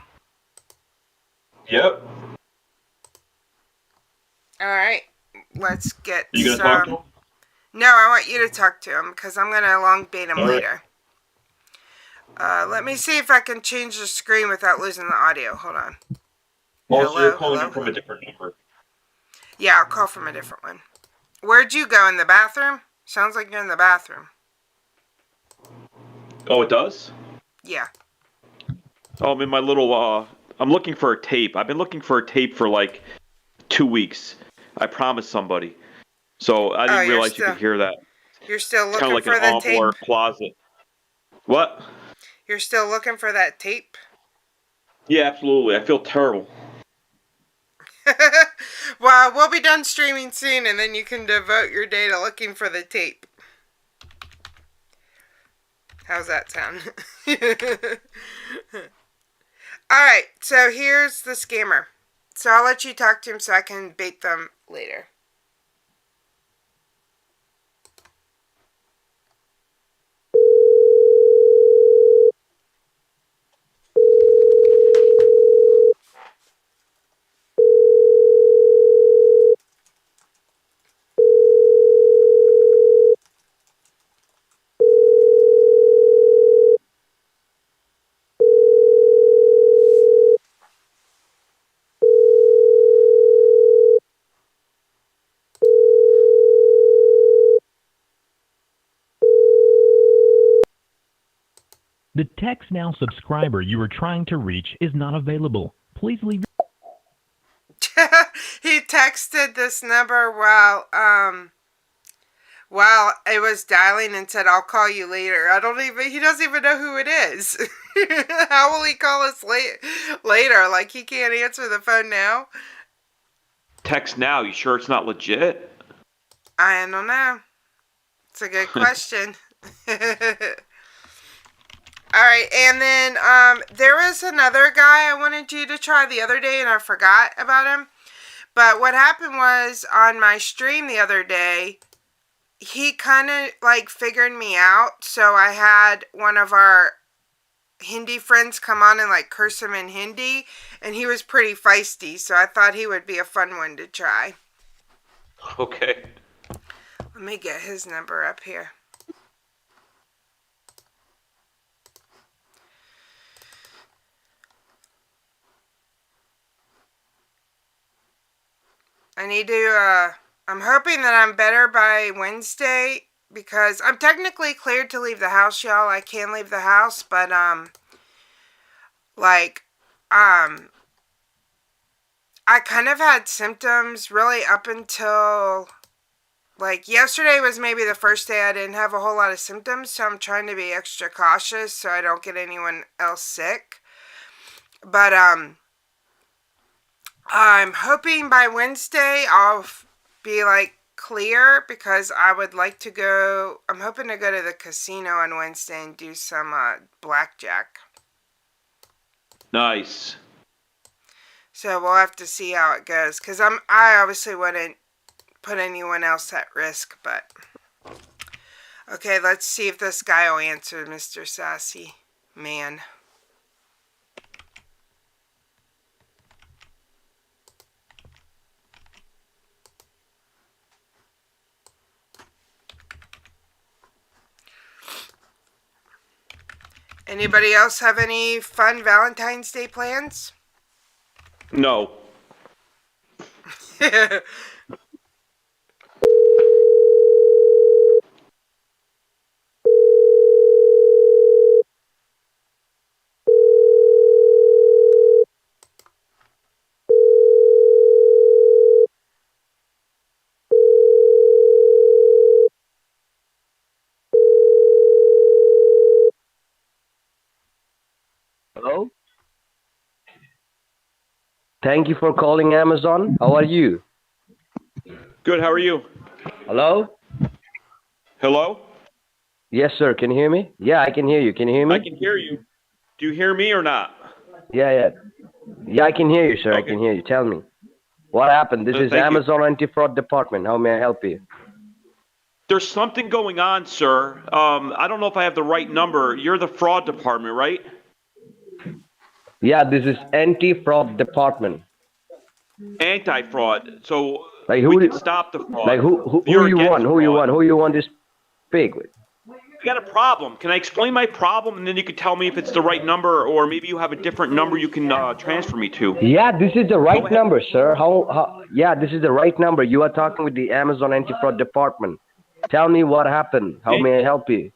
Yep. All right. Let's get You gonna some... talk to him? No, I want you to talk to him because I'm going to long bait him All right. later. Let me see if I can change the screen without losing the audio. Hold on. Also, you're calling from a different number. Yeah, I'll call from a different one. Where'd you go? In the bathroom? Sounds like you're in the bathroom. Oh, it does? Yeah. Oh, I'm in my little, I'm looking for a tape. I've been looking for a tape for like 2 weeks. I promised somebody. So I didn't realize you could hear that. You're still It's kind looking of like for an the tape? armoire closet. What? You're still looking for that tape? Yeah, absolutely. I feel terrible. Well, we'll be done streaming soon, and then you can devote your day to looking for the tape. How's that sound? Alright, so here's the scammer. So I'll let you talk to him so I can bait them later. The Text Now subscriber you are trying to reach is not available. Please leave. He texted this number while it was dialing and said, "I'll call you later." He doesn't even know who it is. How will he call us later? Like, he can't answer the phone now? Text now. You sure it's not legit? I don't know. It's a good question. Alright, and then there was another guy I wanted you to try the other day, and I forgot about him. But what happened was, on my stream the other day, he kind of figured me out. So I had one of our Hindi friends come on and curse him in Hindi, and he was pretty feisty, so I thought he would be a fun one to try. Okay. Let me get his number up here. I need to, I'm hoping that I'm better by Wednesday, because I'm technically cleared to leave the house, y'all. I can leave the house, but, I kind of had symptoms really up until, yesterday was maybe the first day I didn't have a whole lot of symptoms, so I'm trying to be extra cautious so I don't get anyone else sick. But, I'm hoping by Wednesday I'll be clear, because I would like to go. I'm hoping to go to the casino on Wednesday and do some blackjack. Nice. So we'll have to see how it goes, because I obviously wouldn't put anyone else at risk, but okay, let's see if this guy will answer, Mr. Sassy Man. Anybody else have any fun Valentine's Day plans? No. Hello? Thank you for calling Amazon. How are you? Good, how are you? Hello? Hello? Yes, sir. Can you hear me? Yeah, I can hear you. Can you hear me? I can hear you. Do you hear me or not? Yeah. Yeah, I can hear you, sir. I can hear you. Tell me. What happened? This is thank you. Amazon Anti-Fraud Department. How may I help you? There's something going on, sir. I don't know if I have the right number. You're the fraud department, right? Yeah, this is Anti-Fraud Department. Anti-fraud. So Like we who? can stop the fraud. Like who You're you against want? Who you fraud. want? Who you want to speak with? I got a problem. Can I explain my problem, and then you can tell me if it's the right number, or maybe you have a different number you can transfer me to? Yeah, this is the right number, sir. How? Yeah, this is the right number. You are talking with the Amazon Anti-Fraud Department. Tell me what happened. How may I help you?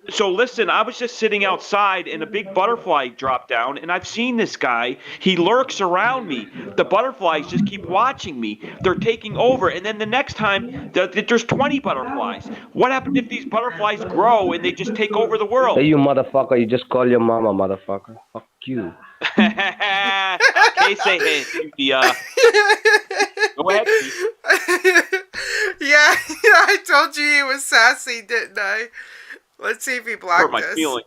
So listen, I was just sitting outside and a big butterfly dropped down, and I've seen this guy. He lurks around me. The butterflies just keep watching me. They're taking over, and then the next time there's 20 butterflies. What happens if these butterflies grow and they just take over the world? Hey, you motherfucker! You just call your mama, motherfucker. Fuck you. Okay, say hey, go ahead. Yeah, I told you he was sassy, didn't I? Let's see if he blocked Hurt my us. feelings.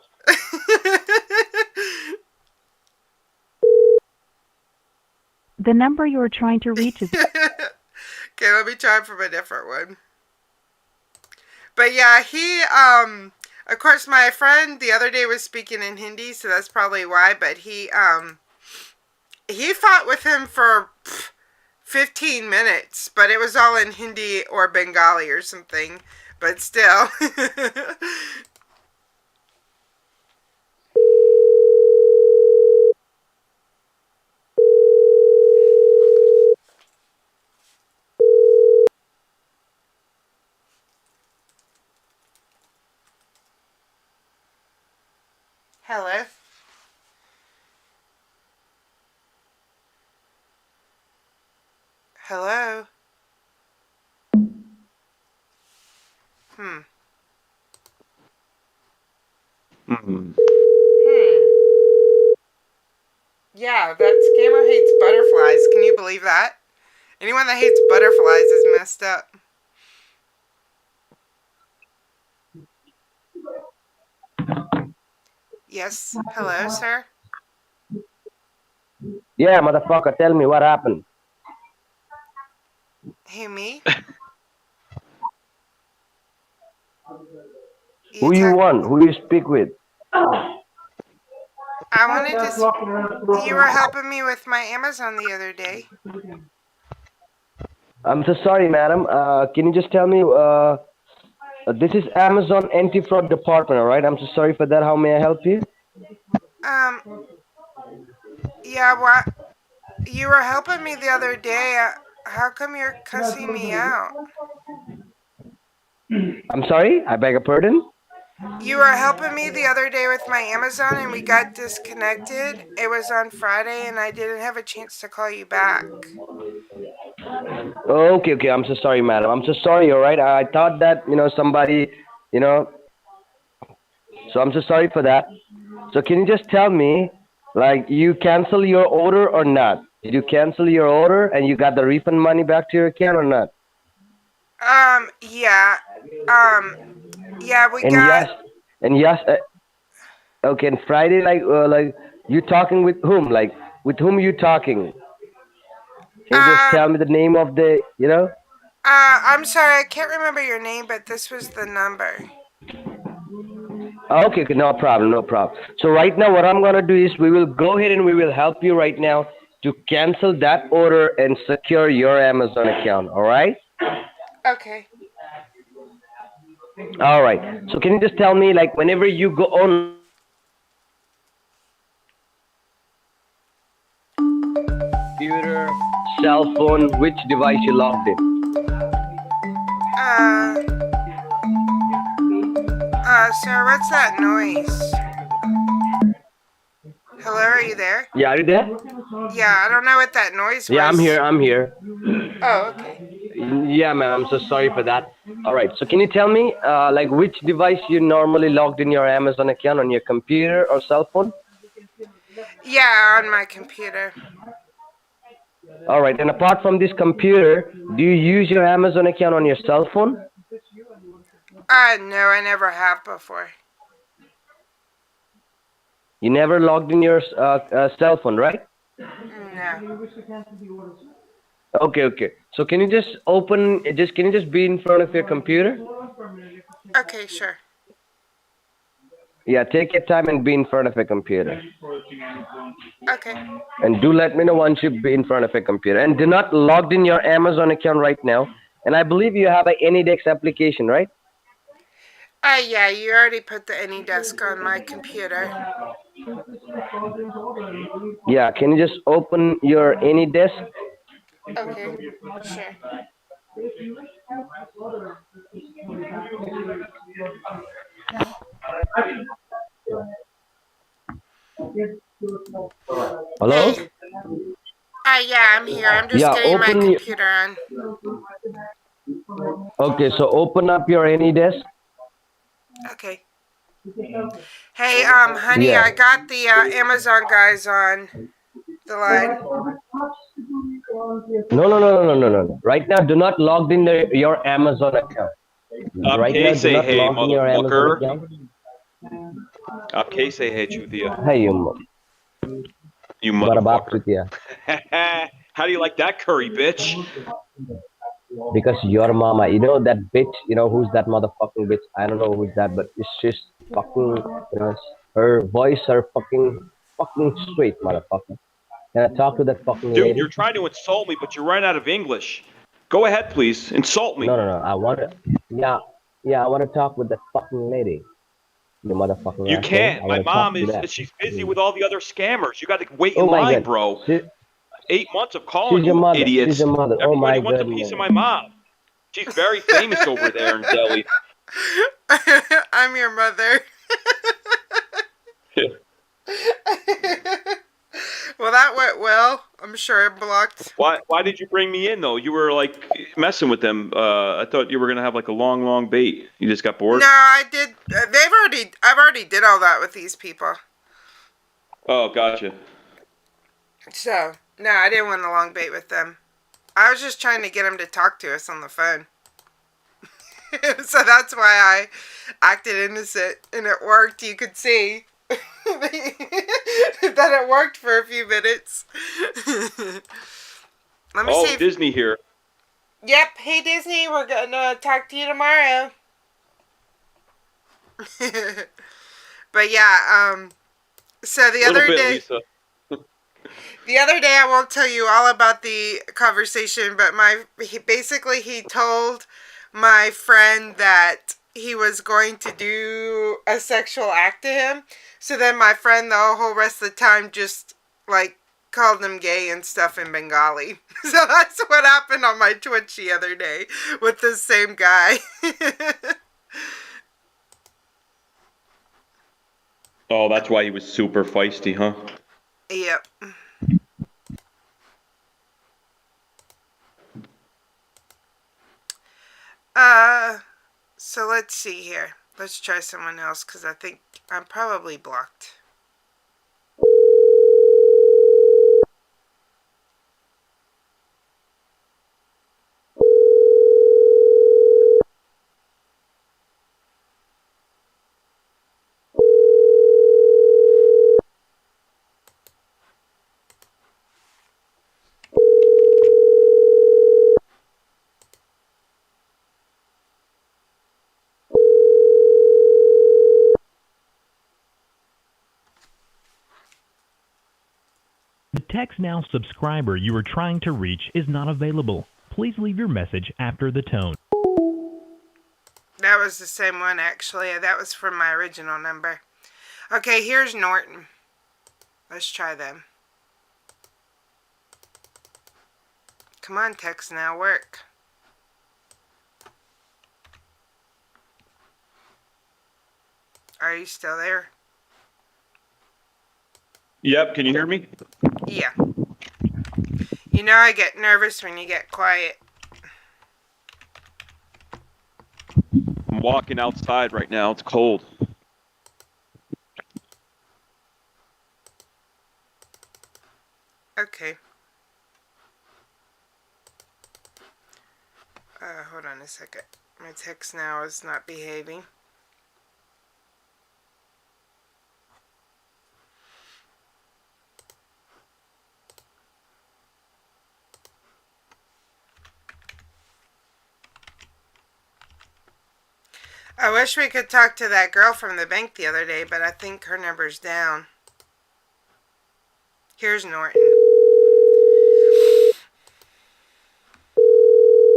The number you are trying to reach is... Okay, let me try from a different one. But yeah, he, of course, my friend the other day was speaking in Hindi, so that's probably why, but he fought with him for 15 minutes, but it was all in Hindi or Bengali or something, but still. Hello? Hello? Yeah, that scammer hates butterflies. Can you believe that? Anyone that hates butterflies is messed up. Yes. Hello, sir? Yeah, motherfucker. Tell me what happened. Hey, me? Who you want? Who you speak with? I wanted to... You were helping me with my Amazon the other day. I'm so sorry, madam. Can you just tell me? This is Amazon Anti-Fraud Department, all right? I'm so sorry for that. How may I help you? Yeah, what? You were helping me the other day. How come you're cussing me out? I'm sorry. I beg your pardon. You were helping me the other day with my Amazon and we got disconnected. It was on Friday and I didn't have a chance to call you back. Okay. I'm so sorry, madam. I'm so sorry, all right? I thought that, somebody, so I'm so sorry for that. So can you just tell me, like, you cancel your order or not? Did you cancel your order and you got the refund money back to your account or not? Yeah. Yeah, we And got... yes, okay, and Friday, like, you talking with whom? Like, with whom you talking? Can you just tell me the name of the, I'm sorry, I can't remember your name, but this was the number. Okay, no problem. So right now what I'm going to do is we will go ahead and we will help you right now to cancel that order and secure your Amazon account, all right? Okay. All right. So can you just tell me, like, whenever you go on cell phone, which device you logged in? Sir, what's that noise? Hello, are you there? Yeah, are you there? Yeah, I don't know what that noise was. Yeah, I'm here. I'm here. Oh, okay. Yeah, ma'am. I'm so sorry for that. All right. So can you tell me, like, which device you normally logged in your Amazon account, on your computer or cell phone? Yeah, on my computer. All right. And apart from this computer, do you use your Amazon account on your cell phone? No, I never have before. You never logged in your cell phone, right? No. Okay, okay. So can you just can you just be in front of your computer? Okay, sure. Yeah, take your time and be in front of a computer. Okay. And do let me know once you be in front of a computer. And do not log in your Amazon account right now. And I believe you have a AnyDesk application, right? Yeah, you already put the AnyDesk on my computer. Yeah, can you just open your AnyDesk? Okay, sure. Hello? Hey. Yeah, I'm here. I'm just Yeah, getting my open your... computer on. Okay, so open up your AnyDesk. Okay. Hey, honey, Yeah. I got the Amazon guys on the line. No, no, no, no, no, no, no. Right now, do not log in your Amazon account. Right now, do say not hey, log in your Amazon motherfucker. account. Say hey, Chuthia. Hey, you motherfucker. How do you like that curry, bitch? Because your mama, you know that bitch, you know who's that motherfucking bitch? I don't know who's that, but it's just fucking, you know, her voice, her fucking sweet, motherfucker. Can I talk to that fucking Dude, lady? you're trying to insult me, but you're running out of English. Go ahead, please. Insult me. No, no, no. I want to, yeah, I want to talk with that fucking lady. You motherfucking You asshole. can't. I My want to talk mom to that. she's busy with all the other scammers. You got to wait Oh in my line, god. bro. 8 months of calling She's your you mother. idiots. She's your mother. Oh Everybody my wants a goodness. piece of my mom. She's very famous over there in Delhi. I'm your mother. Well, that went well. I'm sure it blocked. Why did you bring me in though? You were like messing with them. I thought you were gonna have like a long bait. You just got bored. No, I did. I've already did all that with these people. Oh, gotcha. So, no, I didn't want a long bait with them. I was just trying to get them to talk to us on the phone. So that's why I acted innocent, and it worked. You could see that it worked for a few minutes. Let me see. Disney here. Yep. Hey, Disney, we're gonna talk to you tomorrow. But yeah, so the other day, Lisa. the other day, I won't tell you all about the conversation, but he told my friend that he was going to do a sexual act to him. So then my friend the whole rest of the time just like called him gay and stuff in Bengali. So that's what happened on my Twitch the other day with this same guy. Oh, that's why he was super feisty, huh? Yep. So let's see here. Let's try someone else because I think I'm probably blocked. The TextNow subscriber you are trying to reach is not available. Please leave your message after the tone. That was the same one, actually. That was from my original number. Okay, here's Norton. Let's try them. Come on, text now, work. Are you still there? Yep, can you hear me? Yeah. You know I get nervous when you get quiet. I'm walking outside right now. It's cold. Okay. Hold on a second. My text now is not behaving. I wish we could talk to that girl from the bank the other day, but I think her number's down. Here's Norton.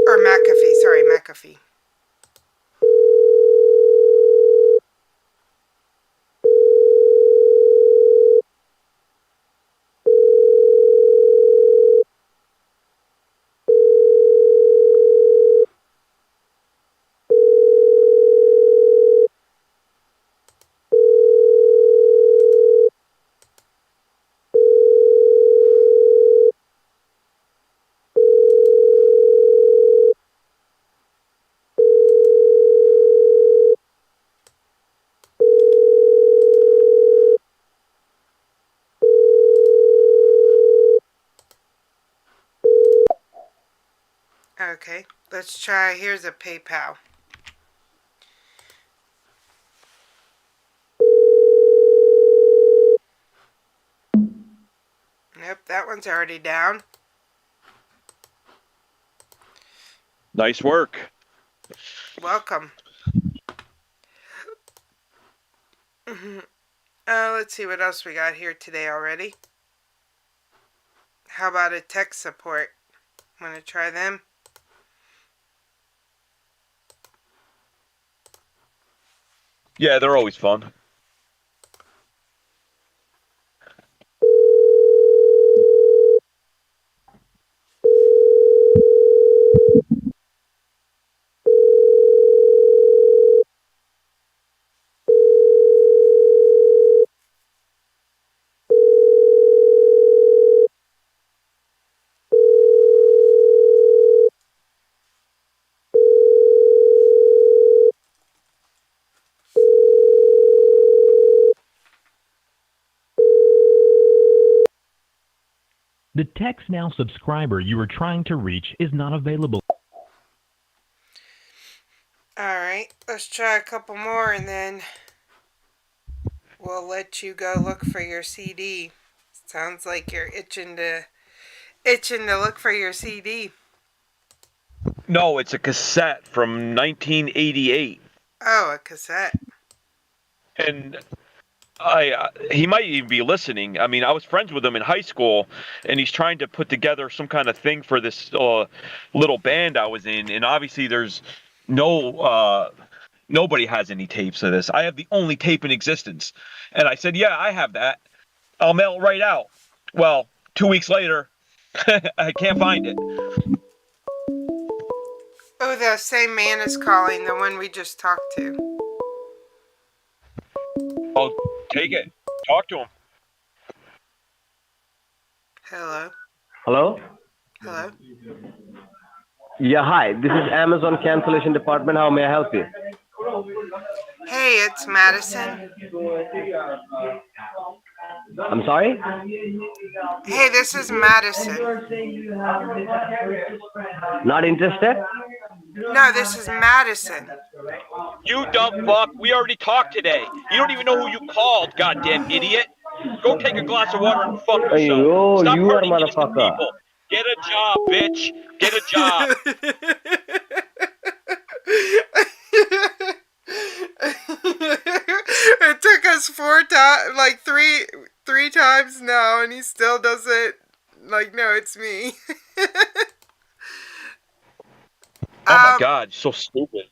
Or McAfee, sorry, McAfee. Okay, let's try. Here's a PayPal. Nope, that one's already down. Nice work. Welcome. Let's see what else we got here today already. How about a tech support? Want to try them? Yeah, they're always fun. The Text Now subscriber you are trying to reach is not available. Alright, let's try a couple more and then we'll let you go look for your CD. Sounds like you're itching to look for your CD. No, it's a cassette from 1988. Oh, a cassette. And he might even be listening. I mean, I was friends with him in high school, and he's trying to put together some kind of thing for this little band I was in. And obviously, there's nobody has any tapes of this. I have the only tape in existence. And I said, yeah, I have that. I'll mail it right out. Well, 2 weeks later, I can't find it. Oh, the same man is calling, the one we just talked to. I'll take it. Talk to him. Hello? Hello? Hello? Yeah, hi. This is Amazon cancellation department. How may I help you? Hey, it's Madison. I'm sorry? Hey, this is Madison. Not interested? No, this is Madison. You dumb fuck. We already talked today. You don't even know who you called, goddamn idiot. Go take a glass of water and fuck yourself. Yo, Stop you are hurting innocent motherfucker. people. Get a job, bitch. Get a job. It took us three times now, and he still doesn't, no, it's me. Oh my god, so stupid.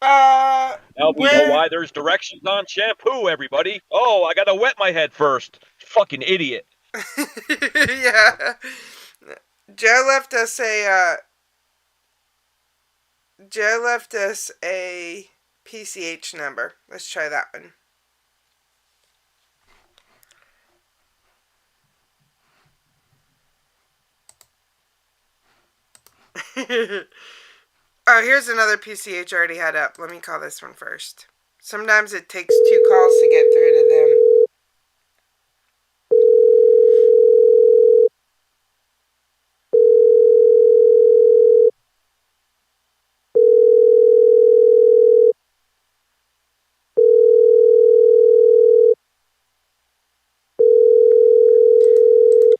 Now we know why there's directions on shampoo, everybody. Oh, I gotta wet my head first. Fucking idiot. Yeah. Joe left us a PCH number. Let's try that one. Oh, here's another PCH I already had up. Let me call this one first. Sometimes it takes 2 calls to get through to them.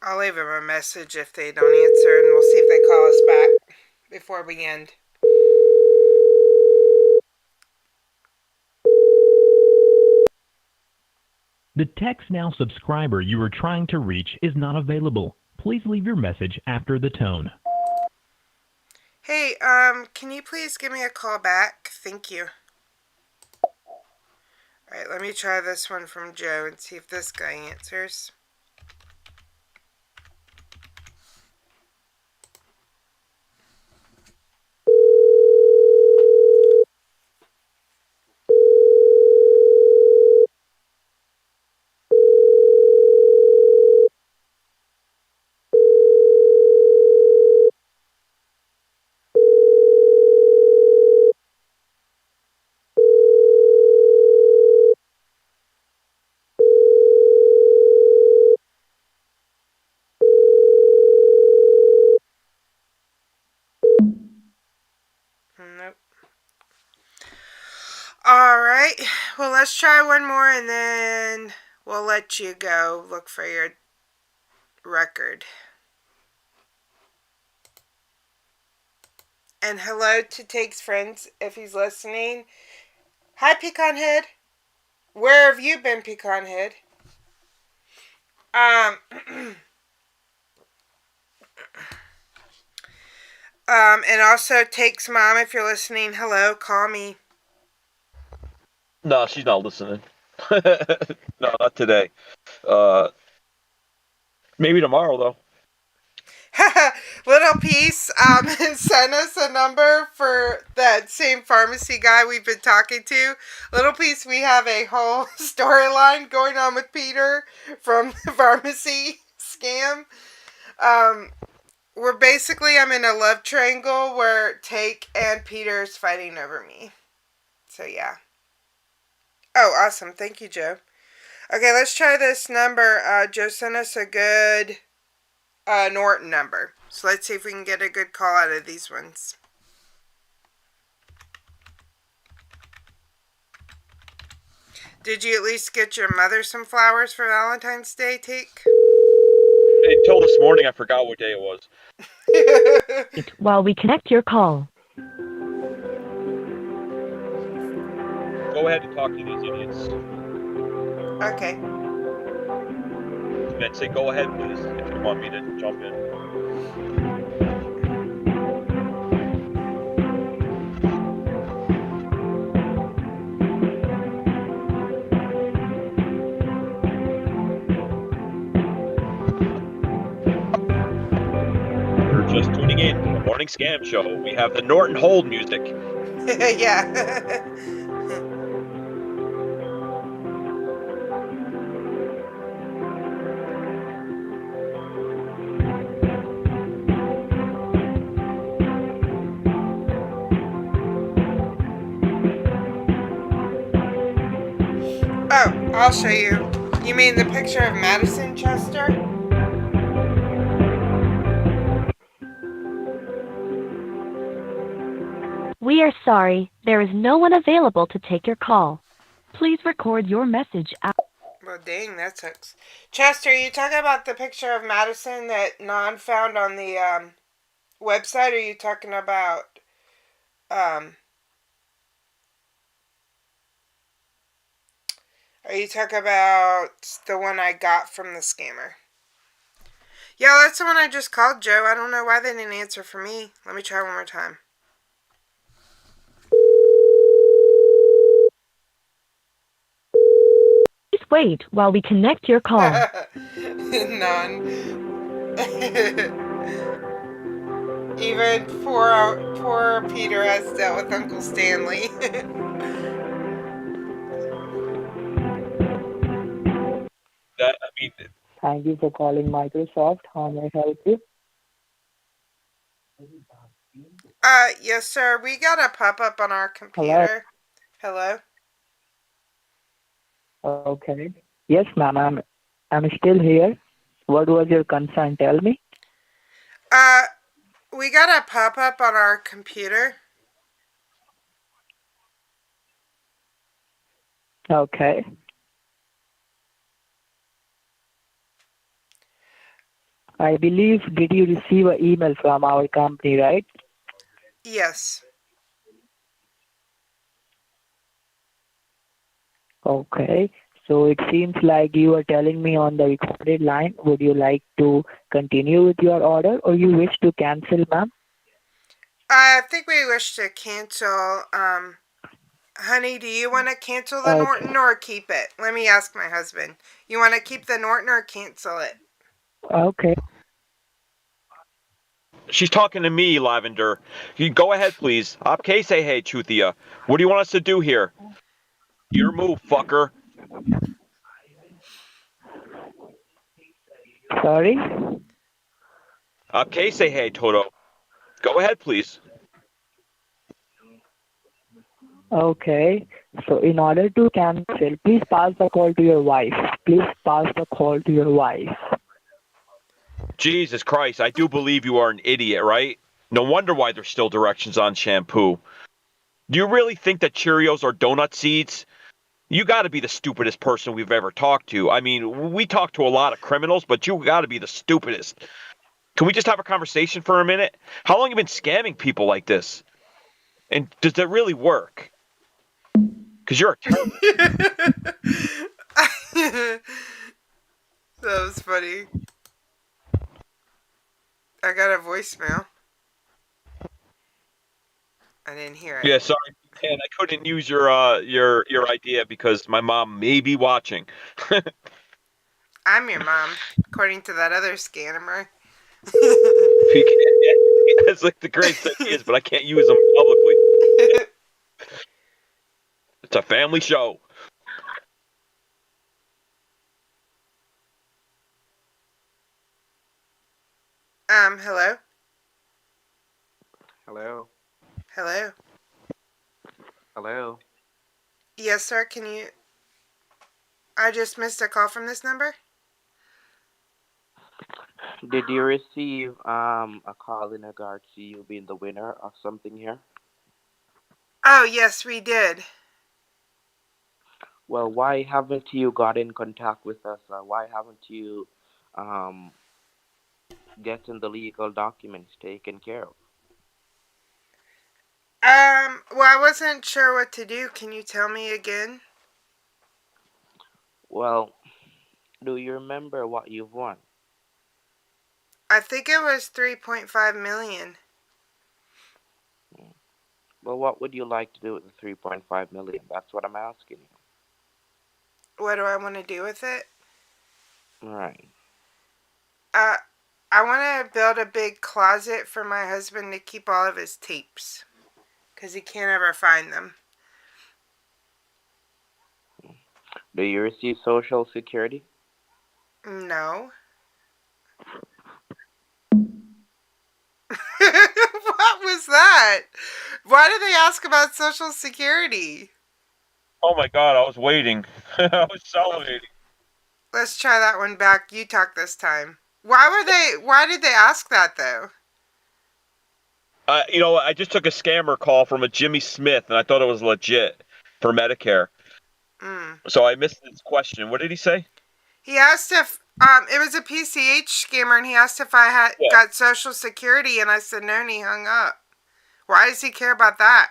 I'll leave them a message if they don't answer, and we'll see if they call us back before we end. The Text Now subscriber you are trying to reach is not available. Please leave your message after the tone. Hey, can you please give me a call back? Thank you. Alright, let me try this one from Joe and see if this guy answers. Nope. Alright, well, let's try one more and then we'll let you go look for your record. And hello to Take's friends if he's listening. Hi, Pecan Head. Where have you been, Pecan Head? And also Take's mom, if you're listening, hello, call me. No, she's not listening. No, not today. Maybe tomorrow though. Little Piece sent us a number for that same pharmacy guy we've been talking to. Little Piece, we have a whole storyline going on with Peter from the pharmacy scam. I'm in a love triangle where Take and Peter is fighting over me. So yeah. Oh, awesome. Thank you, Joe. Okay, let's try this number. Joe sent us a good Norton number. So let's see if we can get a good call out of these ones. Did you at least get your mother some flowers for Valentine's Day, Take? Until this morning, I forgot what day it was. While we connect your call. Go ahead and talk to these idiots. Okay. And then say, go ahead, please, if you want me to jump in. You're just tuning in to the Morning Scam Show. We have the Norton hold music. Yeah. Oh, I'll show you. You mean the picture of Madison, Chester? We are sorry, there is no one available to take your call. Please record your message after. Well, dang, that sucks. Chester, are you talking about the picture of Madison that Non found on the website? Or are you talking about the one I got from the scammer? Yeah, that's the one I just called, Joe. I don't know why they didn't answer for me. Let me try one more time. Please wait while we connect your call. None. Even poor Peter has dealt with Uncle Stanley. Thank you for calling Microsoft. How may I help you? Yes, sir. We got a pop-up on our Hello. computer. Hello? Okay. Yes, ma'am. I'm still here. What was your concern? Tell me. We got a pop-up on our computer. Okay. I believe, did you receive an email from our company, right? Yes. Okay. So it seems like you are telling me on the recorded line. Would you like to continue with your order or you wish to cancel, ma'am? I think we wish to cancel. Honey, do you want to cancel the Norton or keep it? Let me ask my husband. You want to keep the Norton or cancel it? Okay. She's talking to me, Lavender. You go ahead, please. Okay, say hey, Chuthia. What do you want us to do here? Your move, fucker. Sorry? Okay, say hey, Toto. Go ahead, please. Okay. So in order to cancel, please pass the call to your wife. Please pass the call to your wife. Jesus Christ, I do believe you are an idiot, right? No wonder why there's still directions on shampoo. Do you really think that Cheerios are donut seeds? You got to be the stupidest person we've ever talked to. I mean, we talk to a lot of criminals, but you got to be the stupidest. Can we just have a conversation for a minute? How long have you been scamming people like this? And does that really work? Because you're a terrible. That was funny. I got a voicemail. I didn't hear it. Yeah, sorry, man. I couldn't use your idea because my mom may be watching. I'm your mom, according to that other scammer. It's like the greatest ideas, but I can't use them publicly. It's a family show. Hello? Hello. Hello? Hello. Yes, sir, can you... I just missed a call from this number? Did you receive a call in regards to you being the winner of something here? Oh, yes, we did. Well, why haven't you got in contact with us? Why haven't you gotten the legal documents taken care of? Well, I wasn't sure what to do. Can you tell me again? Well, do you remember what you've won? I think it was 3.5 million. Well, what would you like to do with the 3.5 million? That's what I'm asking you. What do I want to do with it? Right. I want to build a big closet for my husband to keep all of his tapes. Because he can't ever find them. Do you receive Social Security? No. What was that? Why did they ask about Social Security? Oh my God, I was waiting. I was salivating. Let's try that one back. You talk this time. Why did they ask that though? I just took a scammer call from a Jimmy Smith, and I thought it was legit for Medicare. So I missed his question. What did he say? He asked if it was a PCH scammer, and he asked if I had got Social Security, and I said no, and he hung up. Why does he care about that?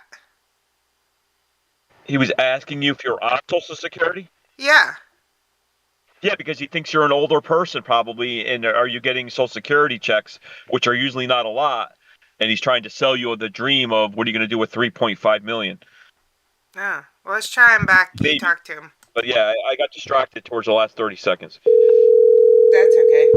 He was asking you if you're on Social Security? Yeah. Yeah, because he thinks you're an older person probably, and are you getting Social Security checks, which are usually not a lot, and he's trying to sell you the dream of what are you going to do with 3.5 million. Oh, well, let's try him back. You talk to him. But yeah, I got distracted towards the last 30 seconds. Um, hello? Hello? Yes, sir. Can you... I just missed a call from this number. Oh, yes, we did. Hello? Hello? Hello? That's okay.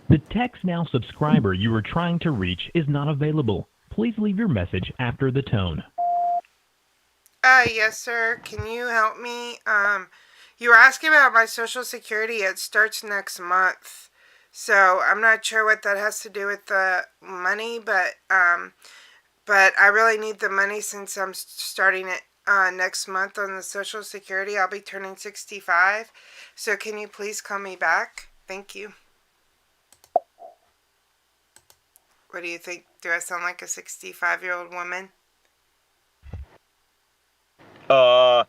The Text Now subscriber you are trying to reach is not available. Please leave your message after the tone. Yes, sir. Can you help me? You were asking about my Social Security. It starts next month. So I'm not sure what that has to do with the money, but I really need the money since I'm starting it next month on the Social Security. I'll be turning 65. So can you please call me back? Thank you. What do you think? Do I sound like a 65-year-old woman? No,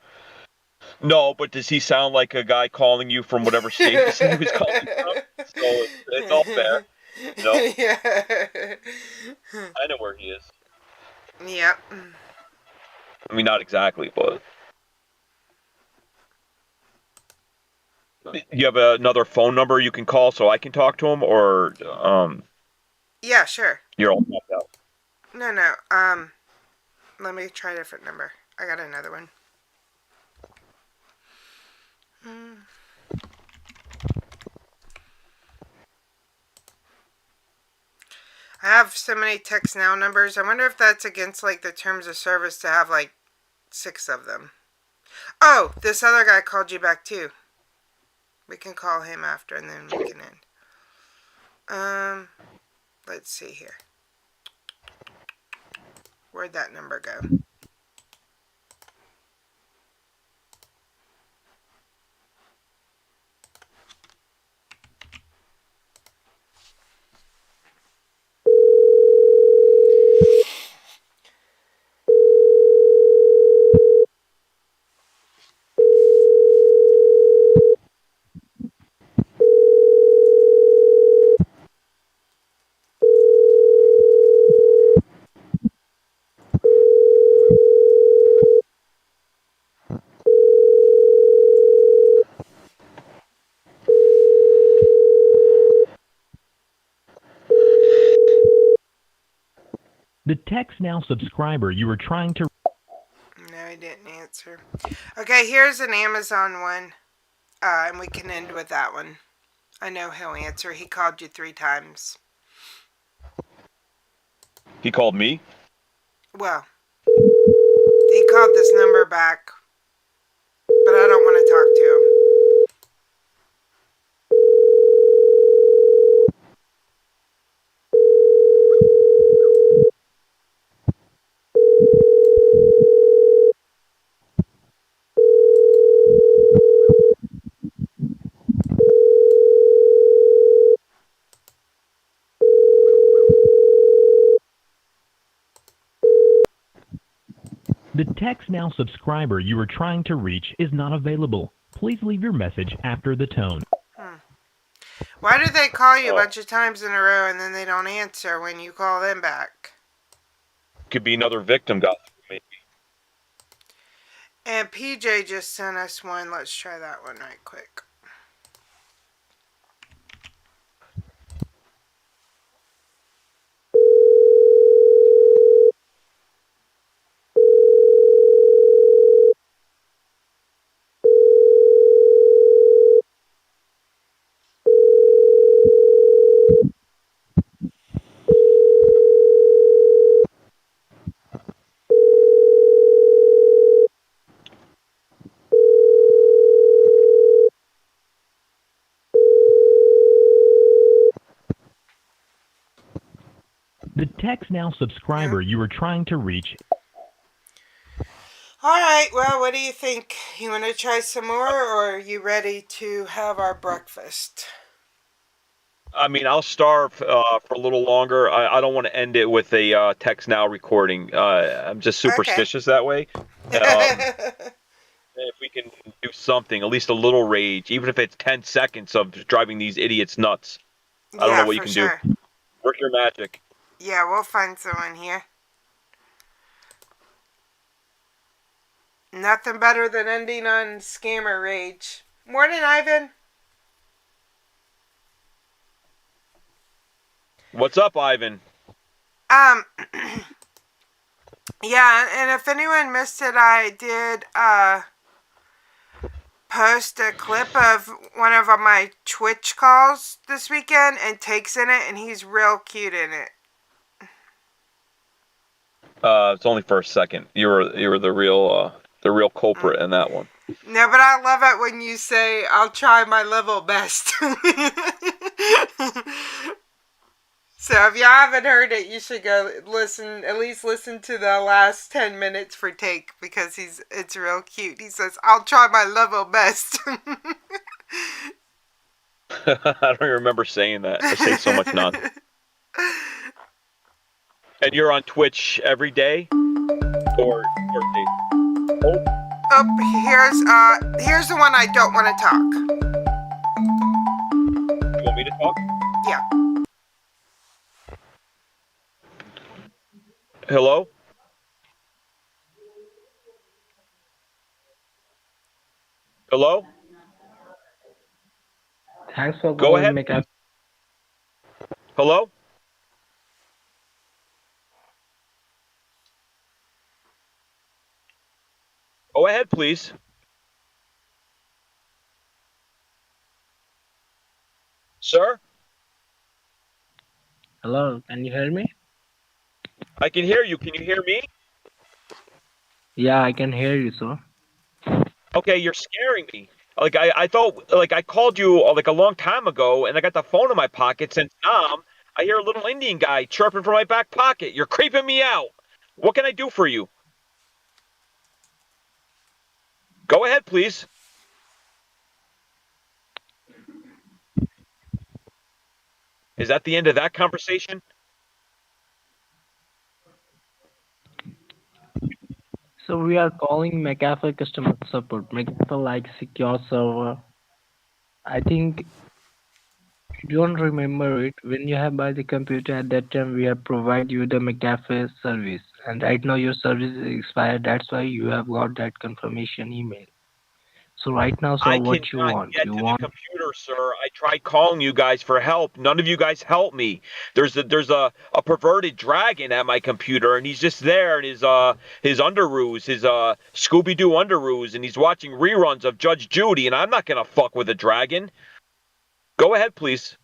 but does he sound like a guy calling you from whatever state he was calling you from? So it's all fair. No. Yeah. I know where he is. Yep. I mean, not exactly, but... You have another phone number you can call so I can talk to him, or Yeah, sure. you're all tapped out? No. Let me try a different number. I got another one. I have so many text now numbers. I wonder if that's against like the terms of service to have like 6 of them. Oh, this other guy called you back too. We can call him after and then we can end. Let's see here. Where'd that number go? The Text Now subscriber you are trying to... No, he didn't answer. Okay, here's an Amazon one. And we can end with that one. I know he'll answer. He called you 3 times. He called me? Well, he called this number back, but I don't want to talk to him. The Text Now subscriber you are trying to reach is not available. Please leave your message after the tone. Why do they call you a bunch of times in a row and then they don't answer when you call them back? Could be another victim got through, maybe. And PJ just sent us one. Let's try that one right quick. The Text Now subscriber you are trying to reach... Alright, well, what do you think? You want to try some more, or are you ready to have our breakfast? I mean, I'll starve for a little longer. I don't want to end it with a text now recording. I'm just superstitious that way. if we can do something, at least a little rage, even if it's 10 seconds of driving these idiots nuts. I don't know what you can sure. do. Work your magic. Yeah, we'll find someone here. Nothing better than ending on scammer rage. Morning, Ivan. What's up, Ivan? Yeah, and if anyone missed it, I did post a clip of one of my Twitch calls this weekend, and Take's in it, and he's real cute in it. It's only for a second. You were the real culprit in that one. No, but I love it when you say, "I'll try my level best." So if you haven't heard it, you should go listen. At least listen to the last 10 minutes for Take, because it's real cute. He says, "I'll try my level best." I don't even remember saying that. I say so much nonsense. And you're on Twitch every day, or day? Here's the one I don't want to talk. You want me to talk? Yeah. Hello? Hello? Thanks for Go ahead. Hello? Go ahead, please. Sir? Hello, can you hear me? I can hear you. Can you hear me? Yeah, I can hear you, sir. Okay, you're scaring me. Like I thought, like I called you like a long time ago, and I got the phone in my pocket. Since I hear a little Indian guy chirping from my back pocket. You're creeping me out. What can I do for you? Go ahead, please. Is that the end of that conversation? So we are calling McAfee customer support. McAfee like secure server. I think you don't remember it. When you have buy the computer at that time, we have provide you the McAfee service. And right now your service is expired. That's why you have got that confirmation email. So right now, sir, I what you cannot want? get You to want the computer, sir. I tried calling you guys for help. None of you guys help me. There's a perverted dragon at my computer, and he's just there in his underoos, his Scooby Doo underoos, and he's watching reruns of Judge Judy, and I'm not gonna fuck with a dragon. Go ahead, please.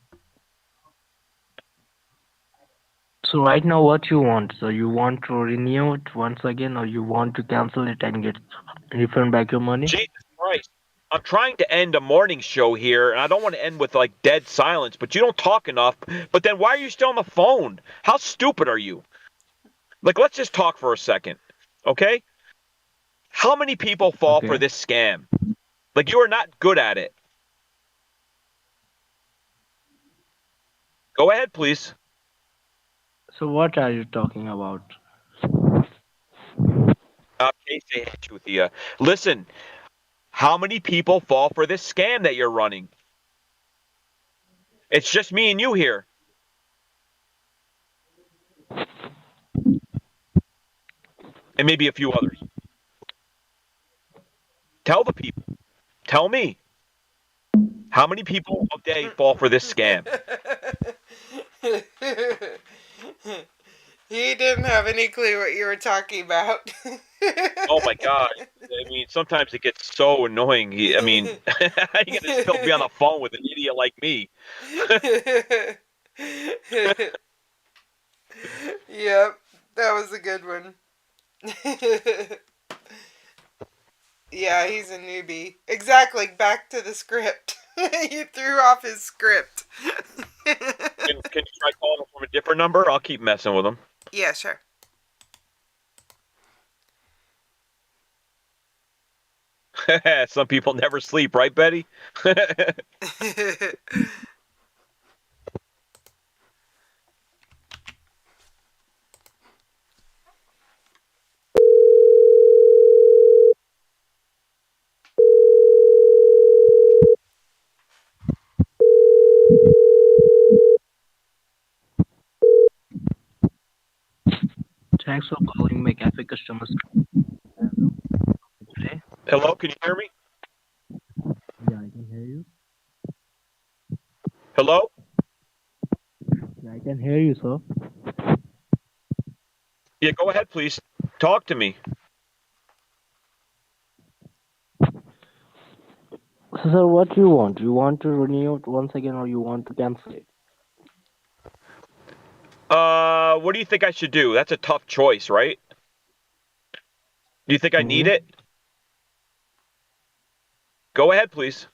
So right now, what you want? So you want to renew it once again, or you want to cancel it and get refund back your money? Jesus Christ. I'm trying to end a morning show here, and I don't want to end with like dead silence, but you don't talk enough. But then why are you still on the phone? How stupid are you? Like, let's just talk for a second, okay? How many people fall for this scam? Like, you are not good at it. Go ahead, please. So what are you talking about? Okay, say it, Chuthia. Listen, how many people fall for this scam that you're running? It's just me and you here. And maybe a few others. Tell the people. Tell me. How many people a day fall for this scam? He didn't have any clue what you were talking about. Oh my god. I mean, sometimes it gets so annoying. I mean, you gotta still be on the phone with an idiot like me. Yep, that was a good one. Yeah, he's a newbie. Exactly, back to the script. You threw off his script. Can you try calling him from a different number? I'll keep messing with him. Yeah, sure. Some people never sleep, right, Betty? Thanks for calling McAfee customer service today. Hello, can you hear me? Yeah, I can hear you. Hello? Yeah, I can hear you, sir. Yeah, go ahead, please. Talk to me. So, sir, what you want? You want to renew it once again, or you want to cancel it? What do you think I should do? That's a tough choice, right? Do you think I need it? Go ahead, please.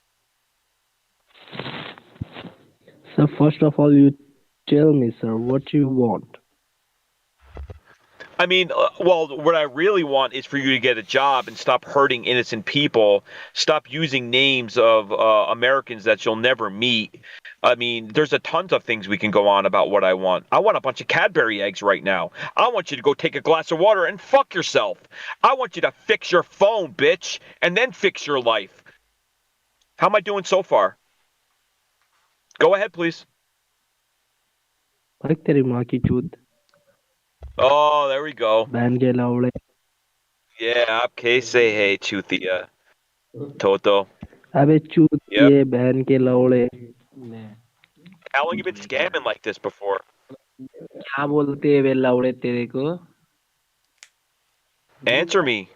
So, first of all, you tell me, sir, what you want. I mean, well, what I really want is for you to get a job and stop hurting innocent people. Stop using names of Americans that you'll never meet. I mean, there's a tons of things we can go on about what I want. I want a bunch of Cadbury eggs right now. I want you to go take a glass of water and fuck yourself. I want you to fix your phone, bitch, and then fix your life. How am I doing so far? Go ahead, please. भाई तेरी माँ की चूत Oh, there we go. बहन के लावड़े Yeah, okay, say hey, Chuthia. Toto. अबे चूत Yep. ये बहन के लावड़े How long you been scamming like this before? क्या बोलते हैं वे लावड़े तेरे को Answer me.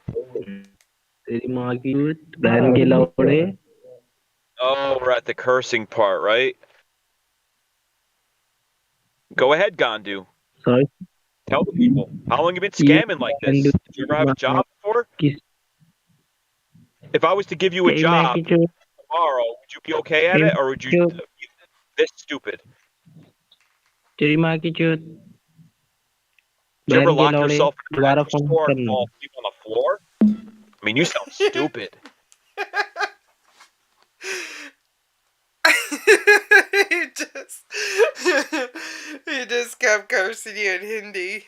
तेरी माँ की चूत बहन के लावड़े Oh, we're at the cursing part, right? Go ahead, Gandu. Sorry. Tell the people. How long you been scamming like this? Did you ever have a job before? If I was to give you a job tomorrow, would you be okay at it, or would you be this stupid? तेरी माँ की चूत Did you ever बहन के lock लावड़े yourself in a दोबारा grocery phone store and करना fall asleep on the floor? I mean, you sound stupid. he just kept cursing you in Hindi.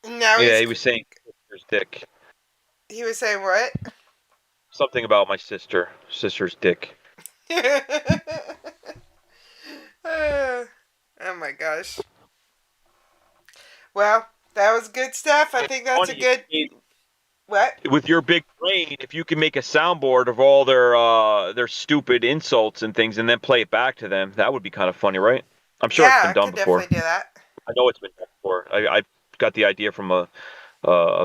Now Yeah, he's, he was saying sister's dick. he was saying what? Something about my sister's dick. Oh my gosh. Well, that was good stuff. I think that's a good. What? With your big brain, if you can make a soundboard of all their stupid insults and things, and then play it back to them, that would be kind of funny, right? I'm sure it's been done before. Definitely do that. I know it's been done before. I got the idea from a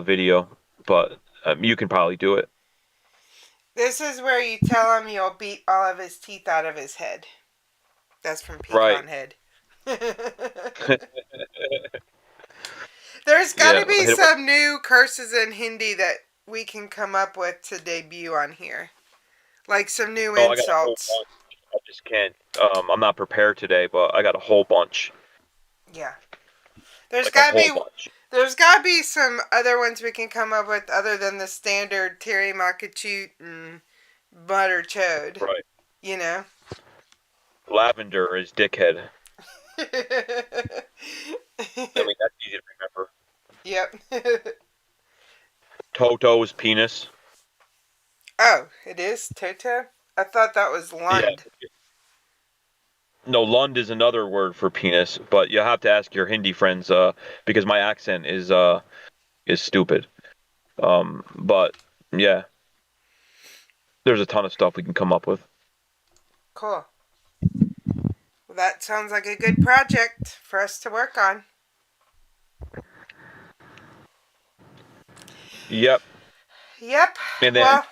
video, but you can probably do it. This is where you tell him you'll beat all of his teeth out of his head. That's from Pecan Right. Head. There's got to be some new curses in Hindi that we can come up with to debut on here. Like some new Oh, I got a whole insults. bunch. I just can't. I'm not prepared today, but I got a whole bunch. Yeah. There's Like a got to be whole bunch. there's got to be some other ones we can come up with other than the standard Terry Makachute and Butter Chode. Right. You know. Lavender is dickhead. I mean, that's easy to remember. Yep. Toto is penis. Oh, it is Toto? I thought that was Lund. Yeah. No, Lund is another word for penis, but you'll have to ask your Hindi friends because my accent is stupid. But yeah, there's a ton of stuff we can come up with. Cool. Well, that sounds like a good project for us to work on. Yep. Yep. And then Well,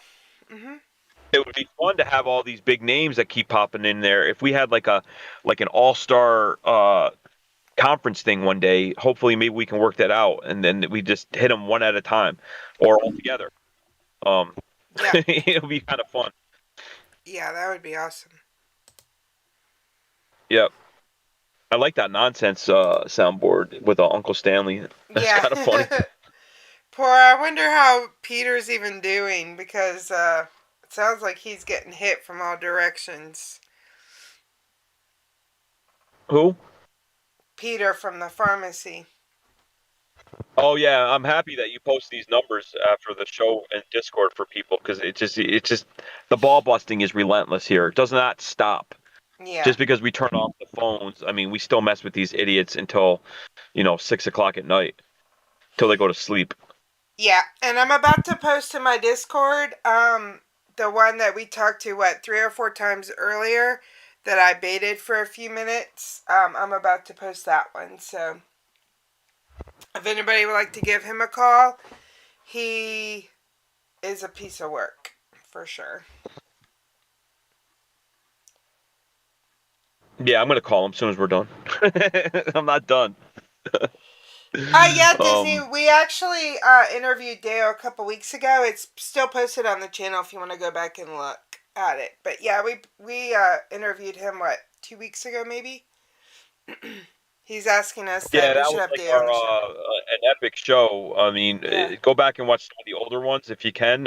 it would be fun to have all these big names that keep popping in there. If we had like an all-star conference thing one day, hopefully maybe we can work that out, and then we just hit them one at a time or all together. It'll be kind of fun. yeah, that would be awesome. Yep. I like that nonsense soundboard with Uncle Stanley. That's kind of funny. Poor, I wonder how Peter's even doing because it sounds like he's getting hit from all directions. Who? Peter from the pharmacy. Oh yeah, I'm happy that you post these numbers after the show in Discord for people because it's just the ball busting is relentless here. It does not stop. Yeah. Just because we turn off the phones, I mean, we still mess with these idiots until, 6 o'clock at night, till they go to sleep. Yeah, and I'm about to post in my Discord, the one that we talked to, 3 or 4 times earlier, that I baited for a few minutes. I'm about to post that one, so if anybody would like to give him a call, he is a piece of work, for sure. Yeah, I'm gonna call him as soon as we're done. I'm not done. Yeah, Disney, we actually interviewed Dale a couple weeks ago. It's still posted on the channel if you want to go back and look at it. But yeah, we interviewed him, 2 weeks ago maybe? He's asking us that Yeah, we that should was have like Dale on the show. our an epic show. I mean, Yeah. go back and watch some of the older ones if you can.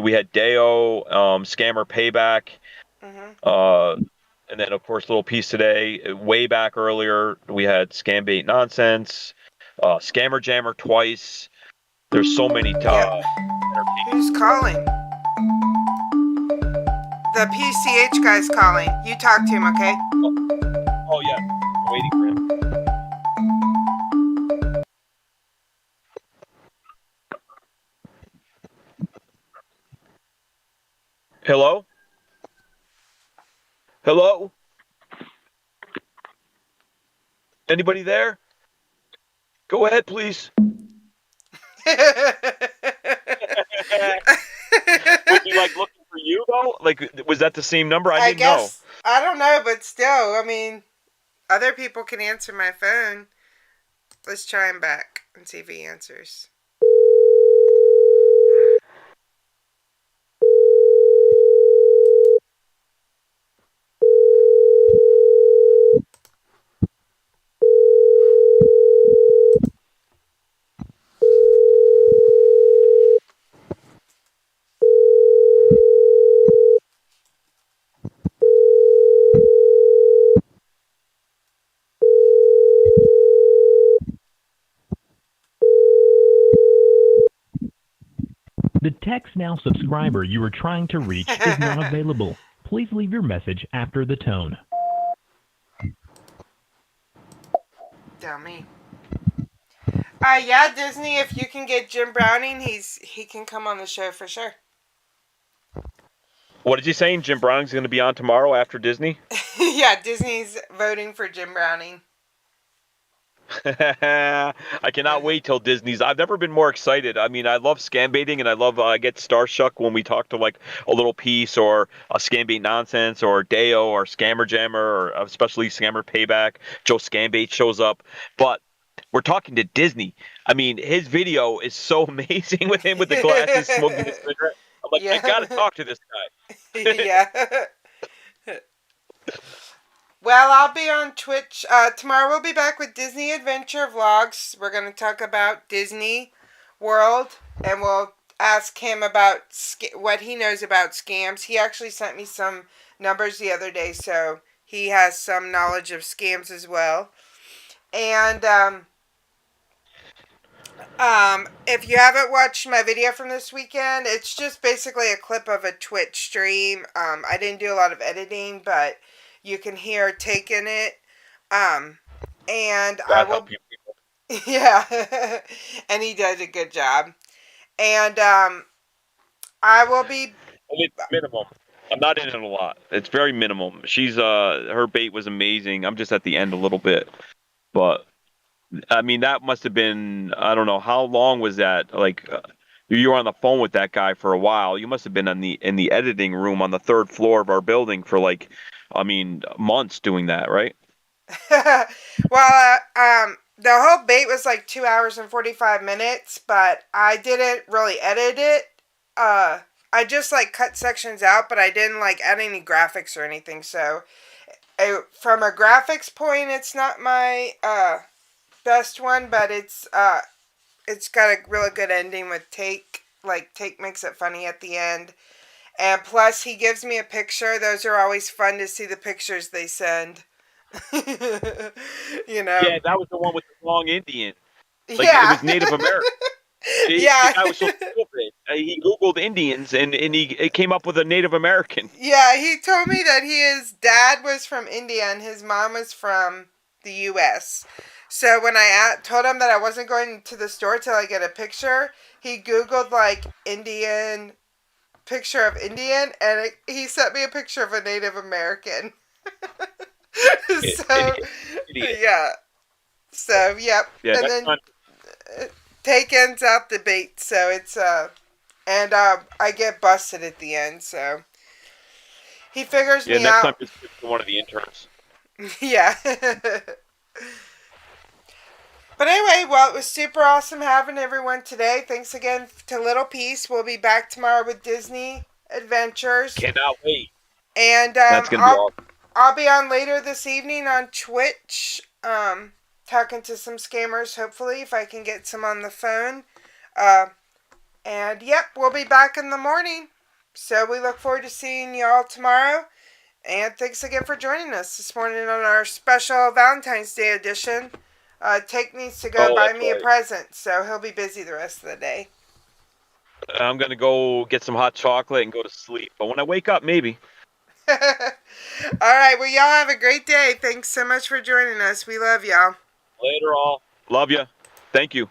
We had Deo, Scammer Payback, and then of course Little Piece today. Way back earlier, we had Scambait Nonsense, Scammer Jammer twice. There's so many. Who's calling? The PCH guy's calling. You talk to him, okay? Oh yeah, I'm waiting for him. Hello? Hello? Anybody there? Go ahead, please. Was he like looking for you though? Like, was that the same number? I didn't know. I don't know, but still, I mean, other people can answer my phone. Let's try him back and see if he answers. The Text Now subscriber you are trying to reach is not available. Please leave your message after the tone. Dummy. Yeah, Disney, if you can get Jim Browning, he can come on the show for sure. What did you say? Jim Browning's going to be on tomorrow after Disney? Yeah, Disney's voting for Jim Browning. I cannot wait till Disney's. I've never been more excited. I mean, I love scam baiting, and I love I get starshock when we talk to like a Little Piece or a Scambait Nonsense or Deo or Scammer Jammer or especially Scammer Payback. Joe Scambait shows up, but we're talking to Disney. I mean, his video is so amazing with him with the glasses smoking a cigarette. I'm like, I gotta talk to this guy. Yeah. Well, I'll be on Twitch. Tomorrow we'll be back with Disney Adventure Vlogs. We're going to talk about Disney World, and we'll ask him about what he knows about scams. He actually sent me some numbers the other day, so he has some knowledge of scams as well. And if you haven't watched my video from this weekend, it's just basically a clip of a Twitch stream. I didn't do a lot of editing, but you can hear Take in it. And I will. Yeah, and he does a good job. And I will be. It's minimum. I'm not in it a lot. It's very minimum. She's her bait was amazing. I'm just at the end a little bit, but I mean that must have been, I don't know, how long was that? Like you were on the phone with that guy for a while. You must have been in the editing room on the 3rd floor of our building for like, I mean, months doing that, right? Well, the whole bait was like 2 hours and 45 minutes, but I didn't really edit it. I just like cut sections out, but I didn't like add any graphics or anything. So from a graphics point, it's not my best one, but it's got a really good ending with Take. Like Take makes it funny at the end. And plus, he gives me a picture. Those are always fun to see the pictures they send. You know? Yeah, that was the one with the long Indian. Like, Yeah. it was Native American. Yeah. That was so stupid. he Googled Indians and he came up with a Native American. Yeah, he told me that his dad was from India and his mom was from the U.S. So when I told him that I wasn't going to the store till I get a picture, he Googled like Indian picture of Indian, and he sent me a picture of a Native American. So yeah, so yep, Yeah, and that's then not, Take ends out the bait. So it's and I get busted at the end. So he figures yeah. me Next time, out. just give it to one of the interns. Yeah. But anyway, well, it was super awesome having everyone today. Thanks again to Little Peace. We'll be back tomorrow with Disney Adventures. Cannot wait. And That's gonna be awesome. I'll be on later this evening on Twitch, talking to some scammers, hopefully, if I can get some on the phone. And yep, we'll be back in the morning. So we look forward to seeing y'all tomorrow. And thanks again for joining us this morning on our special Valentine's Day edition. Take needs to go buy me a present, so he'll be busy the rest of the day. I'm gonna go get some hot chocolate and go to sleep. But when I wake up, maybe. All right, well, y'all have a great day. Thanks so much for joining us. We love y'all. Later, all. Love you. Thank you.